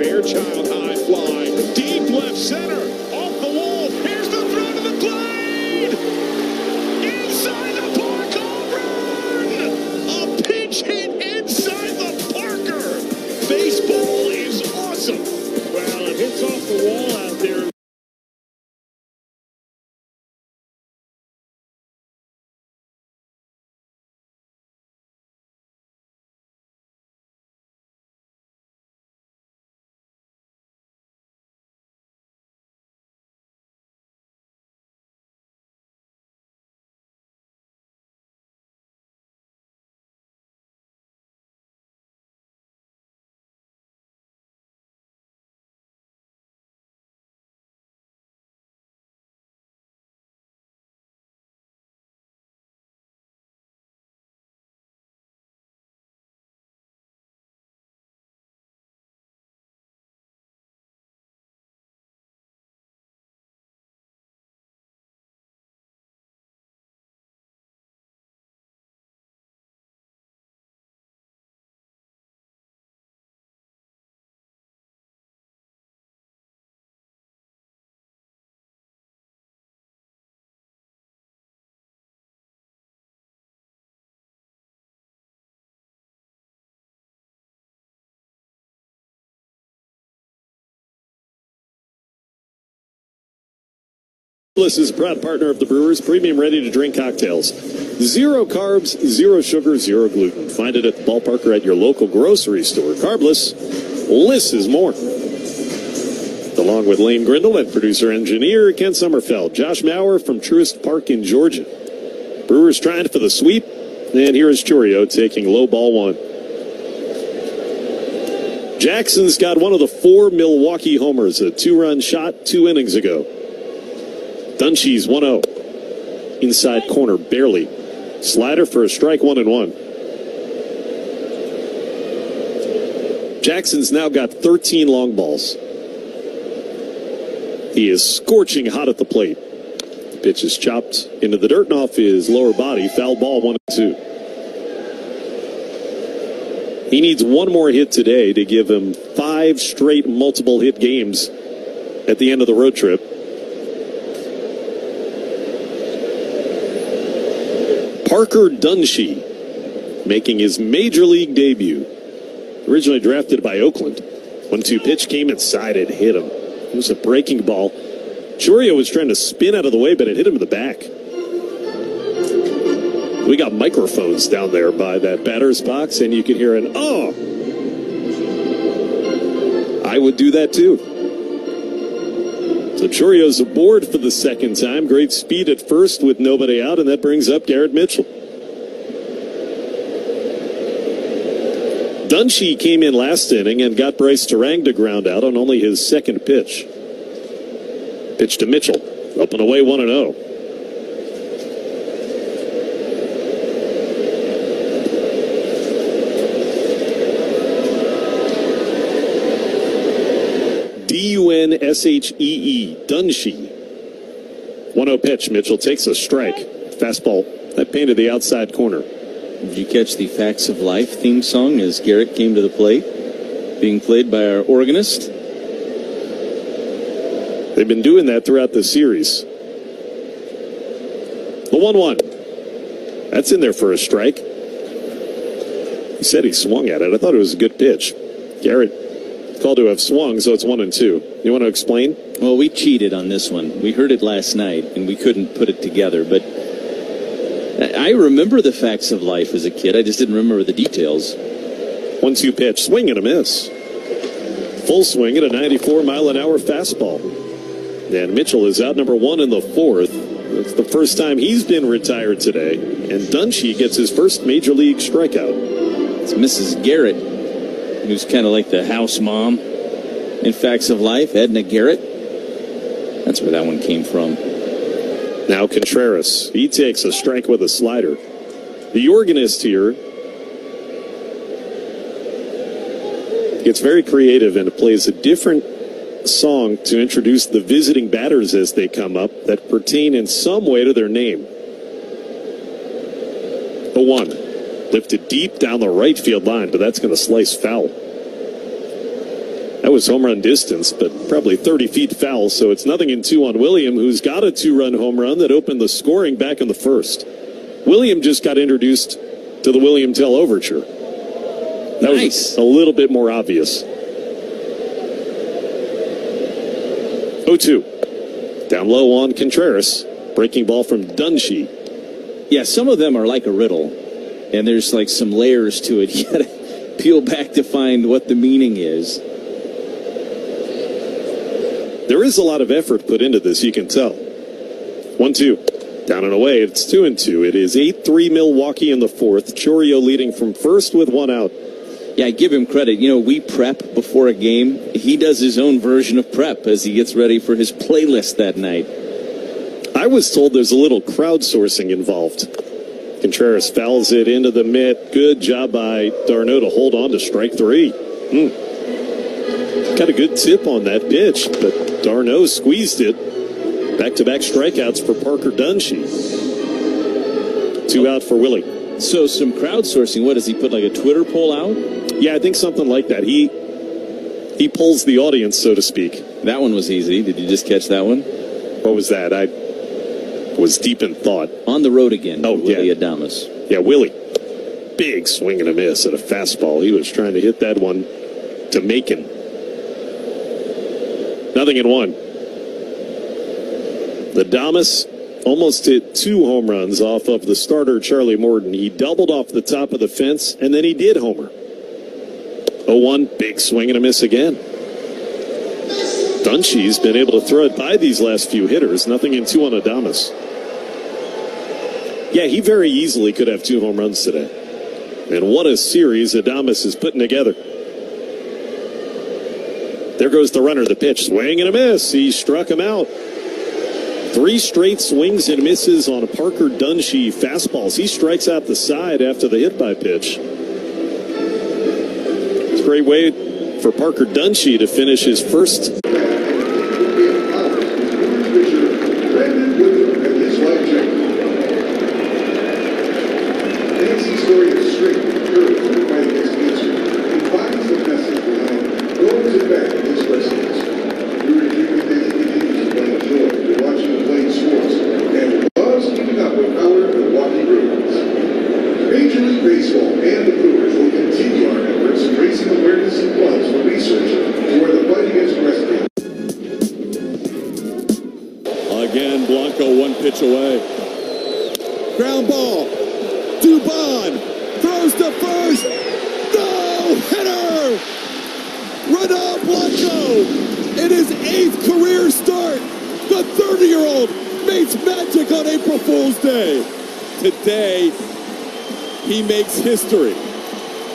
Fairchild high fly, deep left center, off the wall. Here's the throw to the plate. Inside the park, home run! A pinch hit inside the Parker. Baseball is awesome. Well, it hits off the wall out there. This is a proud partner of the Brewers Premium Ready-to-Drink Cocktails. 0 carbs, 0 sugar, 0 gluten. Find it at the ballpark or at your local grocery store. Carbless, less is more. Along with Lane Grindle and producer-engineer Ken Sommerfeld. Josh Maurer from Truist Park in Georgia. Brewers trying for the sweep. And here is Chourio taking low ball 1. Jackson's got one of the 4 Milwaukee homers. A 2-run shot 2 innings ago. Dunshie's 1-0. Inside corner, barely. Slider for a strike, 1-1. Jackson's now got 13 long balls. He is scorching hot at the plate. The pitch is chopped into the dirt and off his lower body. Foul ball, 1-2. He needs one more hit today to give him 5 straight multiple hit games at the end of the road trip. Parker Dunshee making his major league debut. Originally drafted by Oakland. 1-2 pitch came inside and hit him. It was a breaking ball. Chourio was trying to spin out of the way, but it hit him in the back. We got microphones down there by that batter's box, and you can hear an "oh." I would do that too. So Chourio's aboard for the second time. Great speed at first with nobody out, and that brings up Garrett Mitchell. Dunshee came in last inning and got Bryce Terang to ground out on only his second pitch. Pitch to Mitchell. Up and away, 1-0. Dunshee. Dunshee. 1-0 pitch. Mitchell takes a strike. Fastball that painted the outside corner. Did you catch the Facts of Life theme song as Garrett came to the plate? Being played by our organist. They've been doing that throughout the series. The 1-1. That's in there for a strike. He said he swung at it. I thought it was a good pitch. Garrett called to have swung, so it's 1-2. You want to explain? Well, we cheated on this one. We heard it last night, and we couldn't put it together. But I remember the Facts of Life as a kid. I just didn't remember the details. 1-2 pitch. Swing and a miss. Full swing at a 94-mile-an-hour fastball. And Mitchell is out number 1 in the 4th. It's the first time he's been retired today. And Dunshee gets his first major league strikeout. It's Mrs. Garrett, who's kind of like the house mom in Facts of Life, Edna Garrett. That's where that one came from. Now Contreras. He takes a strike with a slider. The organist here gets very creative and plays a different song to introduce the visiting batters as they come up that pertain in some way to their name. 0-1. Lifted deep down the right field line, but that's going to slice foul. That was home run distance, but probably 30 feet foul, so it's 0-2 on William, who's got a 2-run home run that opened the scoring back in the first. William just got introduced to the William Tell Overture. That was a little bit more obvious. 0-2. Down low on Contreras. Breaking ball from Dunshee. Yeah, some of them are like a riddle, and there's like some layers to it. You got to peel back to find what the meaning is. There is a lot of effort put into this, you can tell. 1-2. Down and away, it's 2-2. It is 8-3 Milwaukee in the 4th. Chourio leading from first with 1 out. Yeah, I give him credit. You know, we prep before a game. He does his own version of prep as he gets ready for his playlist that night. I was told there's a little crowdsourcing involved. Contreras fouls it into the mitt. Good job by d'Arnaud to hold on to strike 3. Got a good tip on that pitch, but d'Arnaud squeezed it. Back-to-back strikeouts for Parker Dunshee. 2 out for Willie. So some crowdsourcing. What, does he put like a Twitter poll out? Yeah, I think something like that. He polls the audience, so to speak. That one was easy. Did you just catch that one? What was that? I was deep in thought. On the road again. Oh, Willy yeah. Adames. Yeah, Willie. Big swing and a miss at a fastball. He was trying to hit that one to Macon. 0-1. The Adames almost hit 2 home runs off of the starter, Charlie Morton. He doubled off the top of the fence, and then he did homer. 0-1, big swing and a miss again. Dunshee's been able to throw it by these last few hitters. 0-2 on Adames. Yeah, he very easily could have 2 home runs today. And what a series Adames is putting together. There goes the runner, the pitch, swing and a miss. He struck him out. 3 straight swings and misses on Parker Dunshee fastballs. He strikes out the side after the hit-by pitch. It's a great way for Parker Dunshee to finish his first with him and his life journey. Nancy's story of strength and courage in the fight against cancer embodies the message behind no one's back against breast cancer. We were keeping Nancy continues to find joy in watching and playing sports and loves keeping up with our Milwaukee Brewers. Major League Baseball and the Brewers will continue our efforts in raising awareness and funds for research toward the fight against breast cancer. Again, Blanco one pitch away. Ground ball. Dubon throws to first. No hitter. Ronald Blanco in his 8th career start. The 30-year-old makes magic on April Fool's Day. Today, he makes history.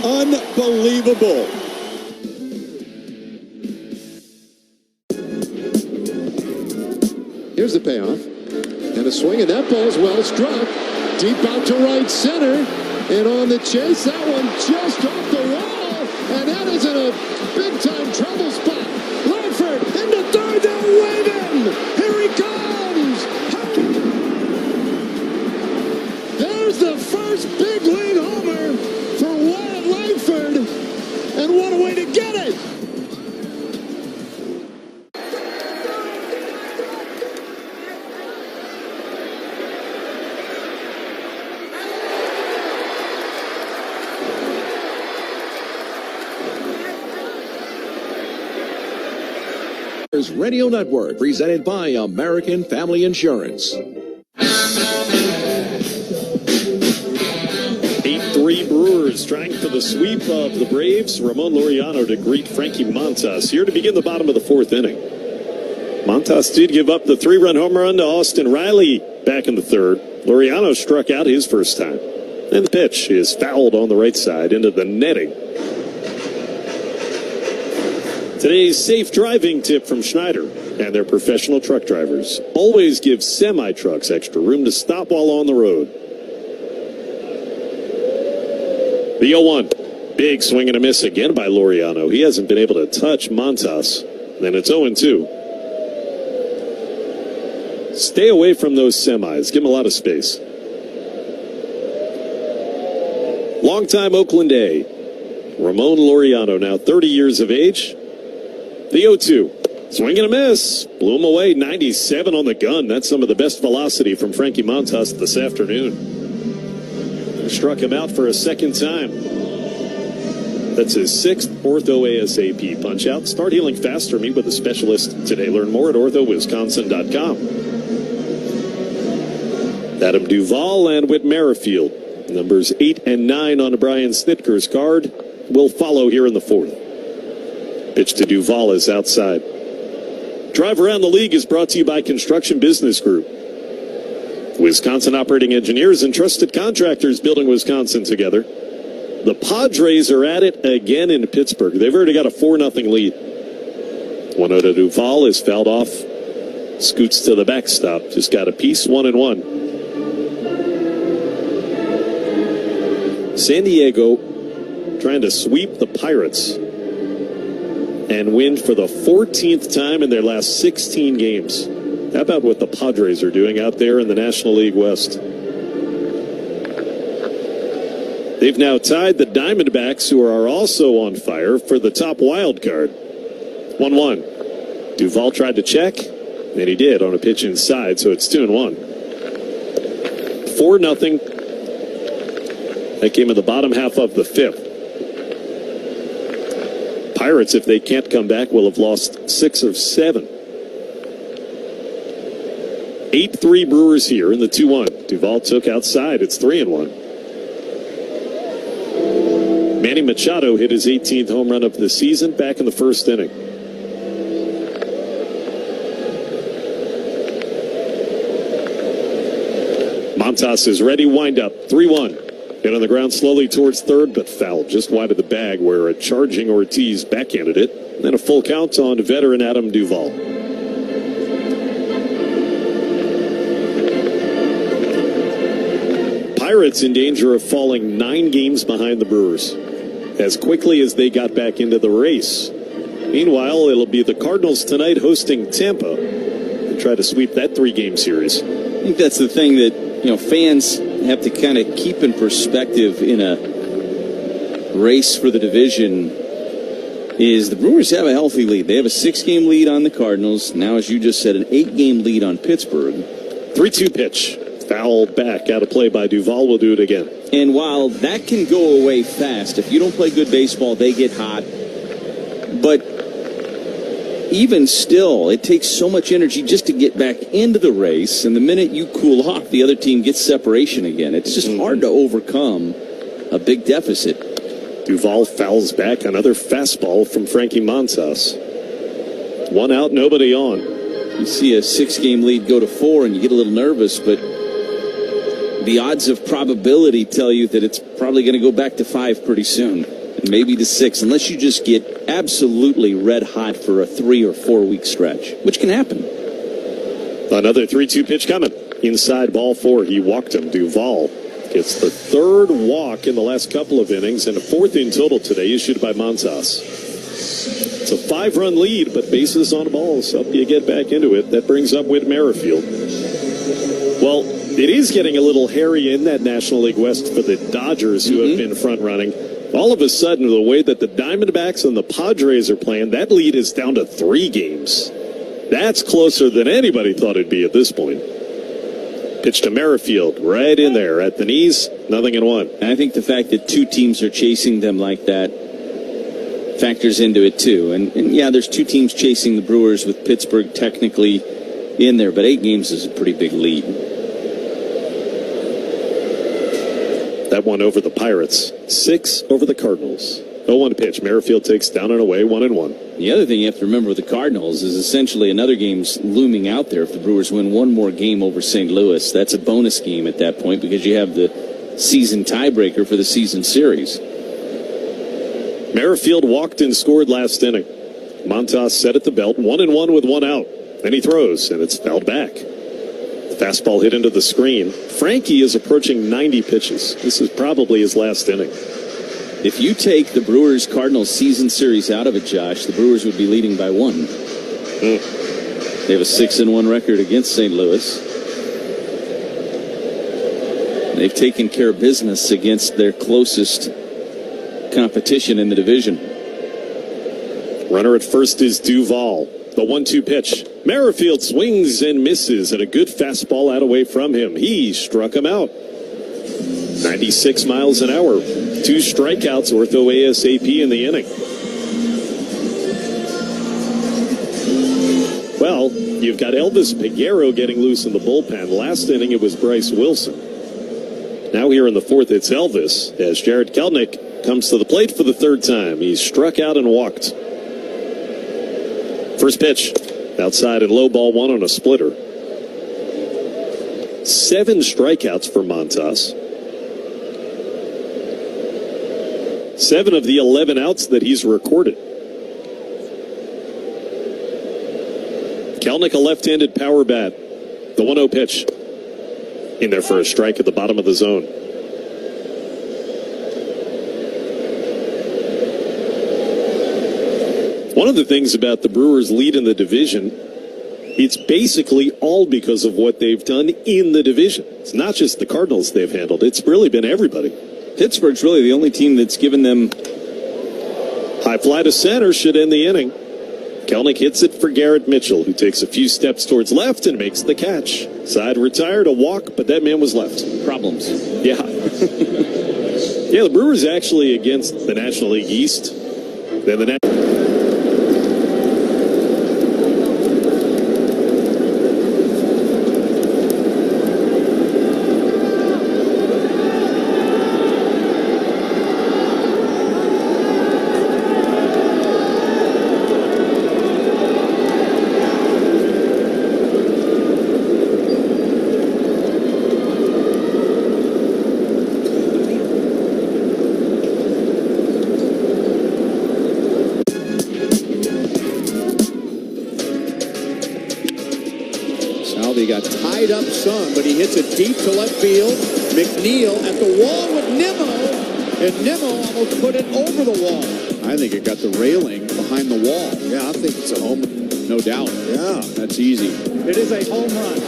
Unbelievable. Here's the payoff. And a swing, and that ball's well struck. Deep out to right center. And on the chase, that one just off the wall. And that is in a big-time trouble spot. Langford into third, they'll wave him. Here he comes. There's the first big league homer for Wyatt Langford. And what a way to get it. Radio Network, presented by American Family Insurance. 8-3 Brewers trying for the sweep of the Braves. Ramon Laureano to greet Frankie Montas here to begin the bottom of the 4th inning. Montas did give up the 3-run home run to Austin Riley back in the 3rd. Laureano struck out his first time. And the pitch is fouled on the right side into the netting. Today's safe driving tip from Schneider and their professional truck drivers. Always give semi-trucks extra room to stop while on the road. The 0-1. Big swing and a miss again by Laureano. He hasn't been able to touch Montas. Then it's 0-2. Stay away from those semis. Give them a lot of space. Longtime Oakland A. Ramon Laureano, now 30 years of age. The 0-2. Swing and a miss. Blew him away. 97 on the gun. That's some of the best velocity from Frankie Montas this afternoon. Struck him out for a second time. That's his 6th Ortho ASAP punch out. Start healing faster. Meet with a specialist today. Learn more at orthowisconsin.com. Adam Duvall and Whit Merrifield. Numbers 8 and 9 on Brian Snitker's card will follow here in the 4th. Pitch to Duvall is outside. Drive Around the League is brought to you by Construction Business Group. Wisconsin operating engineers and trusted contractors building Wisconsin together. The Padres are at it again in Pittsburgh. They've already got a 4-0 lead. 1-0 to Duvall is fouled off. Scoots to the backstop. Just got a piece, 1-1. San Diego trying to sweep the Pirates and win for the 14th time in their last 16 games. How about what the Padres are doing out there in the National League West? They've now tied the Diamondbacks, who are also on fire, for the top wild card. 1-1. Duvall tried to check, and he did on a pitch inside, so it's 2-1. 4-0. That came in the bottom half of the 5th. Pirates, if they can't come back, will have lost 6 of 7. 8-3 Brewers here in the 2-1. Duvall took outside. It's 3-1. Manny Machado hit his 18th home run of the season back in the 1st inning. Montas is ready. Wind up. 3-1. Hit on the ground slowly towards third, but fouled just wide of the bag where a charging Ortiz backhanded it. And then a full count on veteran Adam Duvall. Pirates in danger of falling 9 games behind the Brewers as quickly as they got back into the race. Meanwhile, it'll be the Cardinals tonight hosting Tampa. to try to sweep that 3-game series. I think that's the thing that, fans have to kind of keep in perspective in a race for the division is the Brewers have a healthy lead. They have a 6-game lead on the Cardinals. Now, as you just said, an 8-game lead on Pittsburgh. 3-2 pitch. Foul back. Out of play by Duvall. Will do it again. And while that can go away fast, if you don't play good baseball, they get hot. But even still, it takes so much energy just to get back into the race. And the minute you cool off, the other team gets separation again. It's just hard to overcome a big deficit. Duvall fouls back. Another fastball from Frankie Montas. 1 out, nobody on. You see a 6-game lead go to 4, and you get a little nervous, but the odds of probability tell you that it's probably going to go back to 5 pretty soon, and maybe to 6, unless you just get absolutely red hot for a 3 or 4 week stretch, which can happen. Another 3-2 pitch coming. Inside ball 4. He walked him. Duvall gets the 3rd walk in the last couple of innings and a 4th in total today, issued by Montas. It's a 5-run lead, but bases on balls help you get back into it. That brings up Whit Merrifield. Well, it is getting a little hairy in that National League West for the Dodgers, who have been front-running. All of a sudden, the way that the Diamondbacks and the Padres are playing, that lead is down to 3 games. That's closer than anybody thought it'd be at this point. Pitch to Merrifield, right in there at the knees, 0-1. And I think the fact that 2 teams are chasing them like that factors into it too. And yeah, there's 2 teams chasing the Brewers with Pittsburgh technically in there, but 8 games is a pretty big lead. That one over the Pirates, 6 over the Cardinals. 0-1 pitch. Merrifield takes down and away, 1-1. The other thing you have to remember with the Cardinals is essentially another game's looming out there. If the Brewers win one more game over St. Louis, that's a bonus game at that point because you have the season tiebreaker for the season series. Merrifield walked and scored last inning. Montas set at the belt, 1-1 with 1 out. Then he throws, and it's fouled back. The fastball hit into the screen. Frankie is approaching 90 pitches. This is probably his last inning. If you take the Brewers-Cardinals season series out of it, Josh, the Brewers would be leading by 1. They have a 6-1 record against St. Louis. They've taken care of business against their closest competition in the division. Runner at first is Duvall. The 1-2 pitch. Merrifield swings and misses, and a good fastball out away from him. He struck him out. 96 miles an hour. 2 strikeouts, ortho ASAP in the inning. Well, you've got Elvis Peguero getting loose in the bullpen. Last inning, it was Bryce Wilson. Now here in the 4th, it's Elvis, as Jared Kelenic comes to the plate for the 3rd time. He's struck out and walked. First pitch, outside and low, ball 1 on a splitter. 7 strikeouts for Montas. 7 of the 11 outs that he's recorded. Kelenic, a left-handed power bat. The 1-0 pitch. In there for a strike at the bottom of the zone. One of the things about the Brewers' lead in the division, it's basically all because of what they've done in the division. It's not just the Cardinals they've handled. It's really been everybody. Pittsburgh's really the only team that's given them... High fly to center should end the inning. Kelenic hits it for Garrett Mitchell, who takes a few steps towards left and makes the catch. Side retired, a walk, but that man was left. Problems. Yeah. Yeah, the Brewers actually against the National League East. Then the got tied up some, but he hits it deep to left field. McNeil at the wall with Nimmo, and Nimmo almost put it over the wall. I think it got the railing behind the wall. Yeah, I think it's a home, no doubt. Yeah, that's easy. It is a home run.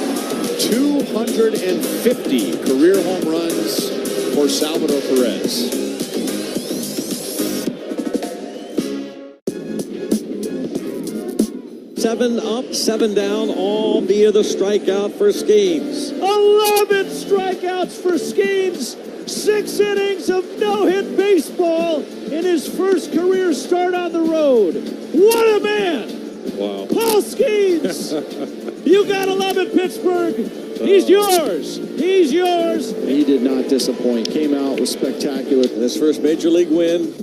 250 career home runs for Salvador Perez. Seven up, seven down, all via the strikeout for Skeens. 11 strikeouts for Skeens. 6 innings of no-hit baseball in his first career start on the road. What a man! Wow. Paul Skeens! You gotta love it, Pittsburgh. He's yours. He's yours. He did not disappoint. Came out, was spectacular. His first major league win.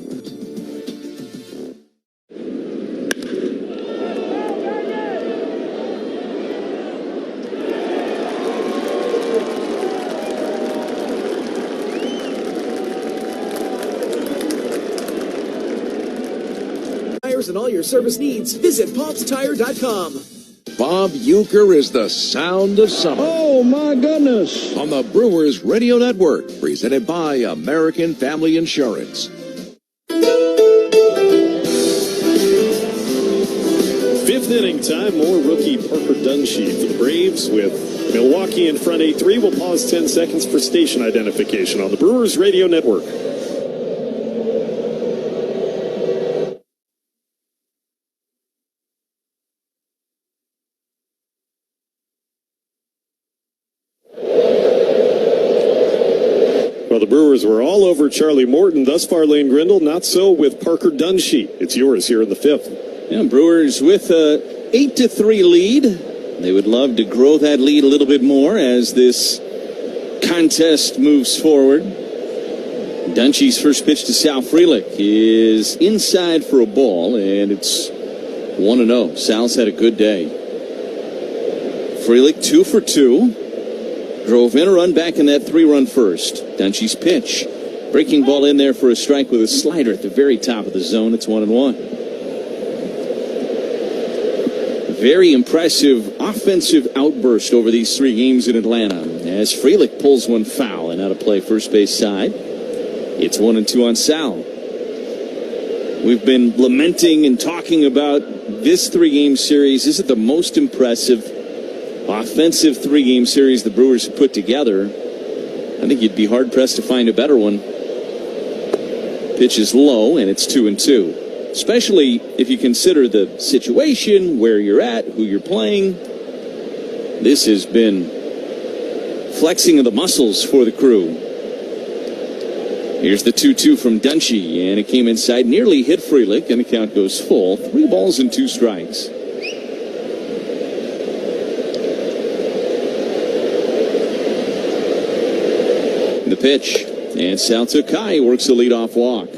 And all your service needs, visit BobsTire.com. Bob Uecker is the sound of summer. Oh, my goodness. On the Brewers Radio Network, presented by American Family Insurance. Fifth inning time, more rookie Parker Dunshee for the Braves with Milwaukee in front 8-3. We'll pause 10 seconds for station identification on the Brewers Radio Network. Well, the Brewers were all over Charlie Morton. Thus far, Lane Grindle, not so with Parker Dunshee. It's yours here in the fifth. Yeah, Brewers with a 8-3 lead. They would love to grow that lead a little bit more as this contest moves forward. Dunshee's first pitch to Sal Frelick is inside for a ball, and it's 1-0. Sal's had a good day. Frelick 2 for 2. Drove in a run back in that 3-run first. Dunshee's pitch. Breaking ball in there for a strike with a slider at the very top of the zone. It's 1-1. Very impressive offensive outburst over these 3 games in Atlanta as Frelick pulls one foul and out of play first base side. It's 1-2 on Sal. We've been lamenting and talking about this 3-game series. Is it the most impressive offensive 3-game series the Brewers have put together? I think you'd be hard-pressed to find a better one. Pitch is low, and it's 2-2. Especially if you consider the situation, where you're at, who you're playing. This has been flexing of the muscles for the Crew. Here's the 2-2 from Dunshee, and it came inside, nearly hit Frelick, and the count goes full. 3 balls and 2 strikes. The pitch, and Sal took high, works the leadoff walk.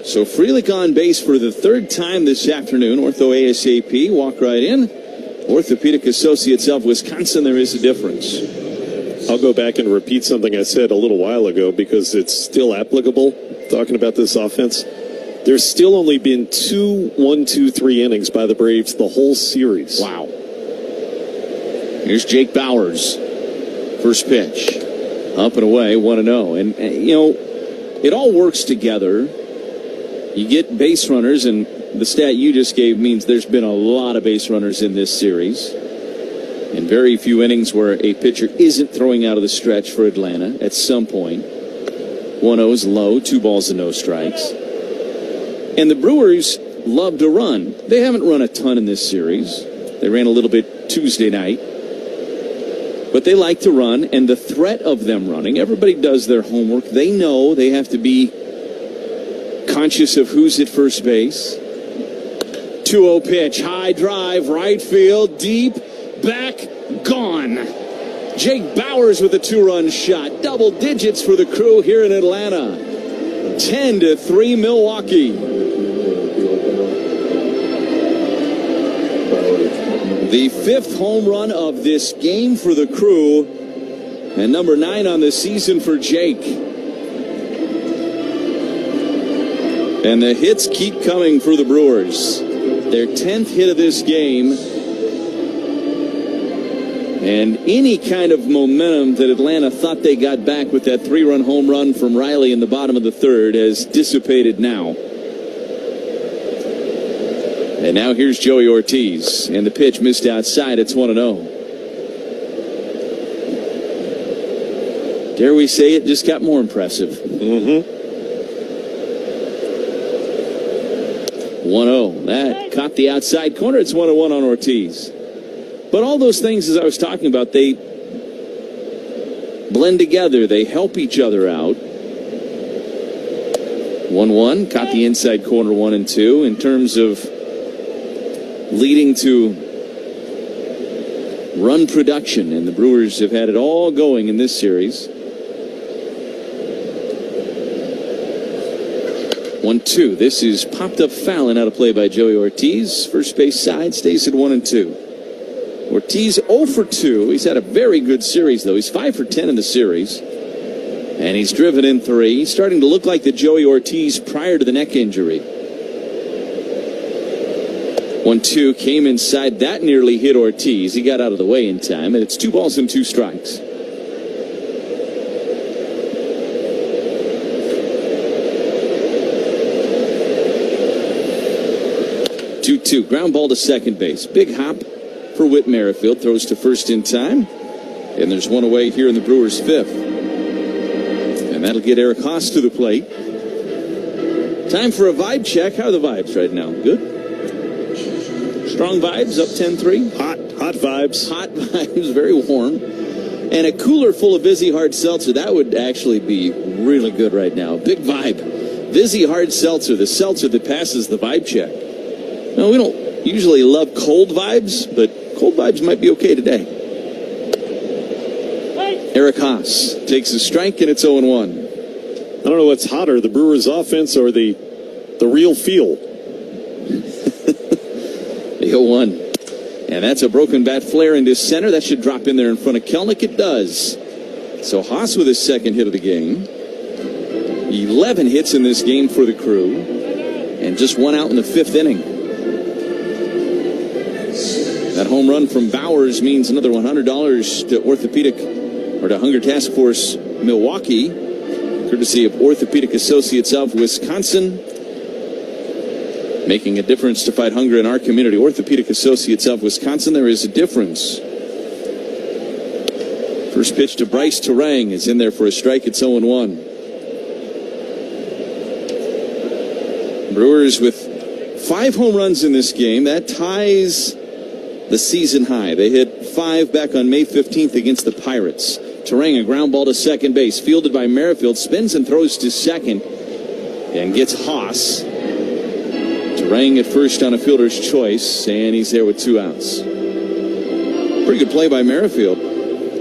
So Frelick on base for the 3rd time this afternoon. Ortho ASAP, walk right in. Orthopedic Associates of Wisconsin, there is a difference. I'll go back and repeat something I said a little while ago because it's still applicable, talking about this offense. There's still only been 2 1-2-3 innings by the Braves the whole series. Wow. Here's Jake Bauers. First pitch. Up and away, 1-0. And, you know, it all works together. You get base runners, and the stat you just gave means there's been a lot of base runners in this series. And very few innings where a pitcher isn't throwing out of the stretch for Atlanta at some point. 1-0 is low, 2 balls and no strikes. And the Brewers love to run. They haven't run a ton in this series. They ran a little bit Tuesday night. But they like to run, and the threat of them running, everybody does their homework. They know they have to be conscious of who's at first base. 2-0 pitch, high drive, right field, deep, back, gone. Jake Bauers with a 2-run shot. Double digits for the Crew here in Atlanta. 10-3 Milwaukee. The 5th home run of this game for the Crew, and number 9 on the season for Jake. And the hits keep coming for the Brewers. Their 10th hit of this game. And any kind of momentum that Atlanta thought they got back with that 3-run home run from Riley in the bottom of the 3rd has dissipated now. And now here's Joey Ortiz. And the pitch missed outside. It's 1-0. Dare we say it just got more impressive. 1-0. That caught the outside corner. It's 1-1 on Ortiz. But all those things, as I was talking about, they blend together. They help each other out. 1-1. Caught the inside corner 1-2. In terms of leading to run production, and the Brewers have had it all going in this series. 1-2. This is popped up foul and out of play by Joey Ortiz. First base side stays at 1-2. Ortiz 0 for 2. He's had a very good series, though. He's 5 for 10 in the series. And he's driven in 3. He's starting to look like the Joey Ortiz prior to the neck injury. 1-2 came inside. That nearly hit Ortiz. He got out of the way in time, and it's 2 balls and 2 strikes. Ground ball to second base. Big hop for Whit Merrifield. Throws to first in time. And there's one away here in the Brewers' 5th. And that'll get Eric Haas to the plate. Time for a vibe check. How are the vibes right now? Good? Strong vibes, up 10-3. Hot vibes. Hot vibes, very warm. And a cooler full of Vizzy Hard Seltzer. That would actually be really good right now. Big vibe. Vizzy Hard Seltzer, the seltzer that passes the vibe check. No, we don't usually love cold vibes, but cold vibes might be okay today. Eric Haas takes a strike, and it's 0-1. I don't know what's hotter, the Brewers' offense or the real feel. The 0-1. And that's a broken bat flare into center. That should drop in there in front of Kelnick. It does. So Haas with his second hit of the game. 11 hits in this game for the Crew. And just 1 out in the 5th inning. That home run from Bowers means another $100 to Orthopedic, or to Hunger Task Force Milwaukee, courtesy of Orthopedic Associates of Wisconsin. Making a difference to fight hunger in our community. Orthopedic Associates of Wisconsin, there is a difference. First pitch to Bryce Terang is in there for a strike. It's 0-1. Brewers with 5 home runs in this game. That ties the season high. They hit 5 back on May 15th against the Pirates. Terang, a ground ball to second base, fielded by Merrifield, spins and throws to second, and gets Haas. Terang at first on a fielder's choice, and he's there with 2 outs. Pretty good play by Merrifield.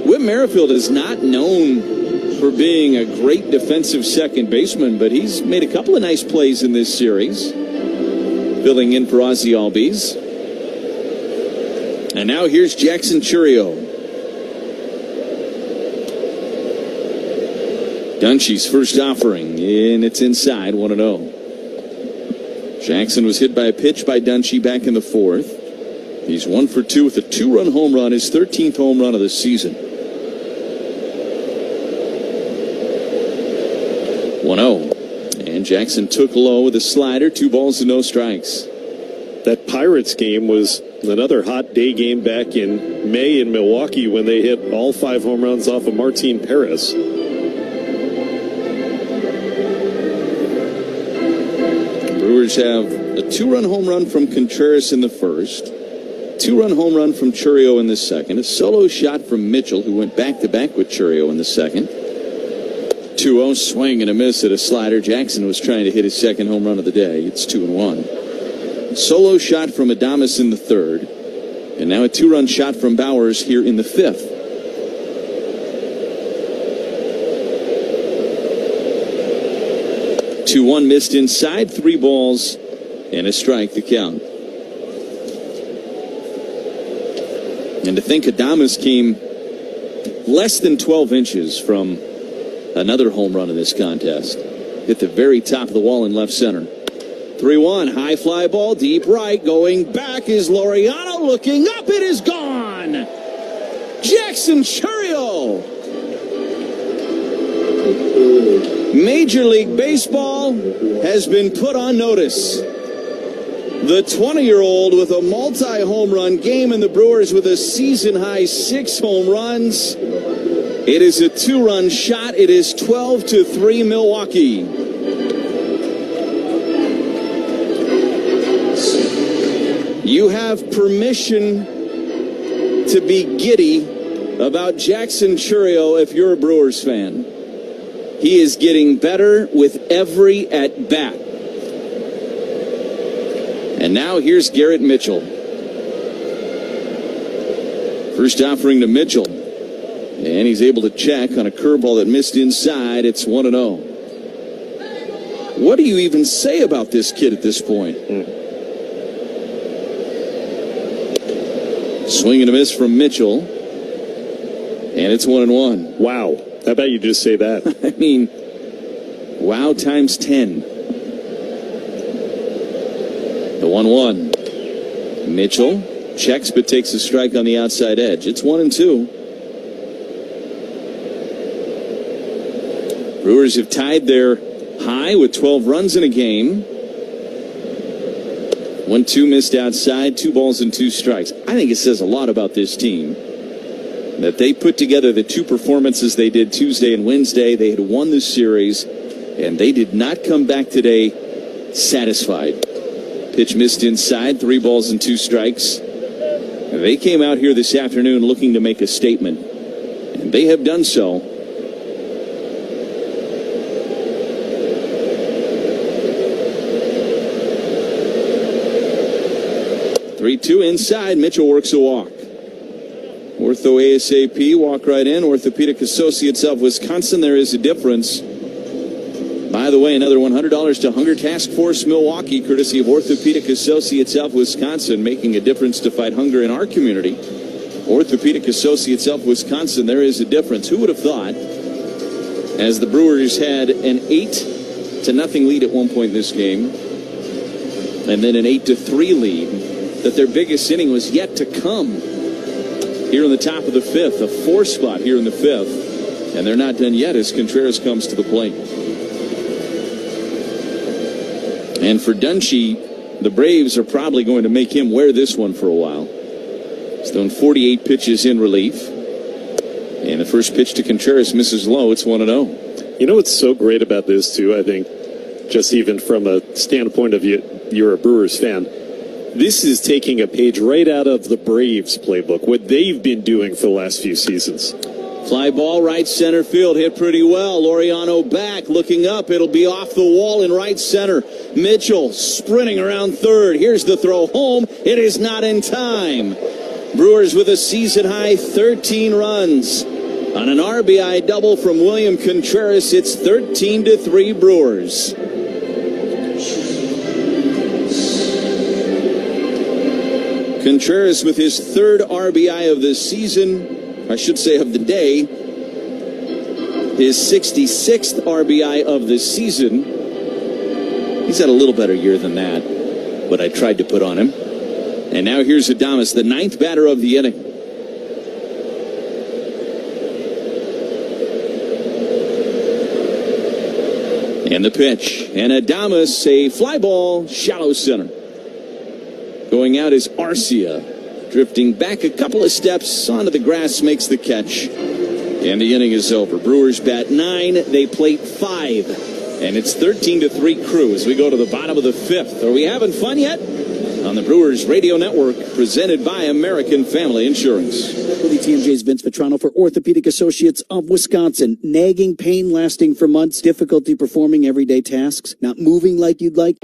Whit Merrifield is not known for being a great defensive second baseman, but he's made a couple of nice plays in this series, filling in for Ozzie Albies. And now here's Jackson Chourio. Dunshie's first offering, and it's inside, 1-0. Jackson was hit by a pitch by Dunshie back in the 4th. He's 1 for 2 with a 2-run home run, his 13th home run of the season. 1-0. And Jackson took low with a slider, 2 balls and no strikes. That Pirates game was another hot day game back in May in Milwaukee when they hit all 5 home runs off of Martin Perez. Brewers have a 2-run home run from Contreras in the first, 2-run home run from Chourio in the second, a solo shot from Mitchell, who went back-to-back with Chourio in the second. 2-0 swing and a miss at a slider. Jackson was trying to hit his second home run of the day. It's 2-1. Solo shot from Adames in the third, and now a 2-run shot from Bowers here in the 5th. Two-1 missed inside, 3 balls and a strike to count. And to think Adames came less than 12 inches from another home run in this contest. Hit the very top of the wall in left center. 3-1, high fly ball, deep right, going back is Laureano, looking up, it is gone! Jackson Chourio! Major League Baseball has been put on notice. The 20-year-old with a multi-home run game, and the Brewers with a season-high 6 home runs. It is a 2-run shot. It is 12-3 Milwaukee. You have permission to be giddy about Jackson Chourio if you're a Brewers fan. He is getting better with every at-bat. And now here's Garrett Mitchell. First offering to Mitchell. And he's able to check on a curveball that missed inside. It's 1-0. What do you even say about this kid at this point? Swing and a miss from Mitchell. And it's 1-1. Wow. How about you just say that? I mean, wow times 10. The 1-1. Mitchell checks but takes a strike on the outside edge. It's 1-2. Brewers have tied their high with 12 runs in a game. 1-2 missed outside, 2 balls and 2 strikes. I think it says a lot about this team that they put together the 2 performances they did Tuesday and Wednesday. They had won the series, and they did not come back today satisfied. Pitch missed inside, 3 balls and 2 strikes. They came out here this afternoon looking to make a statement, and they have done so. Three-two inside. Mitchell works a walk. Ortho ASAP, walk right in. Orthopedic Associates of Wisconsin. There is a difference. By the way, another $100 to Hunger Task Force Milwaukee, courtesy of Orthopedic Associates of Wisconsin, making a difference to fight hunger in our community. Orthopedic Associates of Wisconsin, there is a difference. Who would have thought, as the Brewers had an 8-0 lead at one point in this game, and then an 8-3 lead, that their biggest inning was yet to come here in the top of the 5th, a 4 spot here in the 5th, and they're not done yet as Contreras comes to the plate. And for Dunshee, the Braves are probably going to make him wear this one for a while. He's thrown 48 pitches in relief, and the first pitch to Contreras misses low. It's 1-0. You know what's so great about this, too, I think, just even from a standpoint of you're a Brewers fan, this is taking a page right out of the Braves playbook, what they've been doing for the last few seasons. Fly ball, right center field, hit pretty well. Laureano back, looking up. It'll be off the wall in right center. Mitchell sprinting around third. Here's the throw home. It is not in time. Brewers with a season-high 13 runs. On an RBI double from William Contreras, it's 13-3 Brewers. Contreras with his 3rd RBI of the season, I should say of the day, his 66th RBI of the season. He's had a little better year than that, but I tried to put on him. And now here's Adames, the 9th batter of the inning. And the pitch. And Adames, a fly ball, shallow center. Going out is Arcia. Drifting back a couple of steps onto the grass, makes the catch. And the inning is over. Brewers bat 9. They plate 5. And it's 13-3 Crew as we go to the bottom of the 5th. Are we having fun yet? On the Brewers Radio Network, presented by American Family Insurance. WTMJ's Vince Vetrano for Orthopedic Associates of Wisconsin. Nagging pain lasting for months, difficulty performing everyday tasks, not moving like you'd like.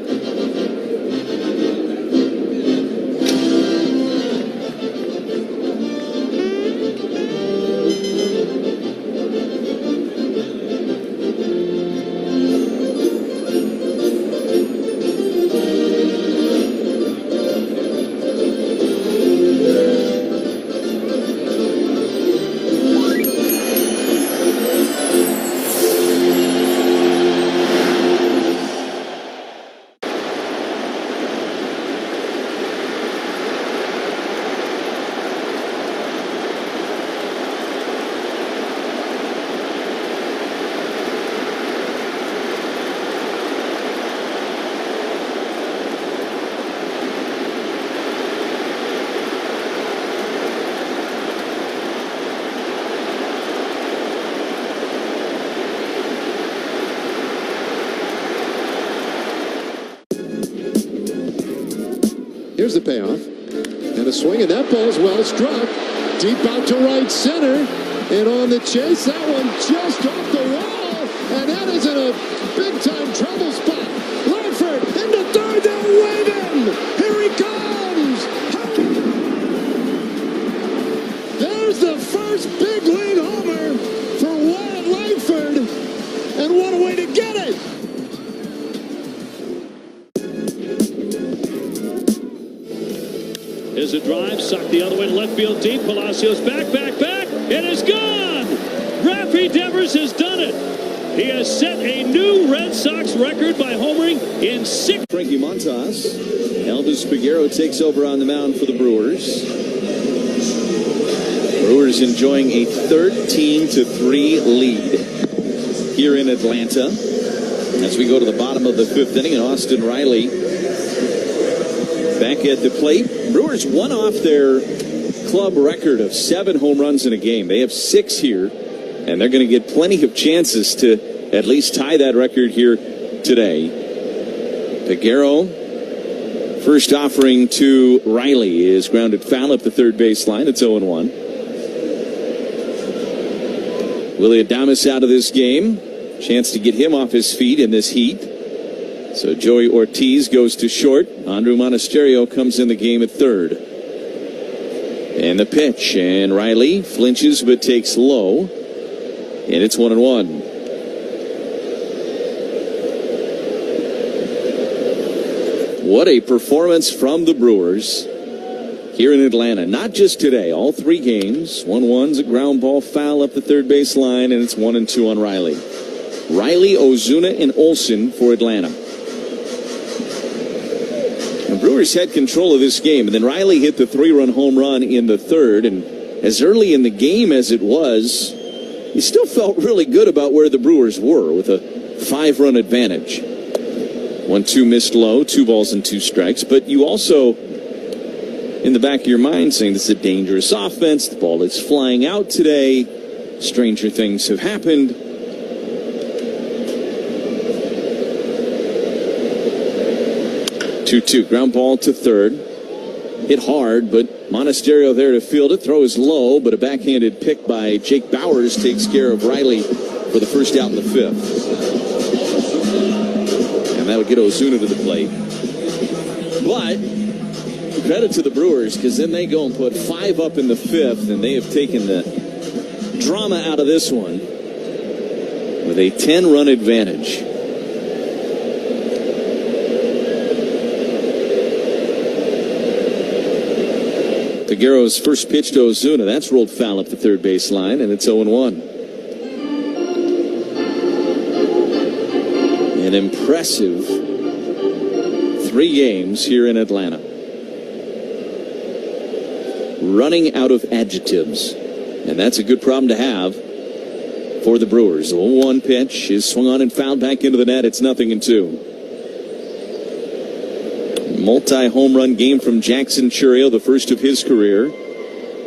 Here's the payoff. And a swing, and that ball's well struck. Deep out to right center. And on the chase, that one just off the wall. And that is in a big-time trouble spot. Langford into third, they'll wave him. Here he comes. There's the first big league homer for Wyatt Langford. And what a way to get it. Here's a drive, sucked the other way to left field deep. Palacios back. It is gone! Raffy Devers has done it. He has set a new Red Sox record by homering in 6. Frankie Montas. Elvis Peguero takes over on the mound for the Brewers. Brewers enjoying a 13-3 lead here in Atlanta. As we go to the bottom of the 5th inning, and Austin Riley back at the plate. Brewers won off their club record of 7 home runs in a game. They have 6 here, and they're going to get plenty of chances to at least tie that record here today. Peguero, first offering to Riley, is grounded foul up the third baseline. It's 0-1. Willy Adames out of this game. Chance to get him off his feet in this heat. So Joey Ortiz goes to short. Andrew Monasterio comes in the game at third. And the pitch, and Riley flinches but takes low, and it's 1-1. What a performance from the Brewers here in Atlanta. Not just today, all 3 games. 1-1's a ground ball foul up the third baseline, and it's 1-2 on Riley. Riley, Ozuna, and Olsen for Atlanta. The Brewers had control of this game, and then Riley hit the 3-run home run in the third, and as early in the game as it was, you still felt really good about where the Brewers were with a 5-run advantage. 1-2 missed low, 2 balls and 2 strikes, but you also, in the back of your mind, saying this is a dangerous offense, the ball is flying out today, stranger things have happened. 2-2, ground ball to third. Hit hard, but Monasterio there to field it. Throw is low, but a backhanded pick by Jake Bowers takes care of Riley for the first out in the 5th. And that'll get Ozuna to the plate. But credit to the Brewers, because then they go and put 5 up in the 5th, and they have taken the drama out of this one with a 10-run advantage. Peguero's first pitch to Ozuna, that's rolled foul up the third baseline, and it's 0-1. An impressive 3 games here in Atlanta. Running out of adjectives, and that's a good problem to have for the Brewers. The 0-1 pitch is swung on and fouled back into the net. It's 0-2. Multi-home run game from Jackson Chourio, the first of his career.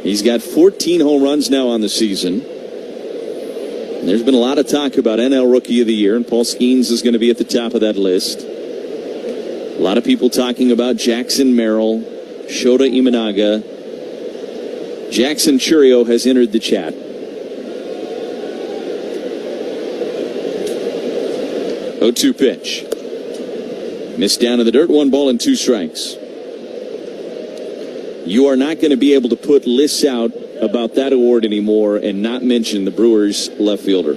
He's got 14 home runs now on the season. And there's been a lot of talk about NL Rookie of the Year, and Paul Skeens is going to be at the top of that list. A lot of people talking about Jackson Merrill, Shota Imanaga. Jackson Chourio has entered the chat. 0-2 pitch. Missed down in the dirt, 1 ball and 2 strikes. You are not going to be able to put lists out about that award anymore and not mention the Brewers left fielder.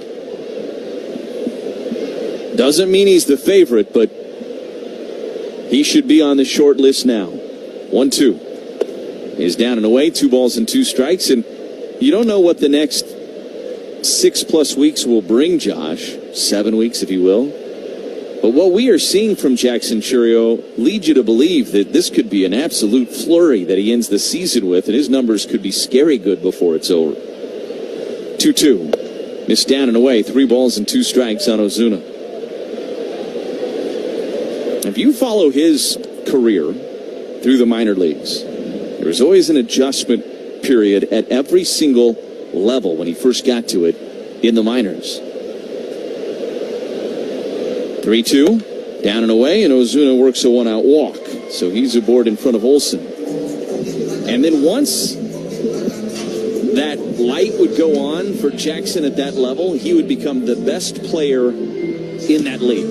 Doesn't mean he's the favorite, but he should be on the short list now. 1-2 is down and away, 2 balls and 2 strikes, and you don't know what the next 6+ weeks will bring, Josh. 7 weeks, if you will. But what we are seeing from Jackson Chourio leads you to believe that this could be an absolute flurry that he ends the season with, and his numbers could be scary good before it's over. 2-2. Missed down and away, 3 balls and 2 strikes on Ozuna. If you follow his career through the minor leagues, there was always an adjustment period at every single level when he first got to it in the minors. 3-2, down and away, and Ozuna works a 1-out walk. So he's aboard in front of Olson. And then once that light would go on for Jackson at that level, he would become the best player in that league.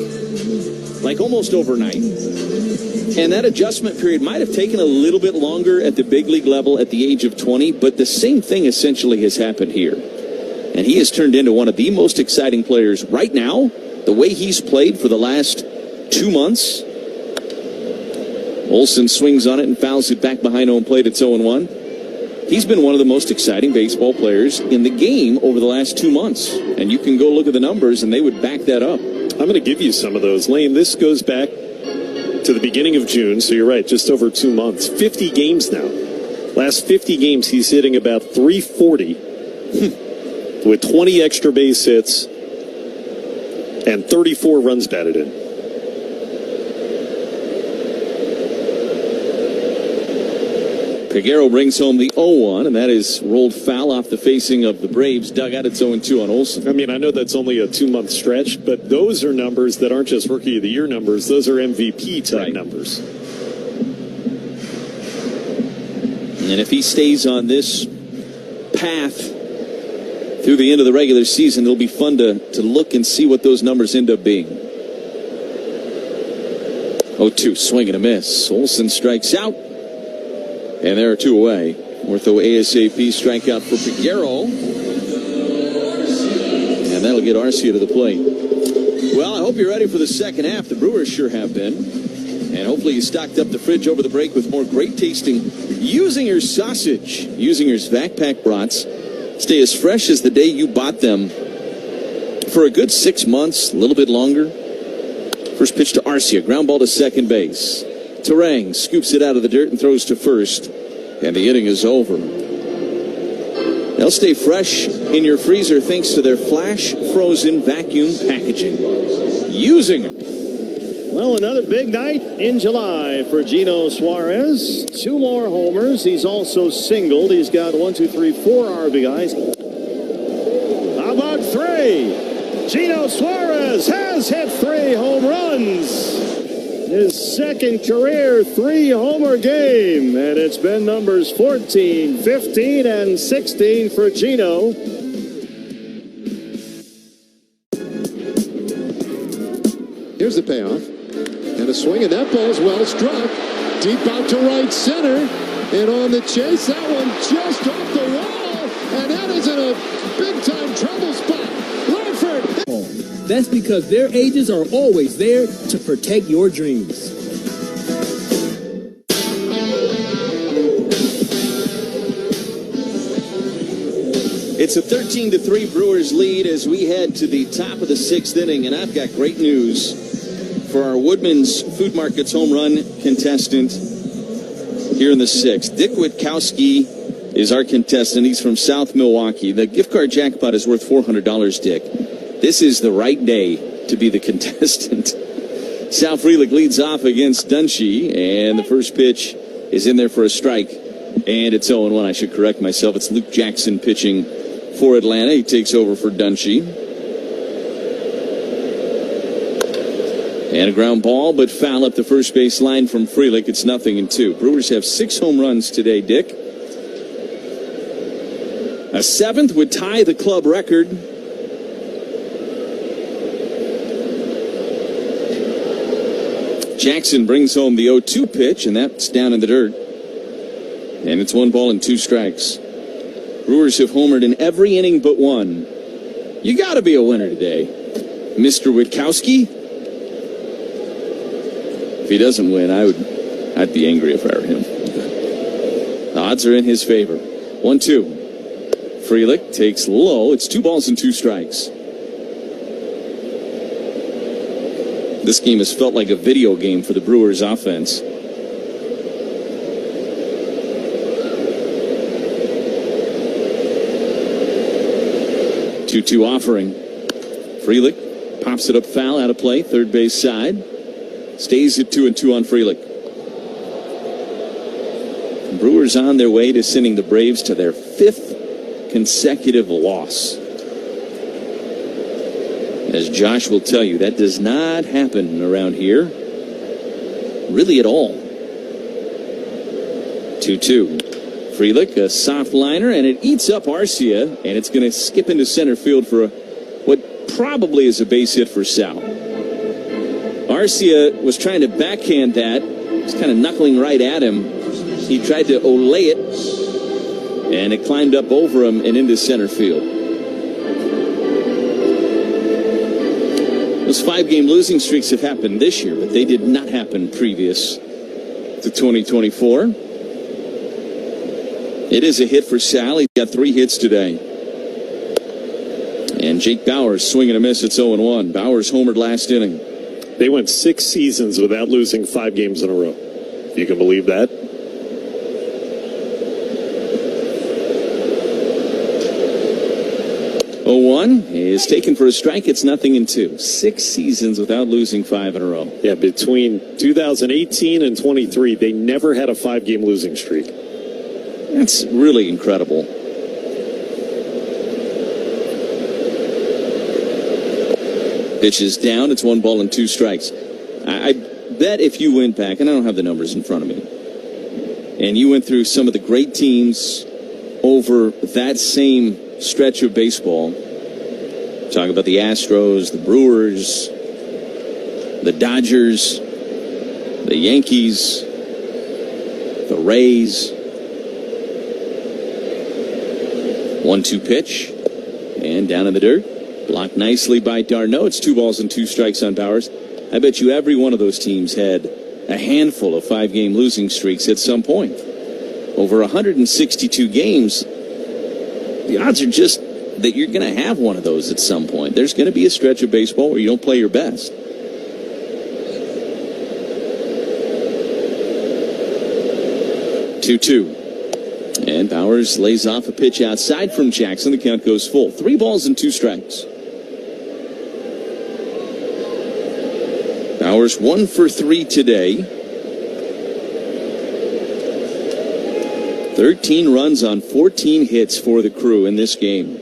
Like almost overnight. And that adjustment period might have taken a little bit longer at the big league level at the age of 20, but the same thing essentially has happened here. And he has turned into one of the most exciting players right now. The way he's played for the last 2 months. Olson swings on it and fouls it back behind home plate. It's 0-1. He's been one of the most exciting baseball players in the game over the last 2 months. And you can go look at the numbers, and they would back that up. I'm going to give you some of those. Lane, this goes back to the beginning of June, so you're right, just over 2 months. 50 games now. Last 50 games, he's hitting about 340 with 20 extra base hits and 34 runs batted in. Peguero brings home the 0-1, and that is rolled foul off the facing of the Braves dugout. It's 0-2 on Olson. I mean, I know that's only a 2-month stretch, but those are numbers that aren't just Rookie of the Year numbers. Those are MVP-type numbers. And if he stays on this path through the end of the regular season, it'll be fun to look and see what those numbers end up being. 0-2, swing and a miss. Olson strikes out. And there are 2 away. Ortho ASAP strikeout for Peguero. And that'll get Arcia to the plate. Well, I hope you're ready for the second half. The Brewers sure have been. And hopefully you stocked up the fridge over the break with more great tasting Usinger's sausage. Usinger's vac-pack brats stay as fresh as the day you bought them for a good 6 months, a little bit longer. First pitch to Arcia, ground ball to second base. Terang scoops it out of the dirt and throws to first, and the inning is over. They'll stay fresh in your freezer thanks to their flash frozen vacuum packaging. Using. Well, another big night in July for Gino Suarez. 2 more homers. He's also singled. He's got 4 RBIs. How about 3? Gino Suarez has hit 3 home runs. His second career 3-homer game, and it's been numbers 14, 15, and 16 for Gino. Here's the payoff, and a swing, and that ball's well struck, deep out to right center, and on the chase, that one just off the wall, and that is in a big-time trouble spot. Langford. That's because their agents are always there to protect your dreams. It's a 13-3 Brewers lead as we head to the top of the 6th inning, and I've got great news for our Woodman's Food Market's home run contestant here in the 6th. Dick Witkowski is our contestant. He's from South Milwaukee. The gift card jackpot is worth $400, Dick. This is the right day to be the contestant. Sal Frelick leads off against Dunshee, and the first pitch is in there for a strike. And it's 0-1. I should correct myself. It's Luke Jackson pitching for Atlanta. He takes over for Dunshee. And a ground ball, but foul up the first base line from Frelick. It's 0-2. Brewers have 6 home runs today, Dick. A 7th would tie the club record. Jackson brings home the 0-2 pitch, and that's down in the dirt. And it's 1 ball and 2 strikes. Brewers have homered in every inning but 1. You got to be a winner today, Mr. Witkowski. If he doesn't win, I'd be angry if I were him. The odds are in his favor. 1-2. Frelick takes low. It's 2 balls and 2 strikes. This game has felt like a video game for the Brewers offense. 2-2 offering. Frelick pops it up foul out of play, third base side. Stays at 2-2 on Frelick. Brewers on their way to sending the Braves to their 5th consecutive loss. As Josh will tell you, that does not happen around here, really at all. 2-2. Frelick, a soft liner, and it eats up Arcia, and it's going to skip into center field for what probably is a base hit for Sal. Arcia was trying to backhand that. It's kind of knuckling right at him. He tried to olay it, and it climbed up over him and into center field. Those 5-game losing streaks have happened this year, but they did not happen previous to 2024. It is a hit for Sal. He's got 3 hits today. And Jake Bauers swing and a miss. It's 0-1. Bauers homered last inning. They went 6 seasons without losing 5 games in a row. If you can believe that. One is taken for a strike. It's 0-2. 6 seasons without losing 5 in a row. Yeah, between 2018 and 23, they never had a 5-game losing streak. That's really incredible. Pitch is down. It's 1 ball and 2 strikes. I bet if you went back, and I don't have the numbers in front of me, and you went through some of the great teams over that same stretch of baseball, talk about the Astros, the Brewers, the Dodgers, the Yankees, the Rays. 1-2 pitch, and down in the dirt. Blocked nicely by d'Arnaud. It's 2 balls and 2 strikes on Bauers. I bet you every one of those teams had a handful of 5-game losing streaks at some point. Over 162 games, the odds are just that you're going to have one of those at some point. There's going to be a stretch of baseball where you don't play your best. 2-2. And Bauers lays off a pitch outside from Jackson. The count goes full. 3 balls and 2 strikes. Bauers 1 for 3 today. 13 runs on 14 hits for the Crew in this game.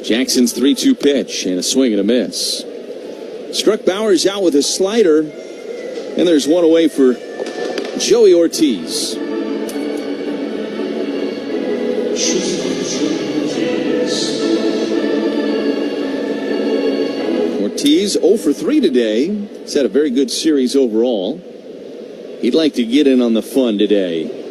Jackson's 3-2 pitch and a swing and a miss. Struck Bauers out with a slider, and there's one away for Joey Ortiz. Ortiz 0 for 3 today. He's had a very good series overall. He'd like to get in on the fun today.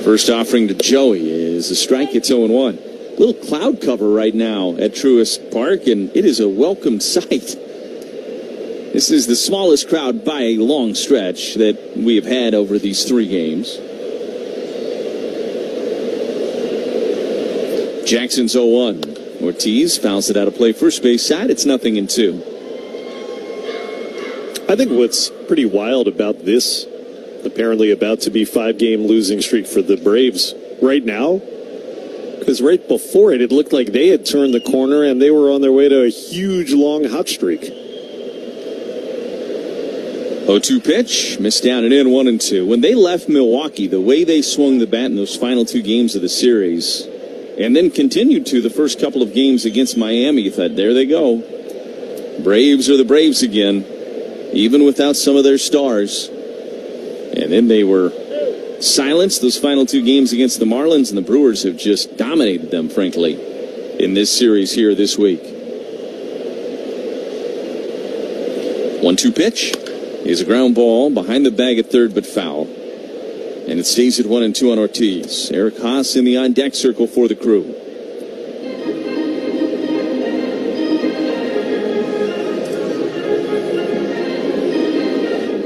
First offering to Joey is a strike. It's 0-1. Little cloud cover right now at Truist Park, and it is a welcome sight. This is the smallest crowd by a long stretch that we have had over these 3 games. Jackson's 0-1. Ortiz fouls it out of play first base side. It's 0-2. I think what's pretty wild about this apparently about to be 5-game losing streak for the Braves right now, because right before it looked like they had turned the corner and they were on their way to a huge long hot streak. 0-2 pitch, missed down and in, 1-2. When they left Milwaukee, the way they swung the bat in those final 2 games of the series, and then continued to the first couple of games against Miami, you thought, there they go. Braves are the Braves again, even without some of their stars. And then they were silenced those final 2 games against the Marlins, and the Brewers have just dominated them, frankly, in this series here this week. 1-2 pitch is a ground ball behind the bag at third, but foul. And it stays at 1-2 on Ortiz. Eric Haas in the on-deck circle for the Crew.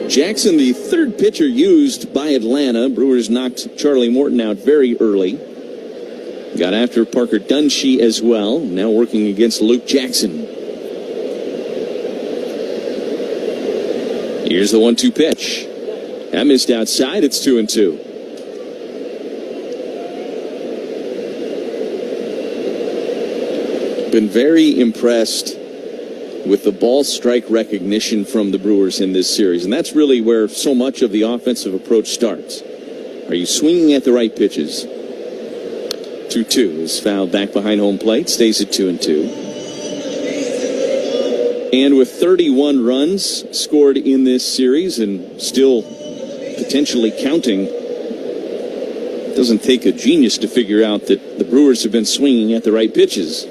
Jackson, the third pitcher used by Atlanta. Brewers knocked Charlie Morton out very early. Got after Parker Dunshee as well. Now working against Luke Jackson. Here's the 1-2 pitch. That missed outside. It's 2-2. Been very impressed with the ball strike recognition from the Brewers in this series. And that's really where so much of the offensive approach starts. Are you swinging at the right pitches? 2-2 is fouled back behind home plate. Stays at 2-2. And with 31 runs scored in this series and still potentially counting, it doesn't take a genius to figure out that the Brewers have been swinging at the right pitches.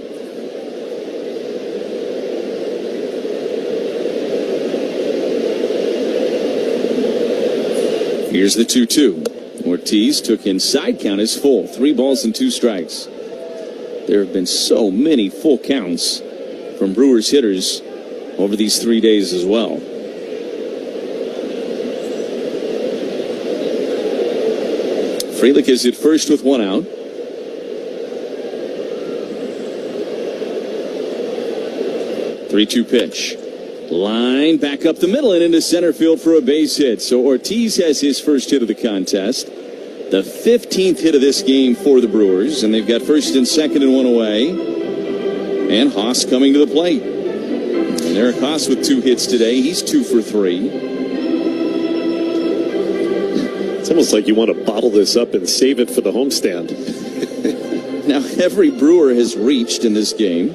Here's the 2-2. Ortiz took inside, count is full. 3 balls and 2 strikes. There have been so many full counts from Brewers hitters over these 3 days as well. Frelick is at first with 1 out. Three-two pitch. Line back up the middle and into center field for a base hit. So Ortiz has his first hit of the contest. The 15th hit of this game for the Brewers. And they've got first and second and 1 away. And Haas coming to the plate. And Eric Haas with 2 hits today. He's 2 for 3. It's almost like you want to bottle this up and save it for the homestand. Now, every Brewer has reached in this game,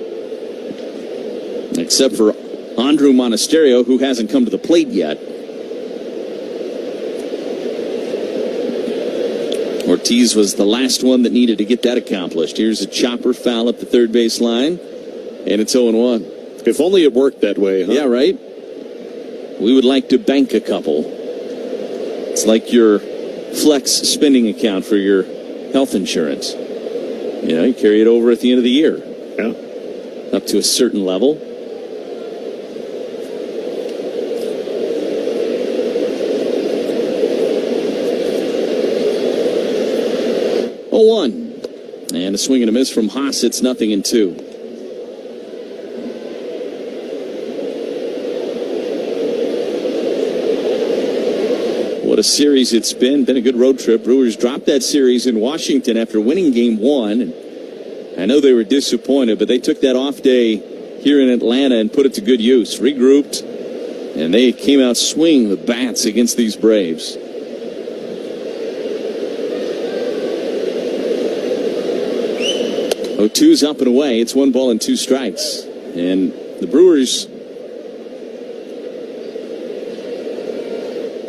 except for Andrew Monasterio, who hasn't come to the plate yet. Ortiz was the last one that needed to get that accomplished. Here's a chopper foul up the third base line, and it's 0-1. If only it worked that way, huh? Yeah, right? We would like to bank a couple. It's like your flex spending account for your health insurance. You know, you carry it over at the end of the year. Yeah. Up to a certain level. And a swing and a miss from Haas. It's 0-2. What a series it's been. Been a good road trip. Brewers dropped that series in Washington after winning game 1. And I know they were disappointed, but they took that off day here in Atlanta and put it to good use. Regrouped, and they came out swinging with bats against these Braves. 0-2's up and away. It's 1 ball and 2 strikes. And the Brewers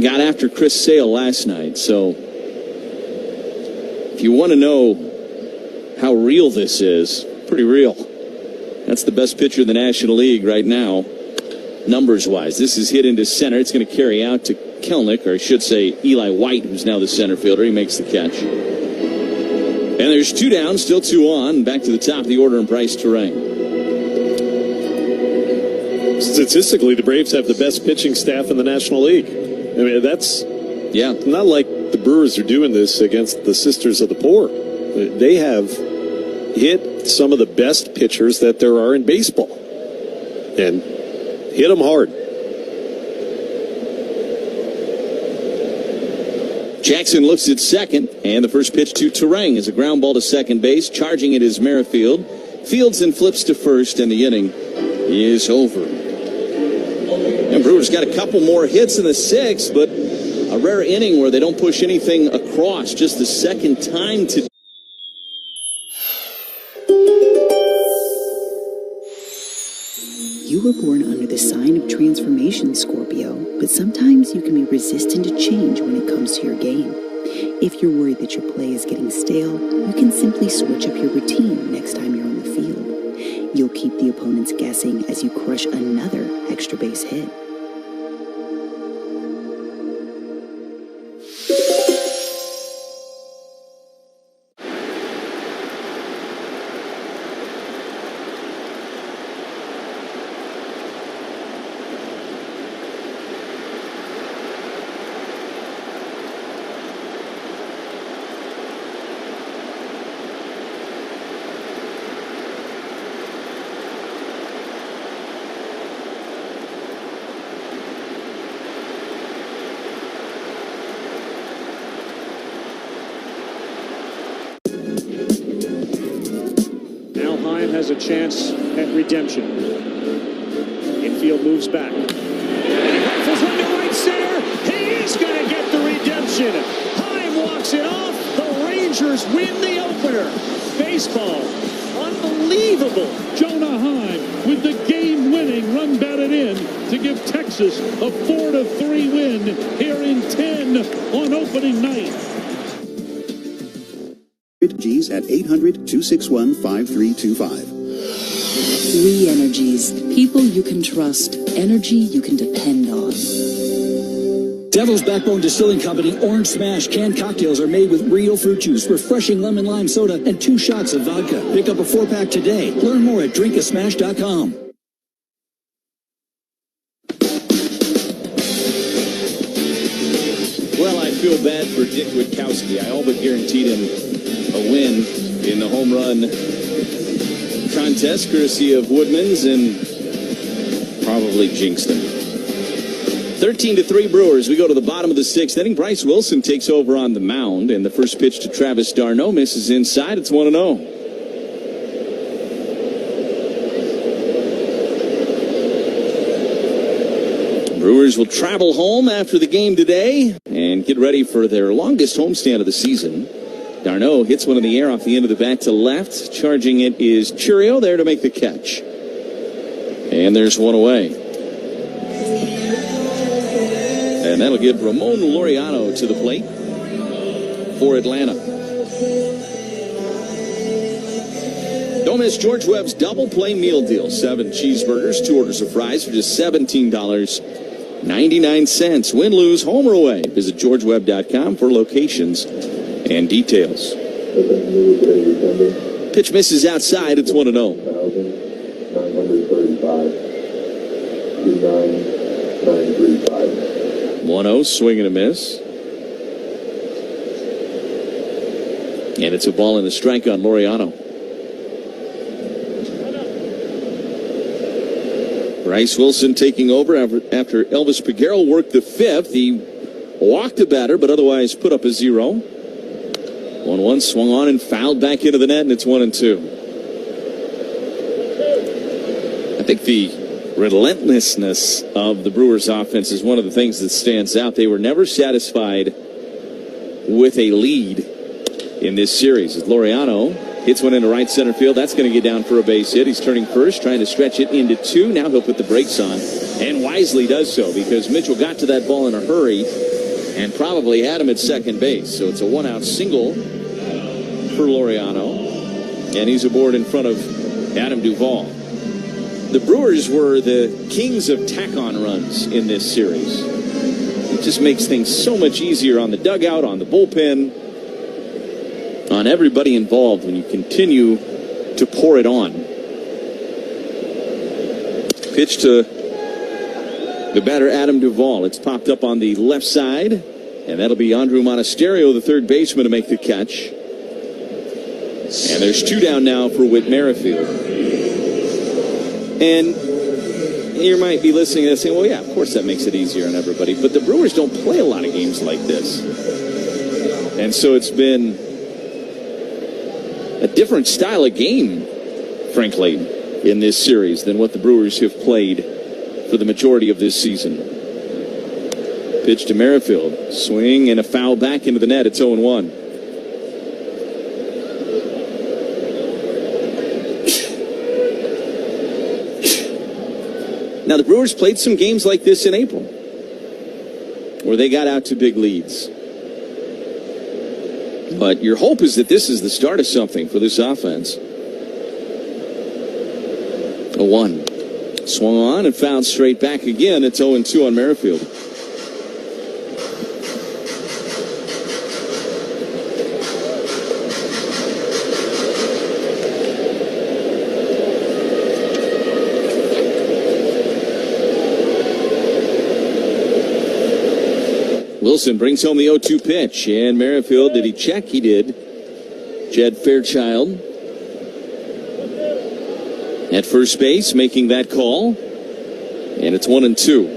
got after Chris Sale last night. So if you want to know how real this is, pretty real. That's the best pitcher in the National League right now, numbers-wise. This is hit into center. It's going to carry out to Kelnick, or I should say Eli White, who's now the center fielder. He makes the catch. And there's 2 down, still 2 on. Back to the top of the order in Bryce Terrain. Statistically, the Braves have the best pitching staff in the National League. I mean, that's not like the Brewers are doing this against the Sisters of the Poor. They have hit some of the best pitchers that there are in baseball and hit them hard. Jackson looks at second, and the first pitch to Terang is a ground ball to second base. Charging it is Merrifield. Fields and flips to first, and the inning is over. And Brewers got a couple more hits in the 6th, but a rare inning where they don't push anything across. Just the second time today. You were born under the sign of transformation, Scorpio, but sometimes you can be resistant to change when it comes to your game. If you're worried that your play is getting stale, you can simply switch up your routine next time you're on the field. You'll keep the opponents guessing as you crush another extra base hit. Has a chance at redemption. Infield moves back. And he rifles one to right center. He is going to get the redemption. Heim walks it off. The Rangers win the opener. Baseball on Unbelievable. Jonah Heim with the game-winning run batted in to give Texas a 4-3 win here in 10 on opening night. G's at 800-261-5325. We Energies. People you can trust. Energy you can depend on. Devil's Backbone Distilling Company Orange Smash canned cocktails are made with real fruit juice, refreshing lemon lime soda, and 2 shots of vodka. Pick up a 4-pack today. Learn more at drinkasmash.com. Well, I feel bad for Dick Witkowski. I all but guaranteed him a win in the home run contest, courtesy of Woodman's, and probably jinxed him. 13-3 Brewers. We go to the bottom of the 6th inning. Bryce Wilson takes over on the mound, and the first pitch to Travis d'Arnaud misses inside. It's 1-0. Brewers will travel home after the game today and get ready for their longest homestand of the season. d'Arnaud hits one in the air off the end of the bat to left. Charging it is Chourio there to make the catch. And there's one away. And that'll get Ramon Laureano to the plate for Atlanta. Don't miss George Webb's double play meal deal. 7 cheeseburgers, 2 orders of fries for just $17.99. Win, lose, home or away. Visit georgewebb.com for locations and details. Pitch misses outside. It's 1-0. 1-0, swing and a miss. And it's a ball and a strike on Laureano. Bryce Wilson taking over after Elvis Peguero worked the 5th. He walked the batter, but otherwise put up a 0. 1-1, swung on and fouled back into the net, and it's 1-2. I think the relentlessness of the Brewers' offense is one of the things that stands out. They were never satisfied with a lead in this series. As Laureano hits one into right center field, that's going to get down for a base hit. He's turning first, trying to stretch it into 2. Now he'll put the brakes on, and wisely does so, because Mitchell got to that ball in a hurry and probably had him at second base. So it's a 1-out single for Laureano, and he's aboard in front of Adam Duvall. The Brewers were the kings of tack-on runs in this series. It just makes things so much easier on the dugout, on the bullpen, on everybody involved when you continue to pour it on. Pitch to the batter, Adam Duvall. It's popped up on the left side, and that'll be Andrew Monasterio, the third baseman, to make the catch. And there's 2 down now for Whit Merrifield. And you might be listening to this saying, well, yeah, of course that makes it easier on everybody. But the Brewers don't play a lot of games like this. And so it's been a different style of game, frankly, in this series than what the Brewers have played for the majority of this season. Pitch to Merrifield. Swing and a foul back into the net. It's 0-1. Now, the Brewers played some games like this in April, where they got out to big leads. But your hope is that this is the start of something for this offense. 0-1. Swung on and fouled straight back again. It's 0-2 on Merrifield. Wilson brings home the 0-2 pitch, and Merrifield, did he check? He did. Jed Fairchild at first base, making that call, and it's 1-2.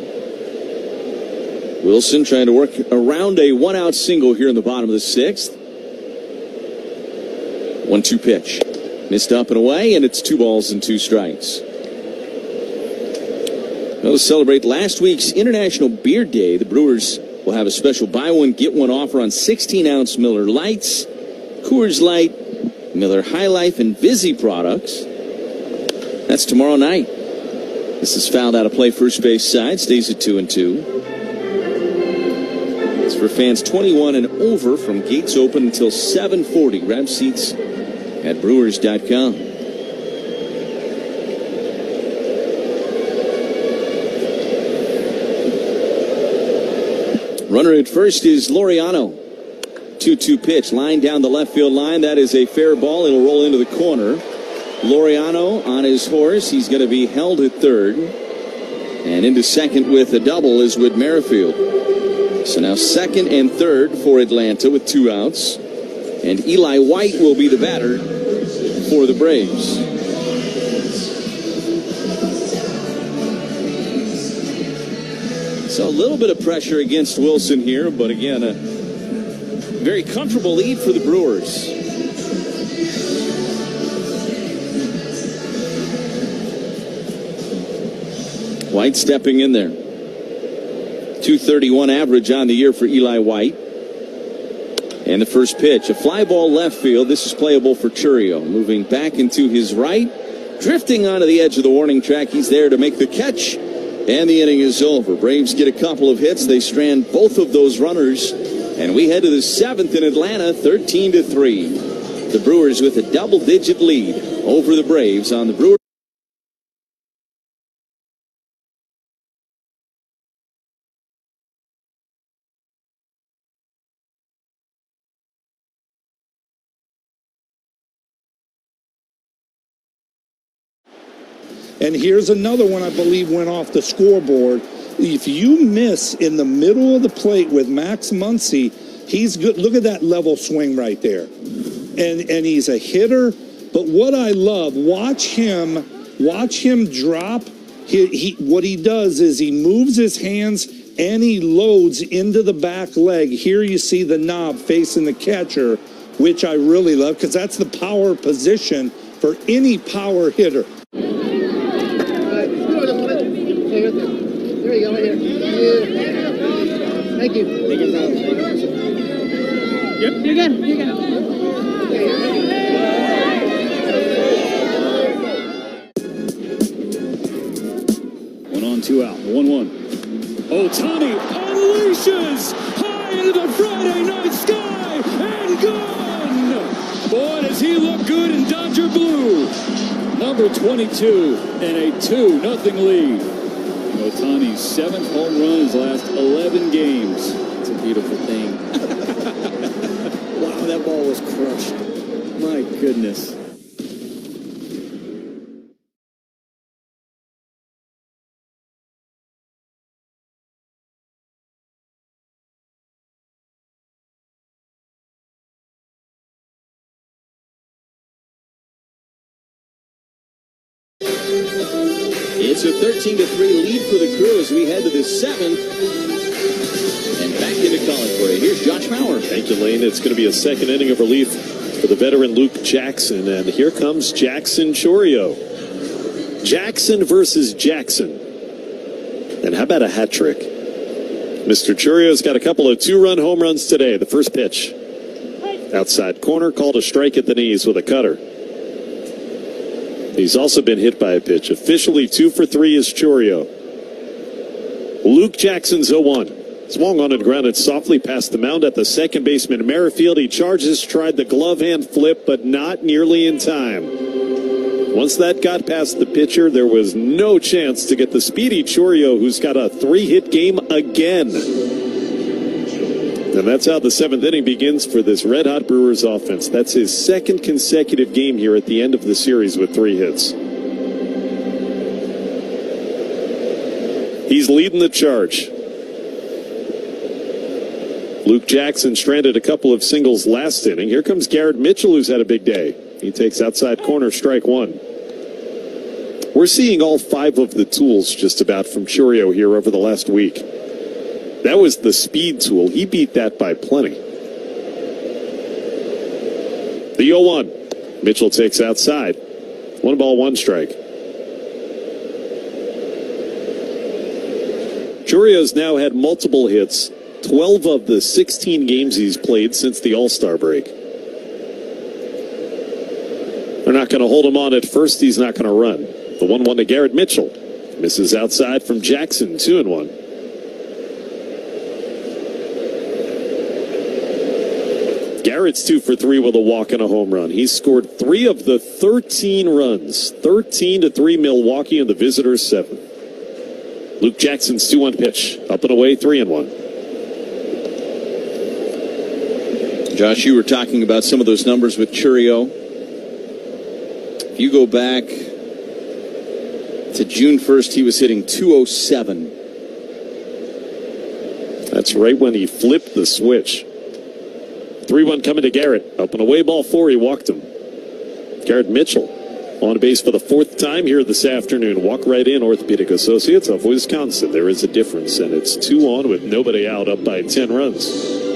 Wilson trying to work around a 1-out single here in the bottom of the 6th. 1-2 pitch. Missed up and away, and it's 2 balls and 2 strikes. Well, to celebrate last week's International Beer Day, the Brewers will have a special buy one, get one offer on 16-ounce Miller Lights, Coors Light, Miller High Life, and Vizzy products. That's tomorrow night. This is fouled out of play, first base side, stays at 2-2. It's for fans 21 and over from gates open until 7:40. Grab seats at Brewers.com. Runner at first is Laureano. 2-2 pitch, line down the left field line. That is a fair ball. It'll roll into the corner. Laureano on his horse. He's going to be held at third. And into second with a double is Whit Merrifield. So now second and third for Atlanta with 2 outs. And Eli White will be the batter for the Braves. So a little bit of pressure against Wilson here, but again, a very comfortable lead for the Brewers. White stepping in there. .231 average on the year for Eli White. And the first pitch, a fly ball left field. This is playable for Chourio. Moving back into his right, drifting onto the edge of the warning track. He's there to make the catch, and the inning is over. Braves get a couple of hits. They strand both of those runners, and we head to the 7th in Atlanta, 13-3. The Brewers with a double-digit lead over the Braves on the Brewers. And here's another one I believe went off the scoreboard. If you miss in the middle of the plate with Max Muncy, he's good. Look at that level swing right there. And he's a hitter. But what I love, watch him drop. What he does is he moves his hands and he loads into the back leg. Here you see the knob facing the catcher, which I really love because that's the power position for any power hitter. There you go, right here. Thank you. Thank you. Yep. You're good. You're good. 1 on, 2 out. 1-1. Ohtani unleashes high into the Friday night sky and gone. Boy, does he look good in Dodger blue. Number 22 and a 2-0 lead. Ohtani's 7th home run in his last 11 games. It's a beautiful thing. Wow, that ball was crushed. My goodness. It's a 13-3 lead for the Crew as we head to the 7th. And back into calling for you. Here's Josh Mauer. Thank you, Lane. It's going to be a second inning of relief for the veteran Luke Jackson. And here comes Jackson Chourio. Jackson versus Jackson. And how about a hat trick? Mr. Chourio's got a couple of 2-run home runs today. The first pitch, outside corner, called a strike at the knees with a cutter. He's also been hit by a pitch. Officially 2 for 3 is Chourio. Luke Jackson's 0-1. Swung on and grounded softly past the mound at the second baseman Merrifield. He charges, tried the glove hand flip, but not nearly in time. Once that got past the pitcher, there was no chance to get the speedy Chourio, who's got a 3-hit game again. And that's how the 7th inning begins for this red-hot Brewers offense. That's his 2nd consecutive game here at the end of the series with 3 hits. He's leading the charge. Luke Jackson stranded a couple of singles last inning. Here comes Garrett Mitchell, who's had a big day. He takes outside corner, strike 1. We're seeing all 5 of the tools just about from Chourio here over the last week. That was the speed tool. He beat that by plenty. The 0-1. Mitchell takes outside. 1 ball, 1 strike. Chourio's now had multiple hits, 12 of the 16 games he's played since the All-Star break. They're not going to hold him on at first. He's not going to run. The 1-1 to Garrett Mitchell. Misses outside from Jackson, 2-1. Garrett's 2 for 3 with a walk and a home run. He's scored 3 of the 13 runs. 13-3 Milwaukee and the visitors 7. Luke Jackson's 2-1 pitch. Up and away, 3-1. Josh, you were talking about some of those numbers with Chourio. If you go back to June 1st, he was hitting .207. That's right when he flipped the switch. 3-1 coming to Garrett. Up and away, ball 4. He walked him. Garrett Mitchell on base for the 4th time here this afternoon. Walk right in, Orthopedic Associates of Wisconsin. There is a difference, and it's 2 on with nobody out, up by 10 runs.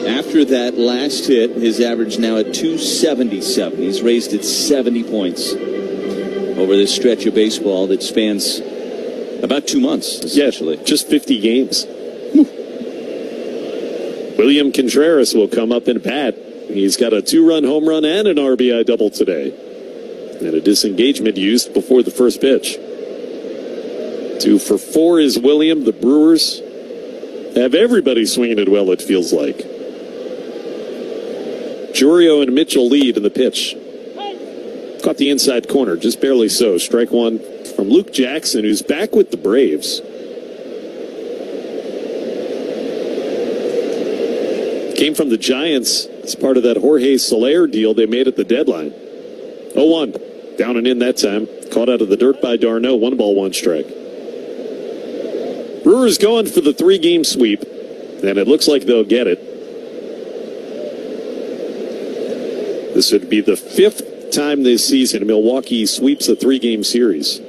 After that last hit, his average now at .277. He's raised it 70 points over this stretch of baseball that spans about 2 months, essentially. Yeah, just 50 games. William Contreras will come up and bat. He's got a 2-run home run and an RBI double today. And a disengagement used before the first pitch. 2 for 4 is William. The Brewers have everybody swinging it well, it feels like. Chourio and Mitchell lead in the pitch. Caught the inside corner, just barely so. Strike 1 from Luke Jackson, who's back with the Braves. Came from the Giants as part of that Jorge Soler deal they made at the deadline. 0-1. Down and in that time. Caught out of the dirt by Darno. 1 ball, 1 strike. Brewers going for the 3-game sweep, and it looks like they'll get it. This would be the 5th time this season Milwaukee sweeps a 3-game series.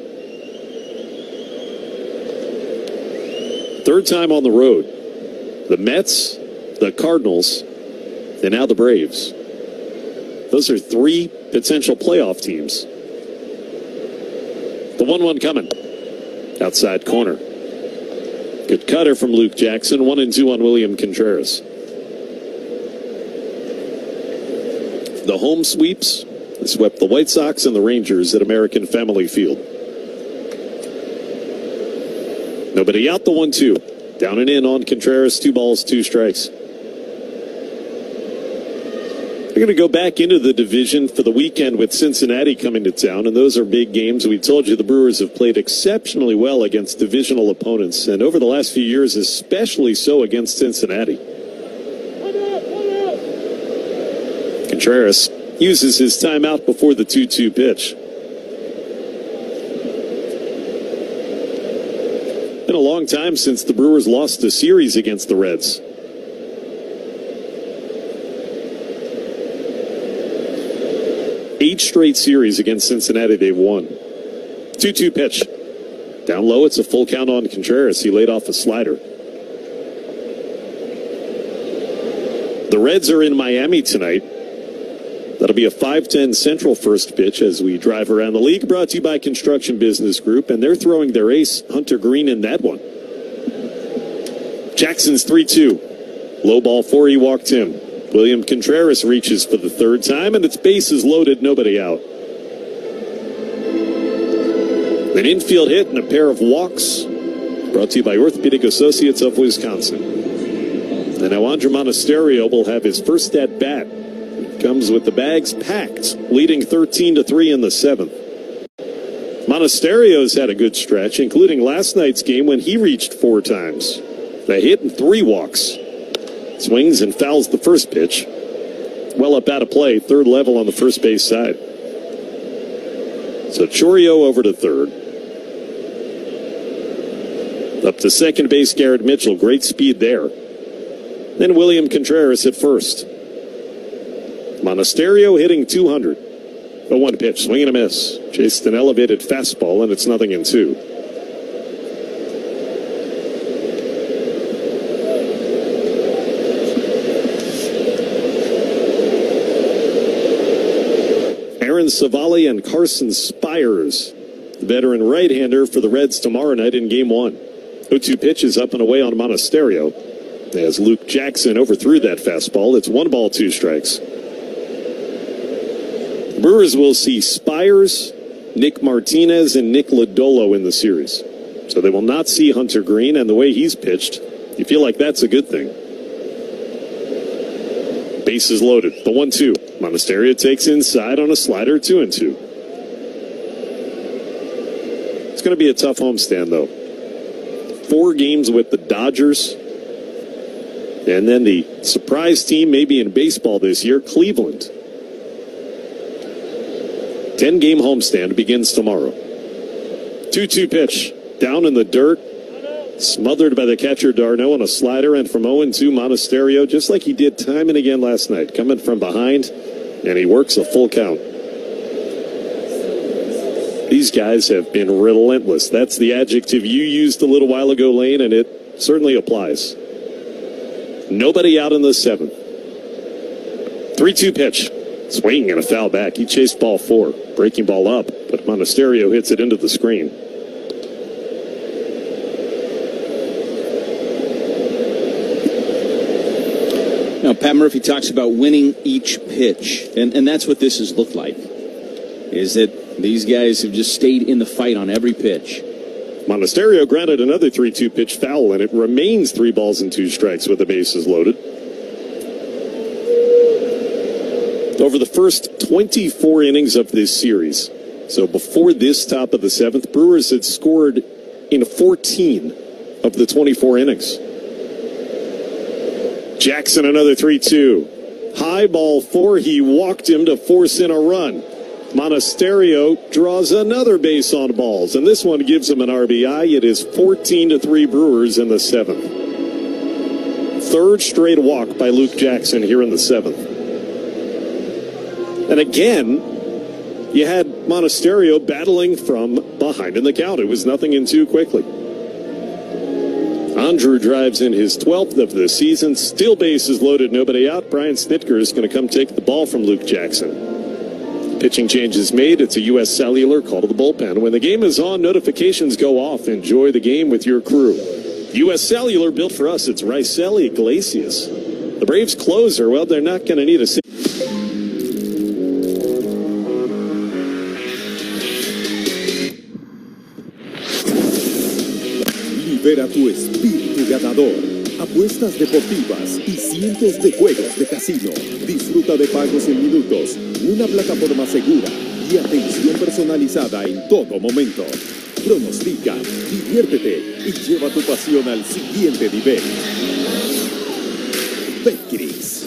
3rd time on the road. The Mets, the Cardinals, and now the Braves. Those are 3 potential playoff teams. The 1-1 coming. Outside corner. Good cutter from Luke Jackson. 1-2 on William Contreras. The home sweeps swept the White Sox and the Rangers at American Family Field. Nobody out, the 1-2. Down and in on Contreras. 2 balls, 2 strikes. We're going to go back into the division for the weekend with Cincinnati coming to town, and those are big games. We told you the Brewers have played exceptionally well against divisional opponents, and over the last few years, especially so against Cincinnati. Contreras uses his timeout before the 2-2 pitch. Been a long time since the Brewers lost a series against the Reds. 8 straight series against Cincinnati they've won. 2-2 pitch. Down low, it's a full count on Contreras. He laid off a slider. The Reds are in Miami tonight. That'll be a 5:10 Central first pitch as we drive around the league. Brought to you by Construction Business Group, and they're throwing their ace, Hunter Green, in that one. Jackson's 3-2. Low ball 4, he walked him. William Contreras reaches for the 3rd time, and its bases loaded, nobody out. An infield hit and a pair of walks. Brought to you by Orthopedic Associates of Wisconsin. And now Andre Monasterio will have his first at bat. Comes with the bags packed, leading 13-3 in the 7th. Monasterio's had a good stretch, including last night's game when he reached 4 times. A hit and 3 walks. Swings and fouls the first pitch. Well up out of play, 3rd level on the first base side. So Chourio over to 3rd. Up to second base, Garrett Mitchell. Great speed there. Then William Contreras at first. Monasterio hitting 200. A 1 pitch, swing and a miss. Chased an elevated fastball, and it's 0-2. Aaron Savali and Carson Spires, the veteran right-hander for the Reds tomorrow night in Game 1. 0-2 pitches up and away on Monasterio as Luke Jackson overthrew that fastball. It's 1 ball, 2 strikes. Brewers will see Spires, Nick Martinez, and Nick Lodolo in the series. So they will not see Hunter Green, and the way he's pitched, you feel like that's a good thing. Bases loaded. The 1-2. Monasterio takes inside on a slider, 2-2. It's going to be a tough homestand, though. 4 games with the Dodgers. And then the surprise team maybe in baseball this year, Cleveland. 10-game homestand begins tomorrow. 2-2 pitch. Down in the dirt. Smothered by the catcher Darno on a slider, and from 0-2 Monasterio, just like he did time and again last night, coming from behind, and he works a full count. These guys have been relentless. That's the adjective you used a little while ago, Lane, and it certainly applies. Nobody out in the 7th. 3-2 pitch. Swing and a foul back. He chased ball 4. Breaking ball up, but Monasterio hits it into the screen. Now, Pat Murphy talks about winning each pitch, and that's what this has looked like, is that these guys have just stayed in the fight on every pitch. Monasterio grounded another 3-2 pitch foul, and it remains 3 balls and 2 strikes with the bases loaded. Over the first 24 innings of this series, so before this top of the 7th, Brewers had scored in 14 of the 24 innings. Jackson another 3-2. High ball 4. He walked him to force in a run. Monasterio draws another base on balls, and this one gives him an RBI. It is 14-3 Brewers in the 7th. 3rd straight walk by Luke Jackson here in the 7th. And again, you had Monasterio battling from behind in the count. It was 0-2 quickly. Andrew drives in his 12th of the season. Still bases loaded, nobody out. Brian Snitker is going to come take the ball from Luke Jackson. Pitching change is made. It's a U.S. Cellular call to the bullpen. When the game is on, notifications go off. Enjoy the game with your crew. U.S. Cellular, built for us. It's Marcell Ozuna. The Braves closer, well, they're not going to need a... Libera tu espíritu ganador. Apuestas deportivas y cientos de juegos de casino. Disfruta de pagos en minutos, una plataforma segura y atención personalizada en todo momento. Pronostica, diviértete y lleva tu pasión al siguiente nivel. Betcris.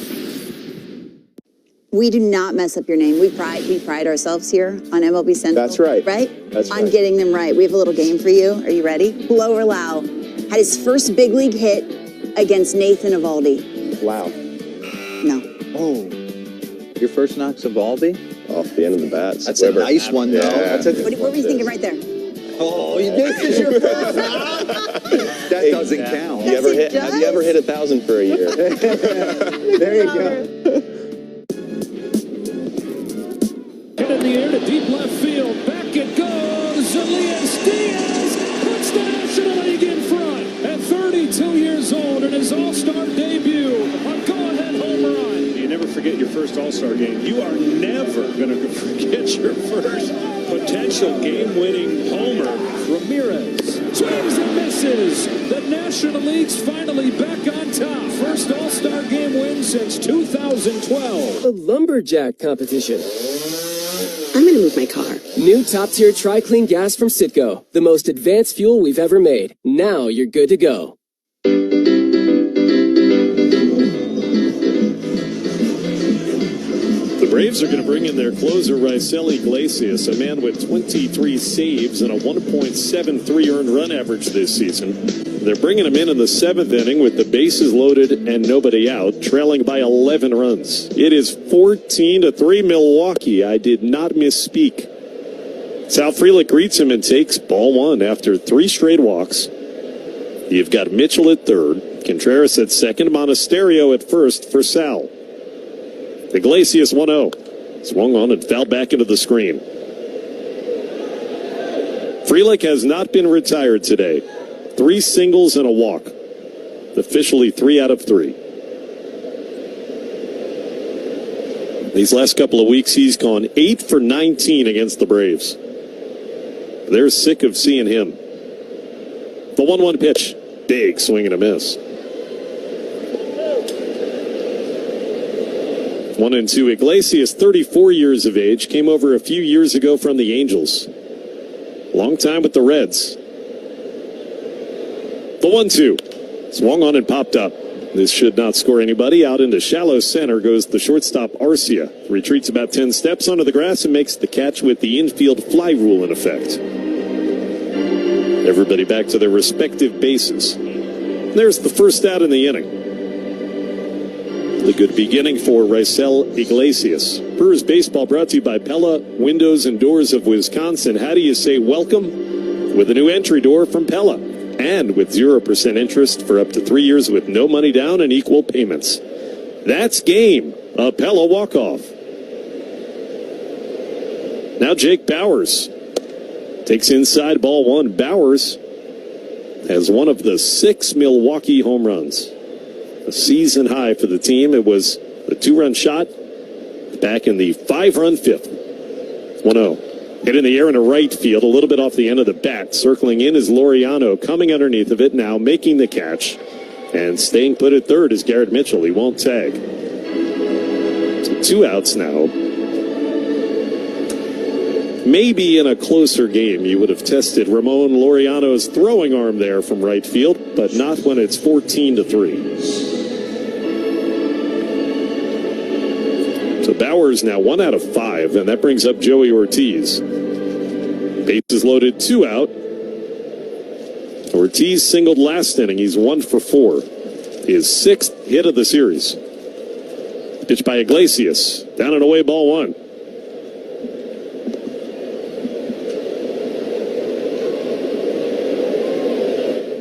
We do not mess up your name. We pride ourselves here on MLB Central. That's right. Right? That's right. On getting them right. We have a little game for you. Are you ready? Blower Lau had his first big league hit against Nathan Eovaldi. Wow. No. Oh. Your first knock's Eovaldi? Off the end of the bat. That's a nice one, though. Yeah. What were you thinking right there? Oh, this is your first knock? That doesn't count. Have you ever hit 1,000 for a year? There you go. Hit in the air to deep left field. Back it goes. Elias Diaz puts the National League in front at 32 years old in his All-Star debut. A go-ahead home run. You never forget your first All-Star game. You are never going to forget your first potential game-winning homer. Ramirez swings and misses. The National League's finally back on top. First All-Star game win since 2012. The Lumberjack competition. I'm gonna move my car. New top-tier Tri-Clean gas from Citgo. The most advanced fuel we've ever made. Now you're good to go. The Braves are going to bring in their closer, Marcell Ozuna, a man with 23 saves and a 1.73 earned run average this season. They're bringing him in the 7th inning with the bases loaded and nobody out, trailing by 11 runs. It is 14-3 Milwaukee. I did not misspeak. Sal Frelick greets him and takes ball 1 after 3 straight walks. You've got Mitchell at 3rd, Contreras at 2nd, Monasterio at 1st for Sal. Iglesias 1-0. Swung on and fouled back into the screen. Frelick has not been retired today. 3 singles and a walk. Officially 3 out of 3. These last couple of weeks, he's gone 8 for 19 against the Braves. They're sick of seeing him. The 1-1 pitch. Big swing and a miss. 1-2. Iglesias, 34 years of age, came over a few years ago from the Angels. Long time with the Reds. The 1-2. Swung on and popped up. This should not score anybody. Out into shallow center goes the shortstop Arcia. Retreats about 10 steps onto the grass and makes the catch with the infield fly rule in effect. Everybody back to their respective bases. There's the first out in the inning. The good beginning for Marcell Iglesias. Brewers baseball brought to you by Pella Windows and Doors of Wisconsin. How do you say welcome? With a new entry door from Pella. And with 0% interest for up to 3 years with no money down and equal payments. That's game. A Pella walk-off. Now Jake Bauers takes inside ball one. Bauers has one of the 6 Milwaukee home runs. A season high for the team. It was a 2-run shot back in the 5-run 5th. 1-0. Hit in the air into right field, a little bit off the end of the bat. Circling in is Laureano, coming underneath of it now, making the catch. And staying put at third is Garrett Mitchell. He won't tag. So 2 outs now. Maybe in a closer game you would have tested Ramon Laureano's throwing arm there from right field, but not when it's 14-3. So Bauers now 1 out of 5, and that brings up Joey Ortiz. Bases loaded, 2 out. Ortiz singled last inning. He's 1 for 4. His 6th hit of the series. Pitch by Iglesias. Down and away, ball 1.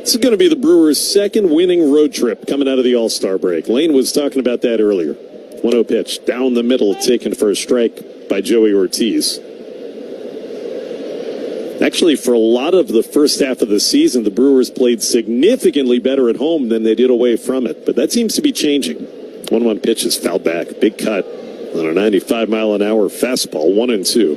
This is going to be the Brewers' second winning road trip coming out of the All-Star break. Lane was talking about that earlier. 1-0 pitch, down the middle, taken for a strike by Joey Ortiz. Actually, for a lot of the first half of the season, the Brewers played significantly better at home than they did away from it. But that seems to be changing. 1-1 pitch is fouled back. Big cut on a 95-mile-an-hour fastball, 1-2.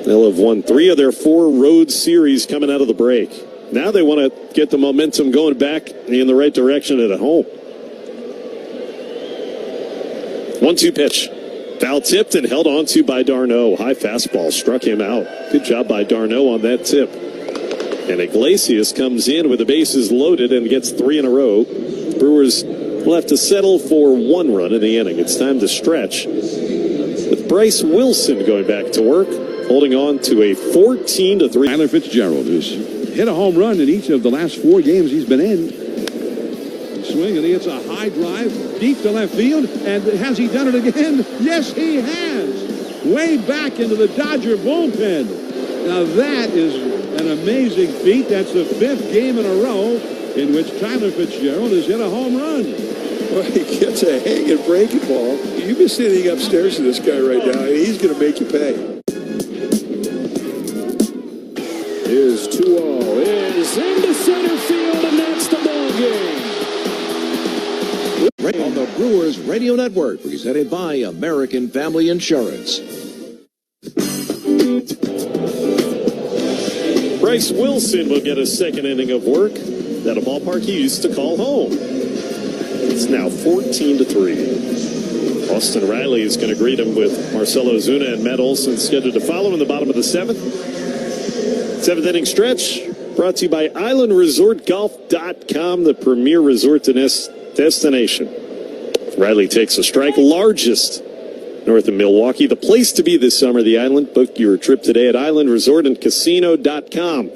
They'll have won 3 of their 4 road series coming out of the break. Now they want to get the momentum going back in the right direction at home. 1-2 pitch. Foul tipped and held onto by Darno. High fastball struck him out. Good job by Darno on that tip. And Iglesias comes in with the bases loaded and gets 3 in a row. Brewers will have to settle for 1 run in the inning. It's time to stretch. With Bryce Wilson going back to work, holding on to a 14-3. Tyler Fitzgerald, who's hit a home run in each of the last 4 games he's been in. Swing, and he hits a high drive deep to left field. And has he done it again? Yes, he has. Way back into the Dodger bullpen. Now that is an amazing feat. That's the 5th game in a row in which Tyler Fitzgerald has hit a home run. Well, he gets a hanging breaking ball. You've been sitting upstairs to this guy right now. He's going to make you pay. Here's 2-0. Is into center field, and that's the ball game. On the Brewers Radio Network, presented by American Family Insurance. Bryce Wilson will get a second inning of work at a ballpark he used to call home. It's now 14-3. Austin Riley is going to greet him with Marcell Ozuna and Matt Olson scheduled to follow in the bottom of the 7th. 7th inning stretch brought to you by IslandResortGolf.com, the premier resort destination. Riley takes a strike, largest north of Milwaukee. The place to be this summer, the Island. Book your trip today at IslandResortAndCasino.com.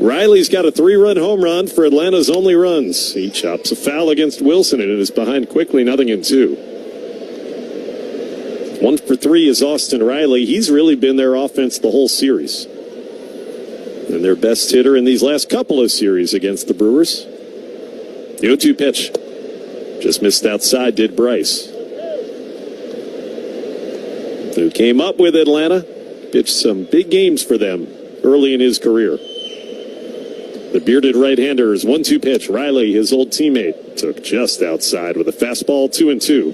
Riley's got a 3-run home run for Atlanta's only runs. He chops a foul against Wilson, and it is behind quickly, 0-2. 1 for 3 is Austin Riley. He's really been their offense the whole series. And their best hitter in these last couple of series against the Brewers. The 0-2 pitch. Just missed outside, did Bryce. Who came up with Atlanta. Pitched some big games for them early in his career. The bearded right-hander's 1-2 pitch. Riley, his old teammate, took just outside with a fastball, 2-2.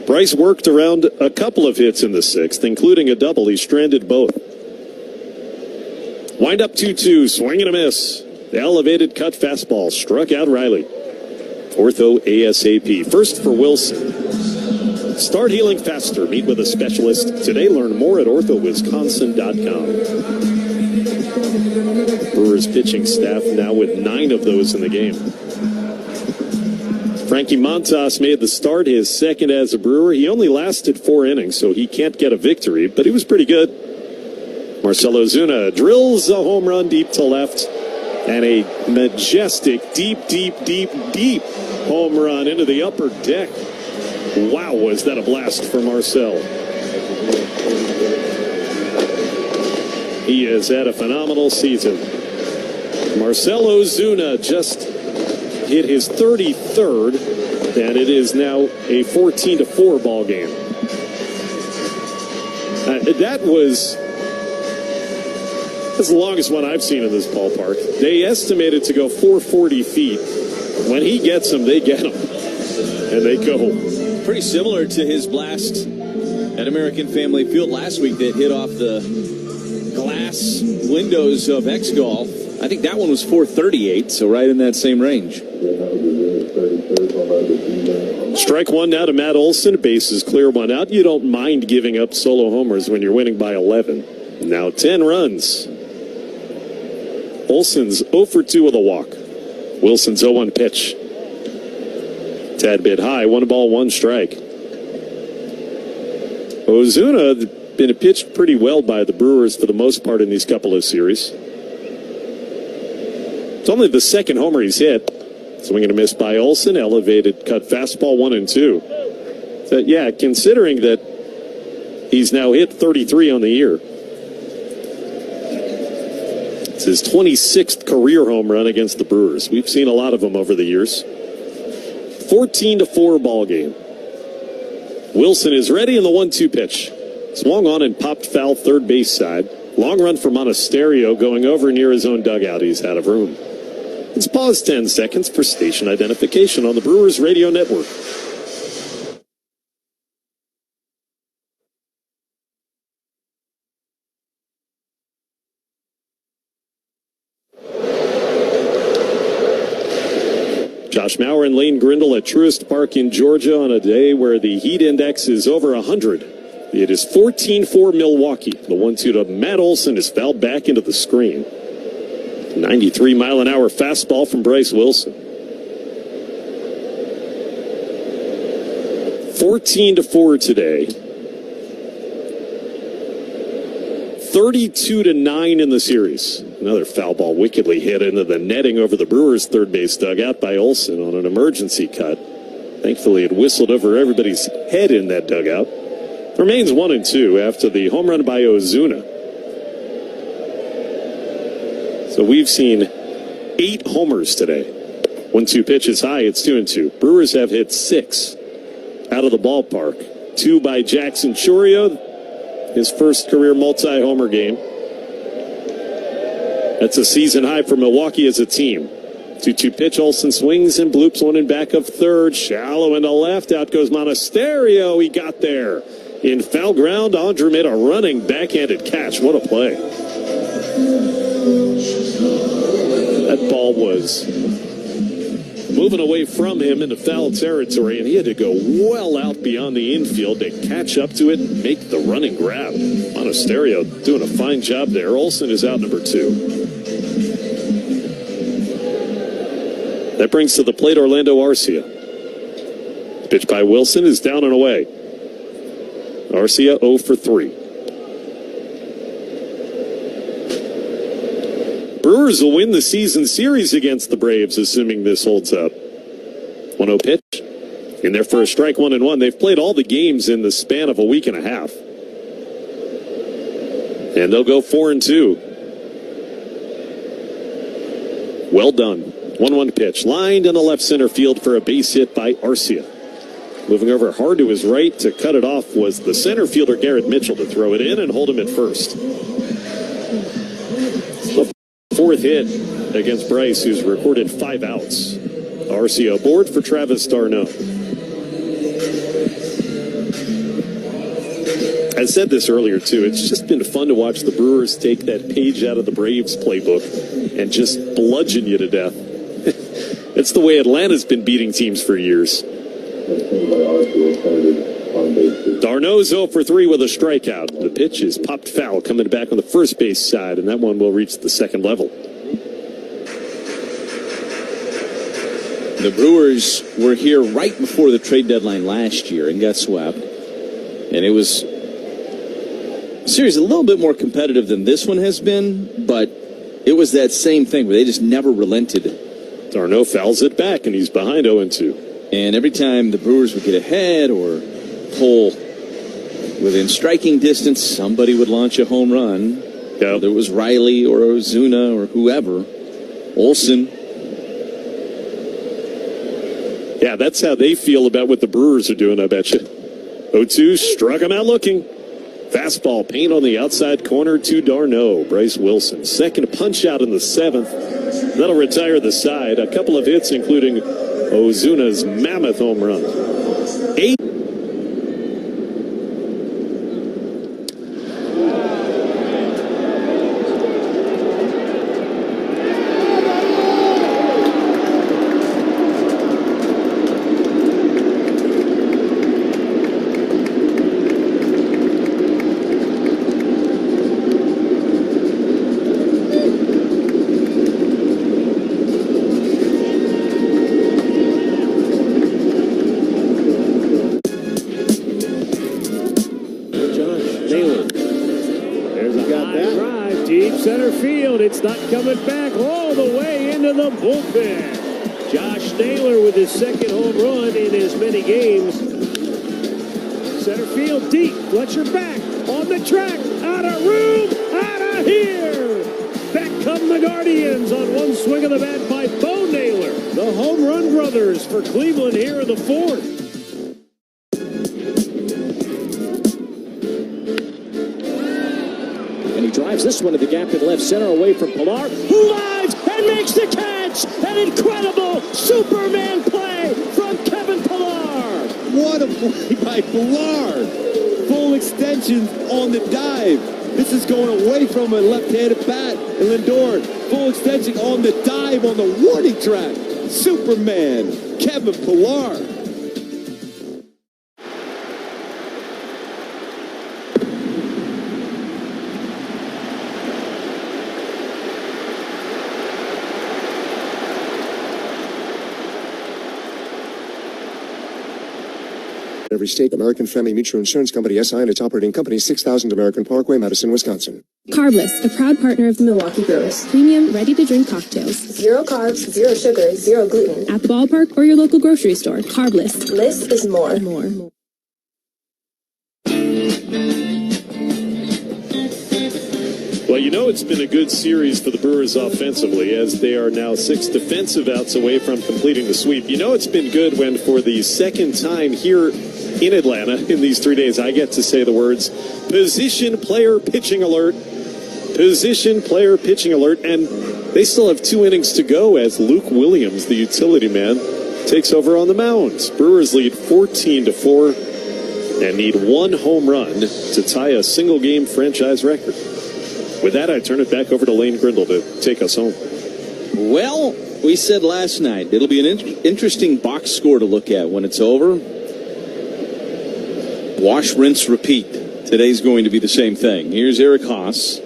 Bryce worked around a couple of hits in the sixth, including a double. He stranded both. Wind up 2-2, swing and a miss. The elevated cut fastball struck out Riley. Ortho ASAP. First for Wilson. Start healing faster. Meet with a specialist. Today, learn more at orthowisconsin.com. Brewers pitching staff now with 9 of those in the game. Frankie Montas made the start, his second as a Brewer. He only lasted 4 innings, so he can't get a victory, but he was pretty good. Marcell Ozuna drills a home run deep to left, and a majestic, deep home run into the upper deck. Wow, was that a blast for Marcell. He has had a phenomenal season. Marcell Ozuna just hit his 33rd, and it is now a 14-4 ball game. That's the longest one I've seen in this ballpark. They estimated to go 440 feet. When he gets them, they get them. And they go. Pretty similar to his blast at American Family Field last week that hit off the glass windows of X-Golf. I think that one was 438, so right in that same range. Strike one now to Matt Olson. Bases clear, one out. You don't mind giving up solo homers when you're winning by 11. Now 10 runs. Olson's 0 for 2 with a walk. Wilson's 0-1 pitch. Tad bit high, 1 ball, 1 strike. Ozuna been pitched pretty well by the Brewers for the most part in these couple of series. It's only the second homer he's hit. Swing and a miss by Olson. Elevated cut fastball, 1-2. So, yeah, considering that he's now hit 33 on the year. It's his 26th career home run against the Brewers. We've seen a lot of them over the years. 14-4 ball game. Wilson is ready in the 1-2 pitch. Swung on and popped foul third base side. Long run for Monasterio going over near his own dugout. He's out of room. Let's pause 10 seconds for station identification on the Brewers Radio Network. Josh Mauer and Lane Grindle at Truist Park in Georgia on a day where the heat index is over 100. It is 14-4 Milwaukee. The 1-2 to Matt Olson is fouled back into the screen. 93-mile-an-hour fastball from Bryce Wilson. 14-4 today. 32-9 in the series. Another foul ball wickedly hit into the netting over the Brewers' third base dugout by Olson on an emergency cut. Thankfully, it whistled over everybody's head in that dugout. Remains 1-2 after the home run by Ozuna. So we've seen 8 homers today. 1-2 pitch is high. It's 2-2. Brewers have hit 6 out of the ballpark. 2 by Jackson Chourio, his first career multi-homer game. That's a season high for Milwaukee as a team. 2-2 pitch. Olson swings and bloops one in back of third. Shallow into left. Out goes Monasterio. He got there. In foul ground, Andre made a running backhanded catch. What a play. That ball was moving away from him into foul territory, and he had to go well out beyond the infield to catch up to it and make the running grab. Monasterio doing a fine job there. Olson is out number 2. That brings to the plate Orlando Arcia. Pitch by Wilson is down and away. Arcia 0 for 3. Brewers will win the season series against the Braves, assuming this holds up. 1-0 pitch. In there for a strike, 1-1. They've played all the games in the span of a week and a half. And they'll go 4-2. Well done. 1-1 pitch. Lined in the left center field for a base hit by Arcia. Moving over hard to his right to cut it off was the center fielder Garrett Mitchell to throw it in and hold him at first. fourth hit against Bryce, who's recorded 5 outs. RCO board for Travis d'Arnaud. I said this earlier, too. It's just been fun to watch the Brewers take that page out of the Braves playbook and just bludgeon you to death. It's the way Atlanta's been beating teams for years. d'Arnaud's 0 for 3 with a strikeout. The pitch is popped foul, coming back on the first base side, and that one will reach the second level. The Brewers were here right before the trade deadline last year and got swept. And it was a series a little bit more competitive than this one has been, but it was that same thing where they just never relented. d'Arnaud fouls it back, and he's behind 0-2. And every time the Brewers would get ahead or pull within striking distance, somebody would launch a home run. Yeah. Whether it was Riley or Ozuna or whoever, Olsen. Yeah, that's how they feel about what the Brewers are doing, I bet you. 0-2, struck him out looking. Fastball, paint on the outside corner to d'Arnaud. Bryce Wilson, second punch out in the 7th. That'll retire the side. A couple of hits, including Ozuna's mammoth home run. 8. It's not coming back all the way into the bullpen. Josh Naylor with his second home run in as many games. Center field deep. Fletcher back on the track. Out of room. Out of here. Back come the Guardians on one swing of the bat by Bo Naylor. The home run brothers for Cleveland here in the 4th. Drives this one to the gap in left center away from Pilar, who lives and makes the catch. An incredible Superman play from Kevin Pilar. What a play by Pilar. Full extension on the dive. This is going away from a left-handed bat. And Lindor, full extension on the dive on the warning track. Superman, Kevin Pilar. Every state. American Family Mutual Insurance Company, SI, and its operating company, 6000 American Parkway, Madison, Wisconsin. Carbless, a proud partner of the MILWAUKEE Brewers. Premium, ready-to-drink cocktails. 0 carbs, 0 sugar, 0 gluten. At the ballpark or your local grocery store. Carbless. Less is more. Well, you know it's been a good series for the Brewers offensively, as they are now 6 defensive outs away from completing the sweep. You know it's been good when, for the second time here in Atlanta in these 3 days, I get to say the words, position player pitching alert, position player pitching alert, and they still have 2 innings to go as Luke Williams, the utility man, takes over on the mound. Brewers lead 14-4 and need 1 home run to tie a single-game franchise record. With that, I turn it back over to Lane Grindle to take us home. Well, we said last night, it'll be an interesting box score to look at when it's over. Wash, rinse, repeat. Today's going to be the same thing. Here's Eric Haas,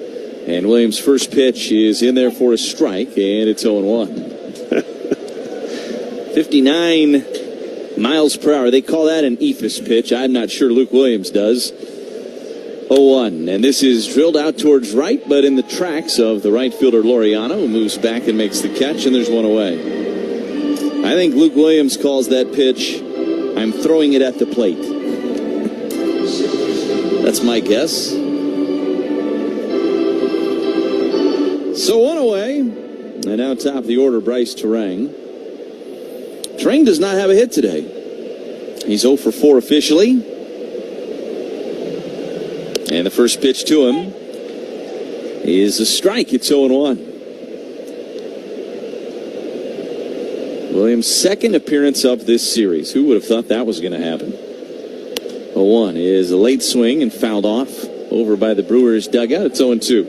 and Williams' first pitch is in there for a strike, and it's 0-1. 59 miles per hour. They call that an eephus pitch. I'm not sure Luke Williams does. 0-1, and this is drilled out towards right, but in the tracks of the right fielder Laureano, who moves back and makes the catch, and there's 1 away. I think Luke Williams calls that pitch, I'm throwing it at the plate. That's my guess. So 1 away, and now top of the order, Bryce Terang. Terang does not have a hit today. He's 0 for 4 officially. And the first pitch to him is a strike. It's 0-1. Williams' second appearance of this series. Who would have thought that was going to happen? 0-1 is a late swing and fouled off over by the Brewers dugout. It's 0-2.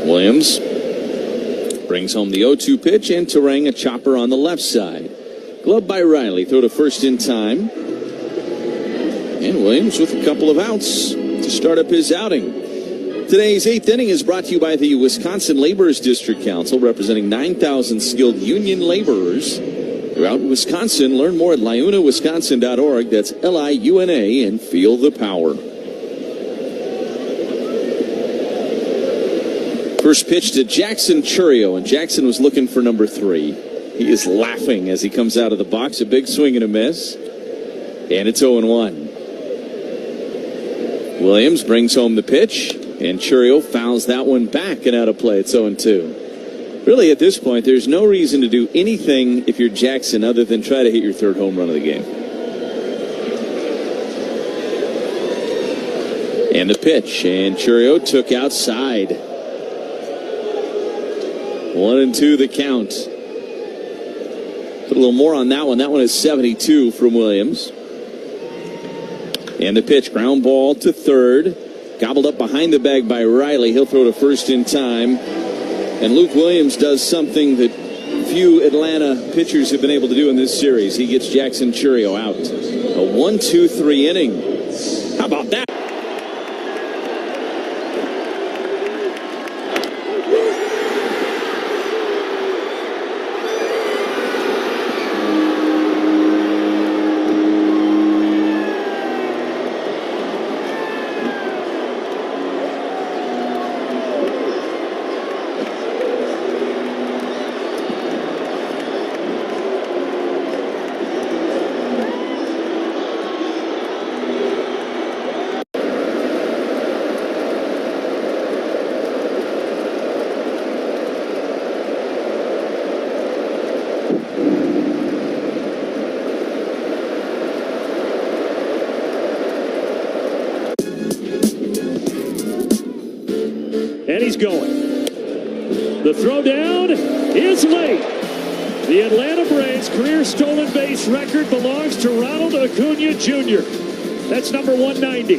Williams brings home the 0-2 pitch, and Terang a chopper on the left side. Gloved by Riley. Throw to first in time. And Williams with a couple of outs to start up his outing. Today's 8th inning is brought to you by the Wisconsin Laborers District Council, representing 9,000 skilled union laborers throughout Wisconsin. Learn more at liunawisconsin.org. That's Liuna, and feel the power. First pitch to Jackson Chourio, and Jackson was looking for number 3. He is laughing as he comes out of the box. A big swing and a miss, and it's 0-1. Williams brings home the pitch, and Chourio fouls that one back and out of play. It's 0-2. Really, at this point, there's no reason to do anything if you're Jackson other than try to hit your 3rd home run of the game. And the pitch, and Chourio took outside. 1-2 the count. Put a little more on that one. That one is 72 from Williams. And the pitch, ground ball to third. Gobbled up behind the bag by Riley. He'll throw to first in time. And Luke Williams does something that few Atlanta pitchers have been able to do in this series. He gets Jackson Chourio out. A 1-2-3 inning. How about that? And he's going. The throw down is late. The Atlanta Braves career stolen base record belongs to Ronald Acuna Jr. That's number 190.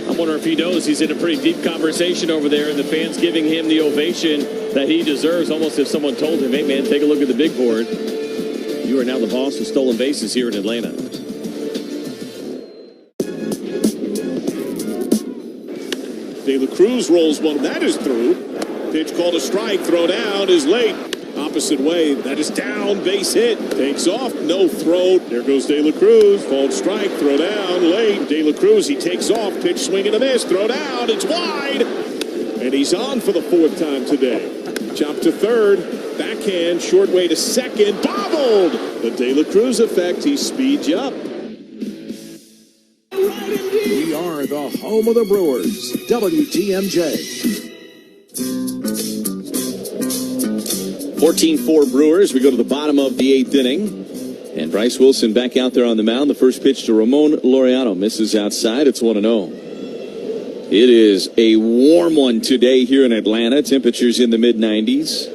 I'm wondering if he knows he's in a pretty deep conversation over there, and the fans giving him the ovation that he deserves, almost if someone told him, hey, man, take a look at the big board. You are now the boss of stolen bases here in Atlanta. De La Cruz rolls one. That is through. Pitch called a strike. Throw down is late. Opposite way. That is down. Base hit. Takes off. No throw. There goes De La Cruz. Called strike. Throw down. Late. De La Cruz. He takes off. Pitch swing and a miss. Throw down. It's wide. And he's on for the 4th time today. Chop to third. Backhand. Short way to second. Bobbled. The De La Cruz effect. He speeds you up. We are the home of the Brewers, WTMJ. 14-4 Brewers. We go to the bottom of the 8th inning. And Bryce Wilson back out there on the mound. The first pitch to Ramon Laureano. Misses outside. It's 1-0. It is a warm one today here in Atlanta. Temperatures in the mid-90s.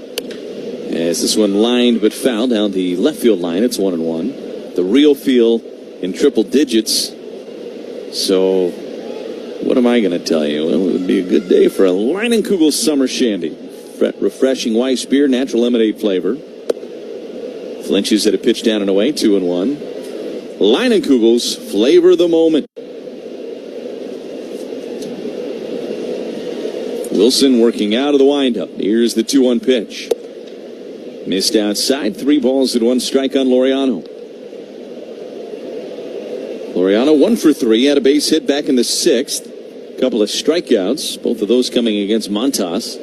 As this one lined but fouled down the left field line. It's 1-1. The real feel in triple digits. So, what am I going to tell you? Well, it would be a good day for a Leinenkugel Summer Shandy. Refreshing Weiss beer, natural lemonade flavor. Flinches at a pitch down and away, 2-1. Leinenkugel's flavor the moment. Wilson working out of the windup. Here's the 2-1 pitch. Missed outside. 3 balls and 1 strike on Laureano. Laureano 1 for 3, had a base hit back in the 6th. Couple of strikeouts, both of those coming against Montas.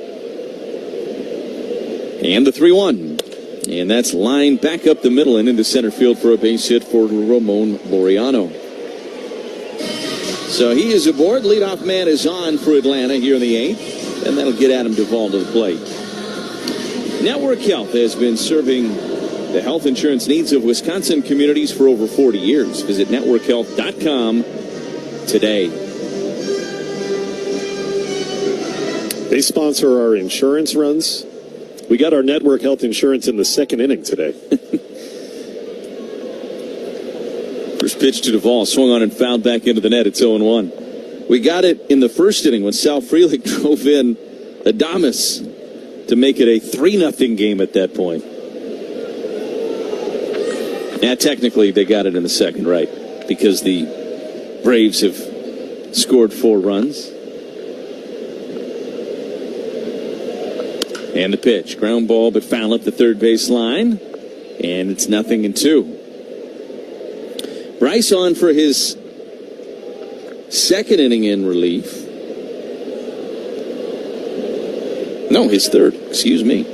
And the 3-1. And that's lined back up the middle and into center field for a base hit for Ramon Laureano. So he is aboard. Leadoff man is on for Atlanta here in the 8th. And that'll get Adam Duvall to the plate. Network Health has been serving the health insurance needs of Wisconsin communities for over 40 years. Visit networkhealth.com today. They sponsor our insurance runs. We got our network health insurance in the second inning today. First pitch to Duvall, swung on and fouled back into the net. It's 0-1. We got it in the first inning when Sal Frelick drove in Adames to make it a 3-0 game at that point. Yeah, technically they got it in the second, right? Because the Braves have scored 4 runs. And the pitch, ground ball, but foul up the third base line. And it's 0-2. Bryce on for his second inning in relief. No, his third, excuse me.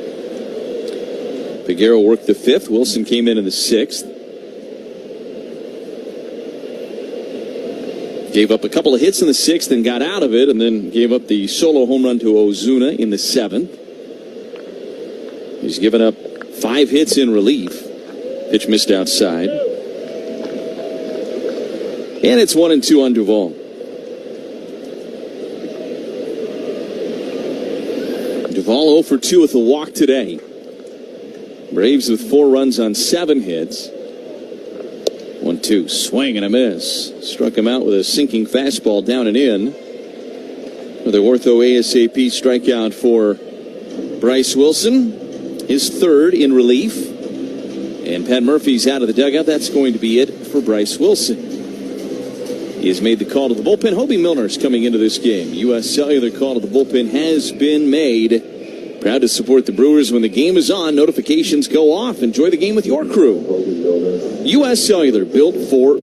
Peguero worked the 5th. Wilson came in the 6th. Gave up a couple of hits in the 6th and got out of it, and then gave up the solo home run to Ozuna in the 7th. He's given up 5 hits in relief. Pitch missed outside. And it's 1-2 on Duvall. Duvall 0 for 2 with a walk today. Braves with 4 runs on 7 hits. 1-2, swing and a miss. Struck him out with a sinking fastball down and in. Another ortho ASAP strikeout for Bryce Wilson. His 3rd in relief. And Pat Murphy's out of the dugout. That's going to be it for Bryce Wilson. He has made the call to the bullpen. Hobie Milner's coming into this game. U.S. Cellular call to the bullpen has been made. Proud to support the Brewers when the game is on. Notifications go off. Enjoy the game with your crew. U.S. Cellular, built for...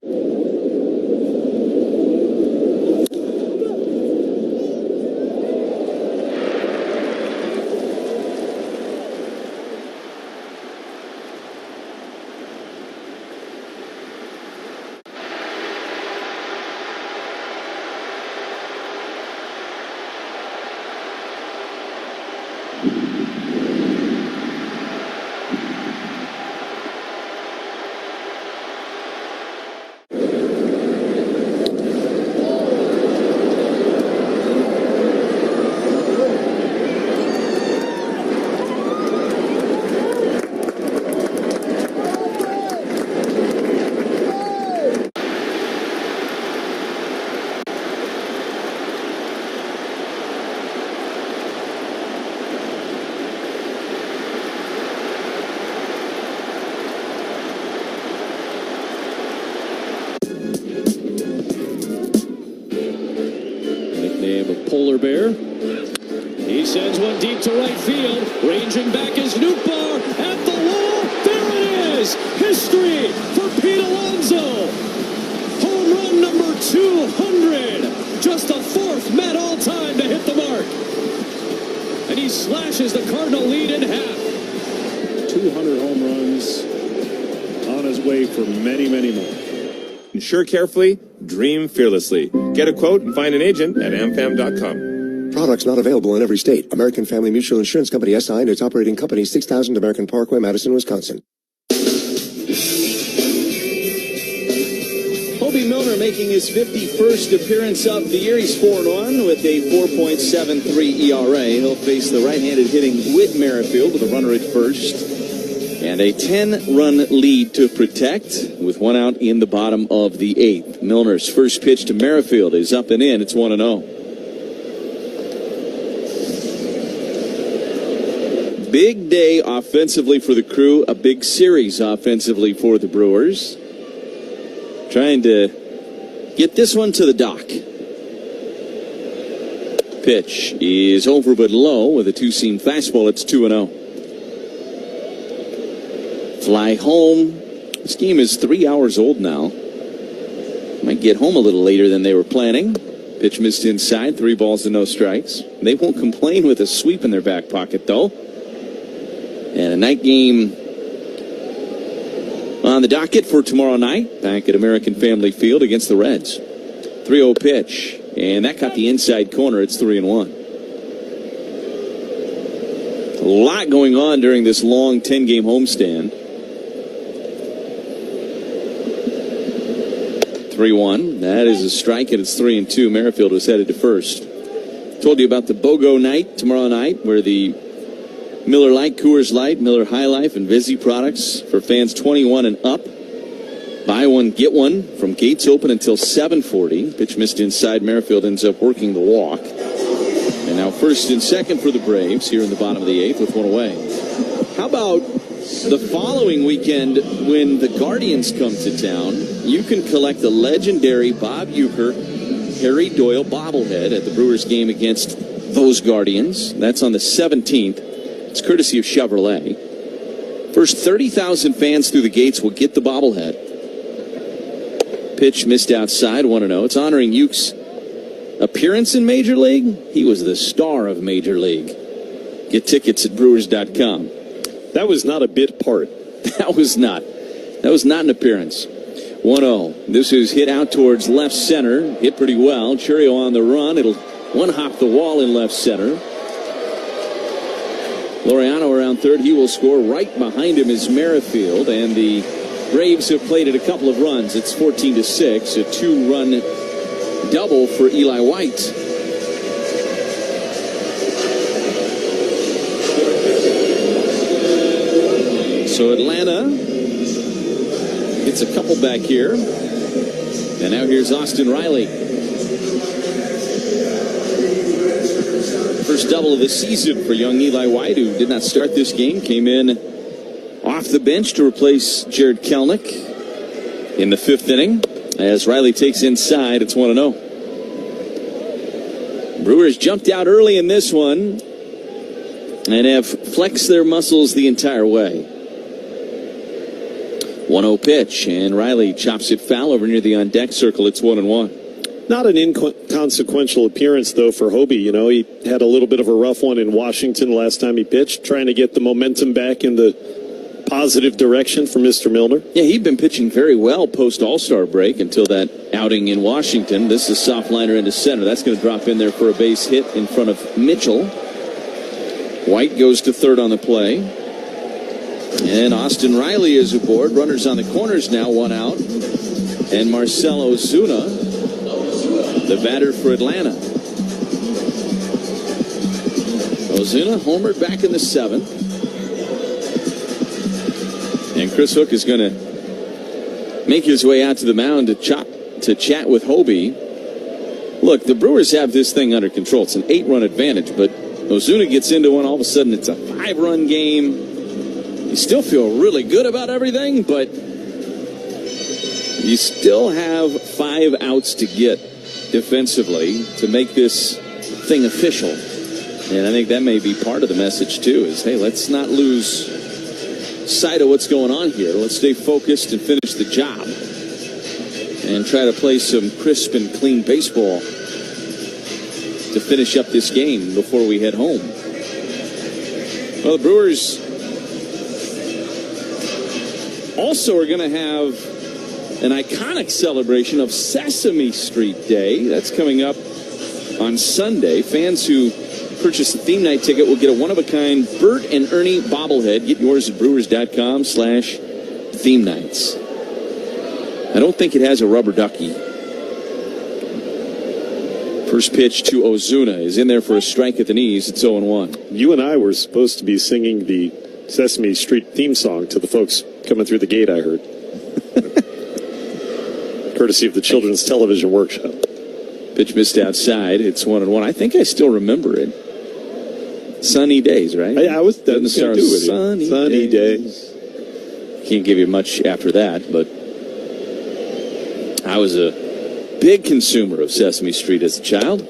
Polar Bear. He sends one deep to right field. Ranging back is Nootbaar at the wall. There it is. History for Pete Alonso. Home run number 200. Just the 4th Met all time to hit the mark. And he slashes the Cardinal lead in half. 200 home runs on his way for many, many more. Insure carefully, dream fearlessly. Get a quote and find an agent at amfam.com. Products not available in every state. American Family Mutual Insurance Company SI and its operating company, 6000 American Parkway, Madison, Wisconsin. Hobie Milner making his 51st appearance of the year. He's 4-1 with a 4.73 ERA. He'll face the right-handed hitting Whit Merrifield with a runner at first. And a 10-run lead to protect with 1 out in the bottom of the 8th. Milner's first pitch to Merrifield is up and in. It's 1-0. Big day offensively for the Crew. A big series offensively for the Brewers. Trying to get this one to the dock. Pitch is over but low with a 2-seam fastball. It's 2-0. Fly home. This game is 3 hours old now. Might get home a little later than they were planning. Pitch missed inside. 3 balls to no strikes. They won't complain with a sweep in their back pocket, though. And a night game on the docket for tomorrow night. Back at American Family Field against the Reds. 3-0 pitch. And that got the inside corner. It's 3-1. A lot going on during this long 10-game homestand. 3-1. That is a strike, and it's 3-2. Merrifield was headed to first. Told you about the BOGO night tomorrow night, where the Miller Lite, Coors Light, Miller High Life, and Vizzy products for fans 21 and up. Buy one, get one from gates open until 7:40. Pitch missed inside. Merrifield ends up working the walk. And now first and second for the Braves here in the bottom of the 8th with one away. How about the following weekend when the Guardians come to town? You can collect the legendary Bob Uecker, Harry Doyle bobblehead at the Brewers game against those Guardians. That's on the 17th. It's courtesy of Chevrolet. First 30,000 fans through the gates will get the bobblehead. Pitch missed outside, 1-0. It's honoring Uke's appearance in Major League. He was the star of Major League. Get tickets at Brewers.com. That was not a bit part. That was not an appearance. 1-0. This is hit out towards left center. Hit pretty well. Chourio on the run. It'll one-hop the wall in left center. Laureano around third. He will score. Right behind him is Merrifield. And the Braves have played it a couple of runs. It's 14-6. A 2-run double for Eli White. So Atlanta gets a couple back here. And now here's Austin Riley. First double of the season for young Eli White, who did not start this game. Came in off the bench to replace Jared Kelenic in the 5th inning. As Riley takes inside, it's 1-0. Brewers jumped out early in this one and have flexed their muscles the entire way. 1-0 pitch, and Riley chops it foul over near the on-deck circle. It's 1-1. Not an inconsequential appearance, though, for Hobie. You know, he had a little bit of a rough one in Washington last time he pitched, trying to get the momentum back in the positive direction for Mr. Milner. Yeah, he'd been pitching very well post-All-Star break until that outing in Washington. This is a soft liner into center. That's going to drop in there for a base hit in front of Mitchell. White goes to third on the play. And Austin Riley is aboard. Runners on the corners now, 1 out. And Marcell Ozuna, the batter for Atlanta. Ozuna homered back in the 7th. And Chris Hook is going to make his way out to the mound to chat with Hobie. Look, the Brewers have this thing under control. It's an 8-run advantage, but Ozuna gets into one. All of a sudden, it's a 5-run game. You still feel really good about everything, but you still have 5 outs to get defensively to make this thing official. And I think that may be part of the message, too, is, hey, let's not lose sight of what's going on here. Let's stay focused and finish the job and try to play some crisp and clean baseball to finish up this game before we head home. Well, the Brewers also are going to have an iconic celebration of Sesame Street Day. That's coming up on Sunday. Fans who purchase a theme night ticket will get a one-of-a-kind Bert and Ernie bobblehead. Get yours at brewers.com/theme nights. I don't think it has a rubber ducky. First pitch to Ozuna is in there for a strike at the knees. It's 0-1. You and I were supposed to be singing the Sesame Street theme song to the folks coming through the gate, I heard. Courtesy of the Children's Television Workshop. Pitch missed outside. It's 1-1. I think I still remember it. Sunny days, right? I was going to do with Sunny days. Can't give you much after that, but I was a big consumer of Sesame Street as a child.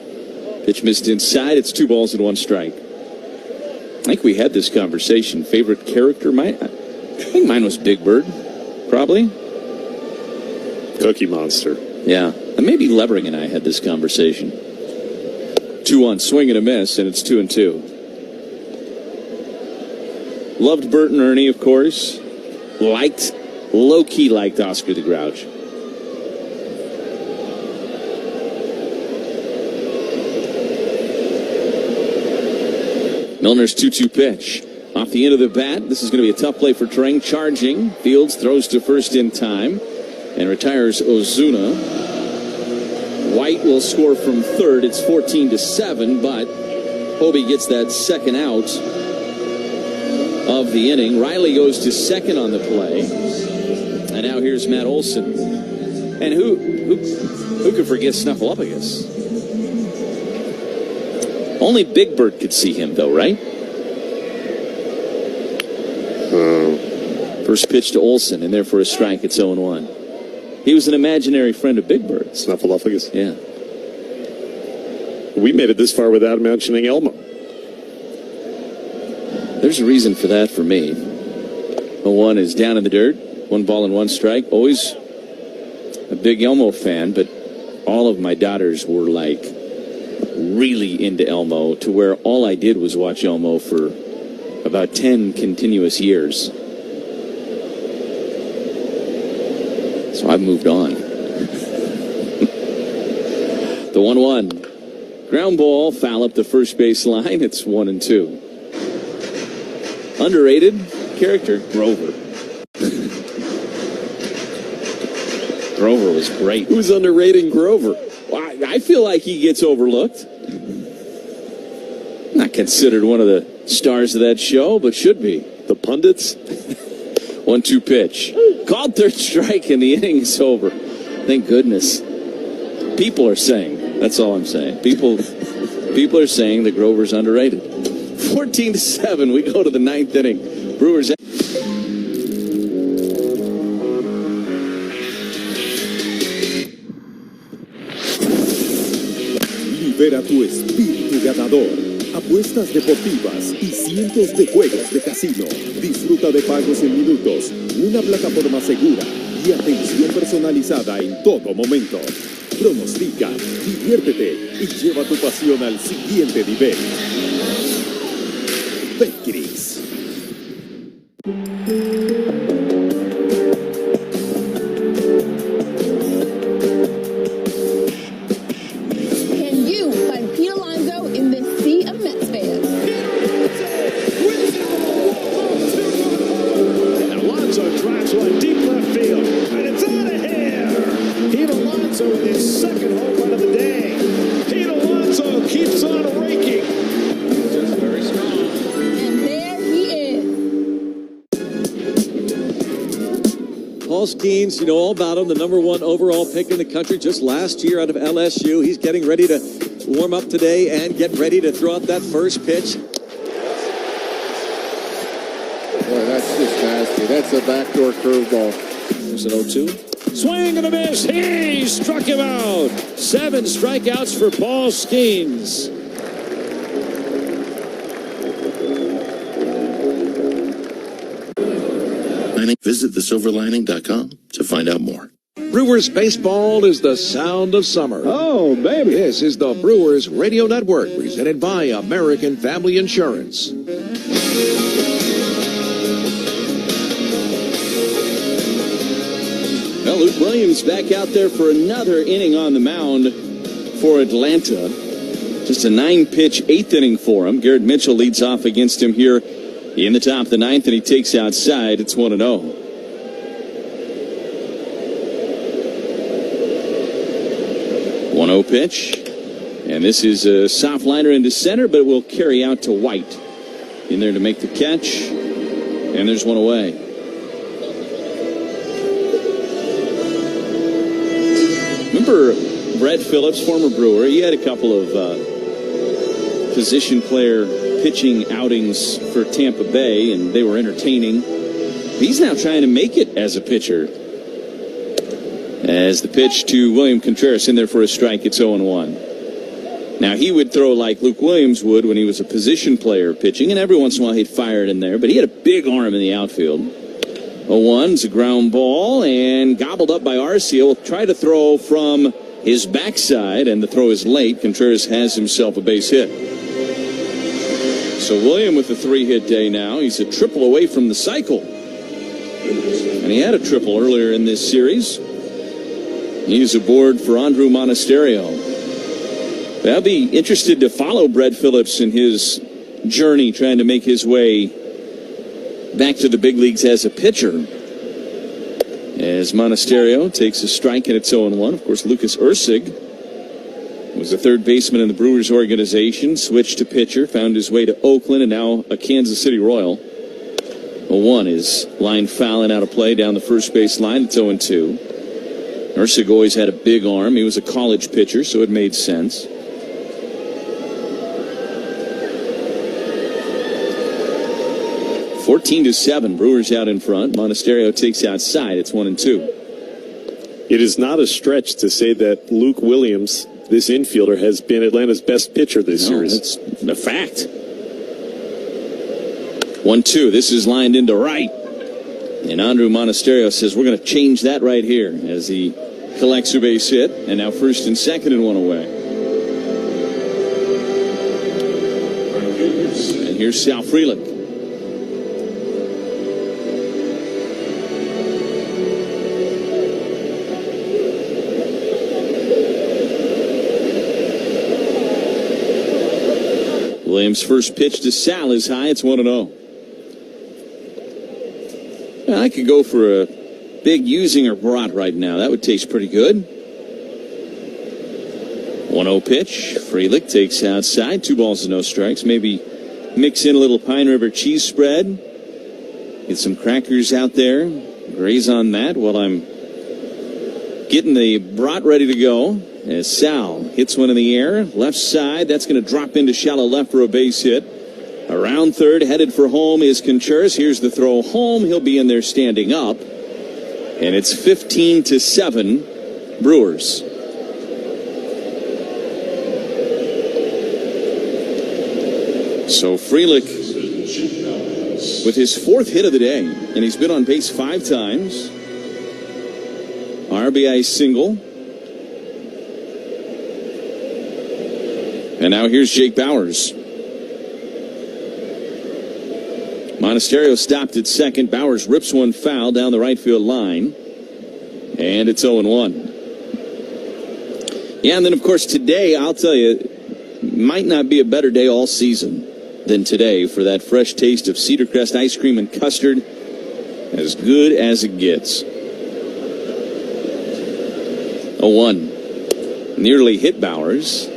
Pitch missed inside. It's 2 balls and 1 strike. I think we had this conversation. Favorite character? I think mine was Big Bird, probably. Cookie Monster. Yeah. And maybe Levering and I had this conversation. 2-1, swing and a miss, and it's 2-2. Loved Bert and Ernie, of course. Low-key liked Oscar the Grouch. Milner's 2-2 pitch. Off the end of the bat, this is going to be a tough play for Trang. Charging. Fields throws to first in time and retires Ozuna. White will score from third. It's 14-7, but Hobie gets that second out of the inning. Riley goes to second on the play. And now here's Matt Olson. And who could forget Snuffleupagus? Only Big Bird could see him, though, right? First pitch to Olson, and there for a strike. It's 0-1. He was an imaginary friend of Big Bird. Snuffleupagus. Yeah. We made it this far without mentioning Elmo. There's a reason for that for me. 0-1 is down in the dirt. 1 ball and 1 strike. Always a big Elmo fan, but all of my daughters were like really into Elmo to where all I did was watch Elmo for about 10 continuous years. So I've moved on. The 1-1. Ground ball, foul up the first base line. It's 1-2. Underrated character, Grover. Grover was great. Who's underrating Grover? Well, I feel like he gets overlooked. Not considered one of the stars of that show, but should be. The pundits? 1-2 pitch. Called third strike, and the inning is over. Thank goodness. People are saying. That's all I'm saying. People are saying that Grover's underrated. 14-7. We go to the 9th inning. Brewers. Libera tu espíritu ganador. Apuestas deportivas y cientos de juegos de casino. Disfruta de pagos en minutos, una plataforma segura y atención personalizada en todo momento. Pronostica, diviértete y lleva tu pasión al siguiente nivel. Betcris. Can you find Pete Alonso in this sea of Mets fans? And Alonso drives one deep left field, and it's out of here. Pete Alonso with his second home run of the day. Pete Alonso keeps on raking. Just very strong. And there he is. Paul Skeens, you know all about him, the #1 overall pick in the country just last year out of LSU. He's getting ready to warm up today and get ready to throw out that first pitch. Boy, that's just nasty. That's a backdoor curveball. There's an 0-2. Swing and a miss. He struck him out. 7 strikeouts for Paul Skeens. Visit thesilverlining.com to find out more. Brewers baseball is the sound of summer. Oh, baby. This is the Brewers Radio Network, presented by American Family Insurance. Well, Luke Williams back out there for another inning on the mound for Atlanta. Just a 9-pitch 8th inning for him. Garrett Mitchell leads off against him here in the top of the 9th, and he takes outside. It's 1-0. 1-0 pitch. And this is a soft liner into center, but it will carry out to White. In there to make the catch. And there's one away. Remember Brett Phillips, former Brewer? He had a couple of position player pitching outings for Tampa Bay, and they were entertaining. He's now trying to make it as a pitcher. As the pitch to William Contreras in there for a strike, it's 0-1. Now, he would throw like Luke Williams would when he was a position player pitching, and every once in a while he'd fire it in there, but he had a big arm in the outfield. 0-1 is a ground ball, and gobbled up by Arcia. Will try to throw from his backside, and the throw is late. Contreras has himself a base hit. So William with a 3-hit day now. He's a triple away from the cycle. And he had a triple earlier in this series. He's aboard for Andrew Monasterio. I'll be interested to follow Brett Phillips in his journey trying to make his way back to the big leagues as a pitcher. As Monasterio takes a strike, and it's 0-1. Of course, Lucas Ursig Was a third baseman in the Brewers organization, switched to pitcher, found his way to Oakland, and now a Kansas City Royal. 0-1 is line foul and out of play down the first base line. It's 0-2. Erceg always had a big arm. He was a college pitcher, so it made sense. (14-7). Brewers out in front. Monasterio takes outside. It's 1-2. It is not a stretch to say that Luke Williams, this infielder, has been Atlanta's best pitcher this series. That's a fact. 1-2. This is lined into right. And Andrew Monasterio says, we're going to change that right here as he collects a base hit. And now first and second and one away. And here's Sal Frelick. Williams' first pitch to Sal is high. It's 1-0. I could go for a big using or brat right now. That would taste pretty good. 1-0 pitch. Frelick takes outside. 2 balls and no strikes. Maybe mix in a little Pine River cheese spread. Get some crackers out there. Graze on that while I'm getting the brat ready to go. As Sal hits one in the air, left side, that's going to drop into shallow left for a base hit. Around third, headed for home is Contreras. Here's the throw home. He'll be in there standing up. And it's 15-7, Brewers. So Frelick with his 4th hit of the day, and he's been on base 5 times. RBI single. And now here's Jake Bauers. Monasterio stopped at second. Bauers rips one foul down the right field line. And it's 0-1. Yeah, and then, of course, today, I'll tell you, might not be a better day all season than today for that fresh taste of Cedar Crest ice cream and custard. As good as it gets. 0-1. Nearly hit Bauers.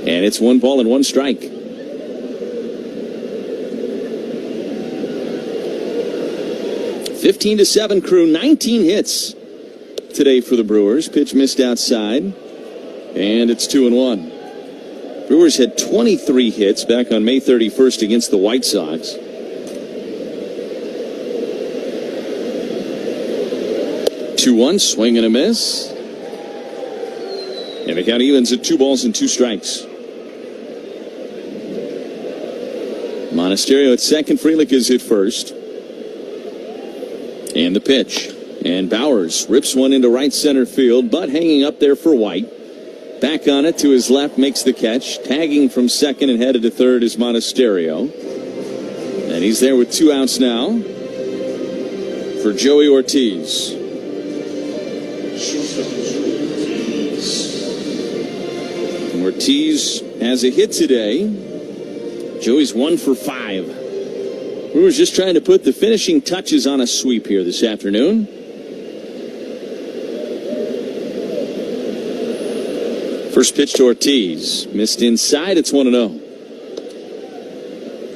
And it's 1 ball and 1 strike. 15-7 Crew. 19 hits today for the Brewers. Pitch missed outside. And it's 2-1. Brewers had 23 hits back on May 31st against the White Sox. 2-1. Swing and a miss. And the count evens at 2 balls and 2 strikes. Monasterio at second. Frelick is at first. And the pitch. And Bauers rips one into right center field, but hanging up there for White. Back on it to his left, makes the catch. Tagging from second and headed to third is Monasterio. And he's there with 2 outs now for Joey Ortiz. Ortiz has a hit today. Joey's 1 for 5. Brewers just trying to put the finishing touches on a sweep here this afternoon. First pitch to Ortiz. Missed inside. It's 1-0.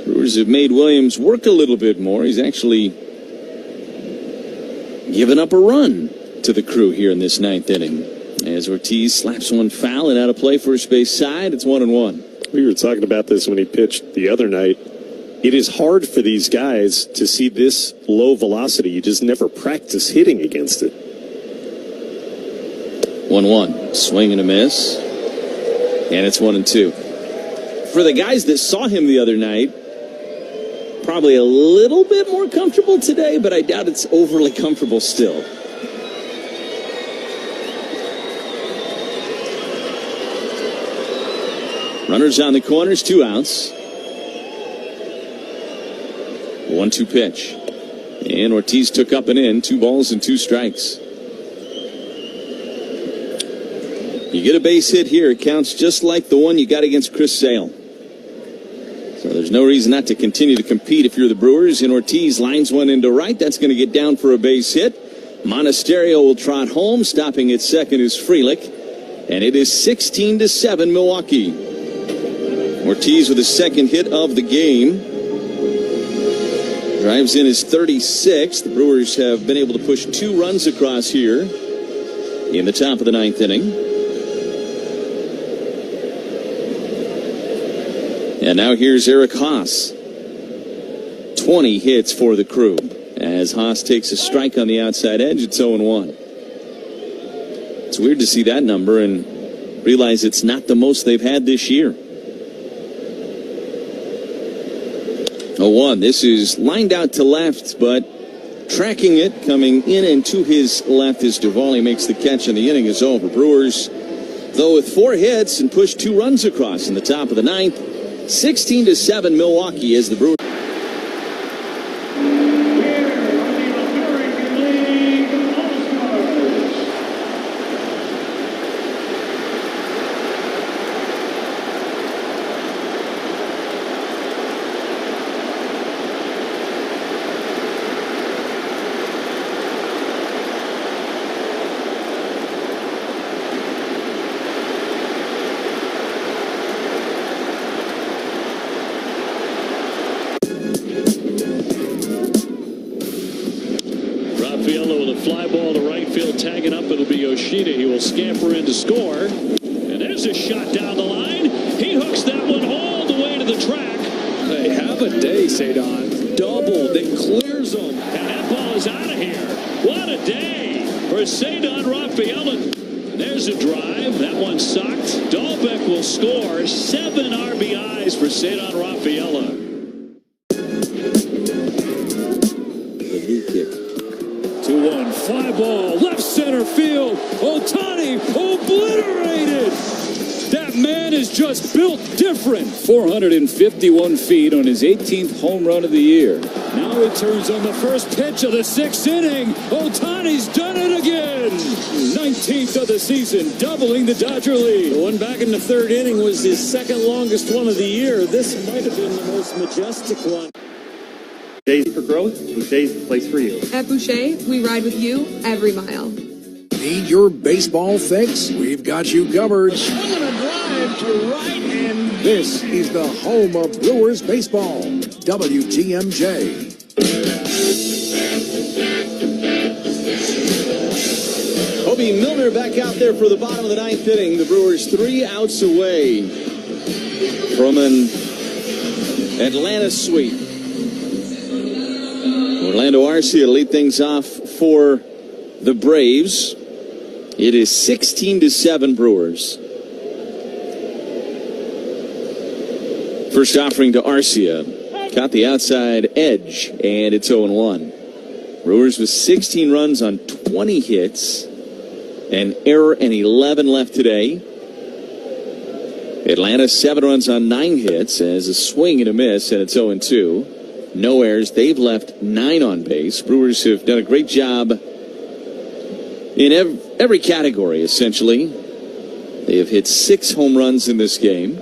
Brewers have made Williams work a little bit more. He's actually given up a run to the Crew here in this 9th inning. As Ortiz slaps one foul and out of play, first base side. It's 1-1. We were talking about this when he pitched the other night. It is hard for these guys to see this low velocity. You just never practice hitting against it. 1-1. Swing and a miss. And it's 1-2. For the guys that saw him the other night, probably a little bit more comfortable today, but I doubt it's overly comfortable still. Runners on the corners, 2 outs. 1-2 pitch. And Ortiz took up and in. 2 balls and 2 strikes. You get a base hit here, it counts just like the one you got against Chris Sale. So there's no reason not to continue to compete if you're the Brewers. And Ortiz lines one into right. That's going to get down for a base hit. Monasterio will trot home. Stopping at second is Frelick. and it is 16-7 Milwaukee. Ortiz with his second hit of the game. Drives in his 36th. The Brewers have been able to push 2 runs across here in the top of the 9th inning. And now here's Eric Haas. 20 hits for the Crew. As Haas takes a strike on the outside edge, it's 0-1. It's weird to see that number and realize it's not the most they've had this year. 0-1. This is lined out to left, but tracking it, coming in and to his left as Duvall makes the catch, and the inning is over. Brewers, though, with 4 hits and pushed 2 runs across in the top of the 9th. 16-7 Milwaukee as the Brewers. He will scamper in to score. And there's a shot down the line. He hooks that one all the way to the track. They have a day, Cedon. Doubled. It clears them. And that ball is out of here. What a day for Cedon Rafaela. There's a drive. That one sucked. Dahlbeck will score. 7 RBIs for Cedon Rafaela. The knee kick. 2-1, fly ball, left center field. Ohtani obliterated. That man is just built different. 451 feet on his 18th home run of the year. Now he turns on the first pitch of the 6th inning. Ohtani's done it again. 19th of the season, doubling the Dodger lead. The one back in the 3rd inning was his 2nd longest one of the year. This might have been the most majestic one. Days for growth, Boucher's the place for you. At Boucher, we ride with you every mile. Need your baseball fix? We've got you covered. Swinging a drive to right, and This is the home of Brewers baseball. WTMJ. Hobie Milner back out there for the bottom of the 9th inning. The Brewers 3 outs away from an Atlanta sweep. Orlando Arcia to lead things off for the Braves. It is 16-7 Brewers. First offering to Arcia. Caught the outside edge, and it's 0-1. Brewers with 16 runs on 20 hits. An error and 11 left today. Atlanta 7 runs on 9 hits as a swing and a miss, and it's 0-2. No errors. They've left 9 on base. Brewers have done a great job in every category, essentially. They have hit 6 home runs in this game.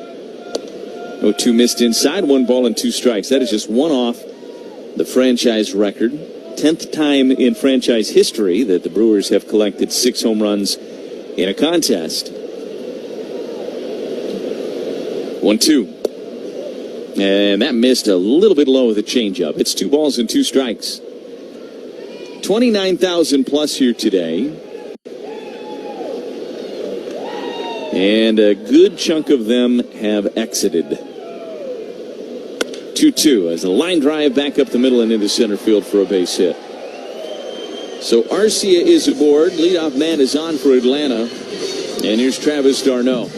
0-2 missed inside, 1 ball and 2 strikes. That is just one off the franchise record. 10th time in franchise history that the Brewers have collected 6 home runs in a contest. 1-2. And that missed a little bit low with a changeup. It's 2 balls and 2 strikes. 29,000 plus here today. And a good chunk of them have exited. 2-2 as a line drive back up the middle and into center field for a base hit. So Arcia is aboard. Leadoff man is on for Atlanta. And here's Travis d'Arnaud.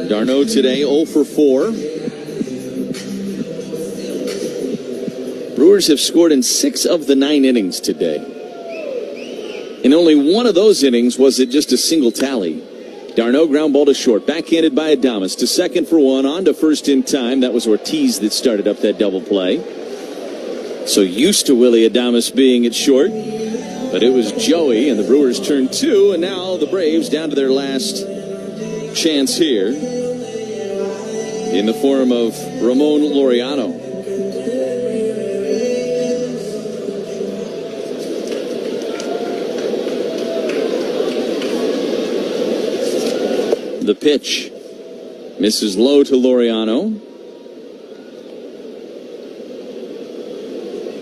d'Arnaud today 0 for 4. Brewers have scored in 6 of the 9 innings today. In only one of those innings was it just a single tally. d'Arnaud ground ball to short, backhanded by Adames to second for 1, on to first in time. That was Ortiz that started up that double play. So used to Willy Adames being at short, but it was Joey, and the Brewers turned 2, and now the Braves down to their last chance here in the form of Ramon Laureano. pitch. Misses low to Laureano.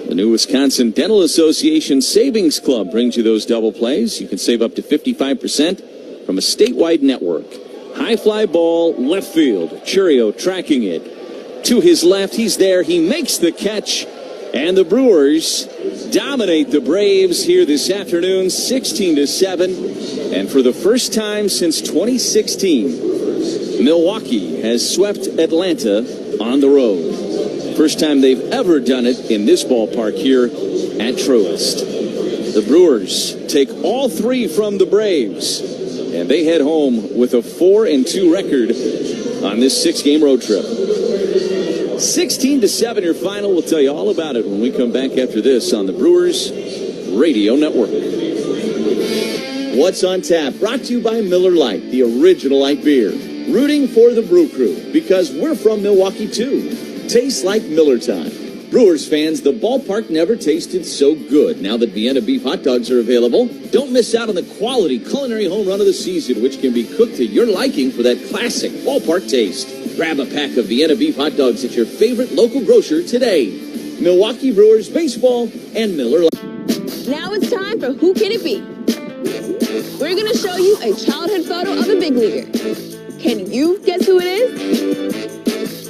The new Wisconsin Dental Association Savings Club brings you those double plays. You can save up to 55% from a statewide network. High fly ball, left field. Chourio tracking it. To his left, he's there. He makes the catch. And the Brewers dominate the Braves here this afternoon, 16-7. And for the first time since 2016, Milwaukee has swept Atlanta on the road. First time they've ever done it in this ballpark here at Truist. The Brewers take all three from the Braves, and they head home with a 4-2 record on this 6-game road trip. 16-7 your final. We'll tell you all about it when we come back after this on the Brewers Radio Network. What's on Tap? Brought to you by Miller Lite, the original light beer. Rooting for the Brew Crew because we're from Milwaukee too. Tastes like Miller time. Brewers fans, the ballpark never tasted so good. Now that Vienna beef hot dogs are available, don't miss out on the quality culinary home run of the season, which can be cooked to your liking for that classic ballpark taste. Grab a pack of Vienna beef hot dogs at your favorite local grocer today. Milwaukee Brewers baseball and Miller Lite. Now it's time for Who Can It Be? We're going to show you a childhood photo of a big leaguer. Can you guess who it is?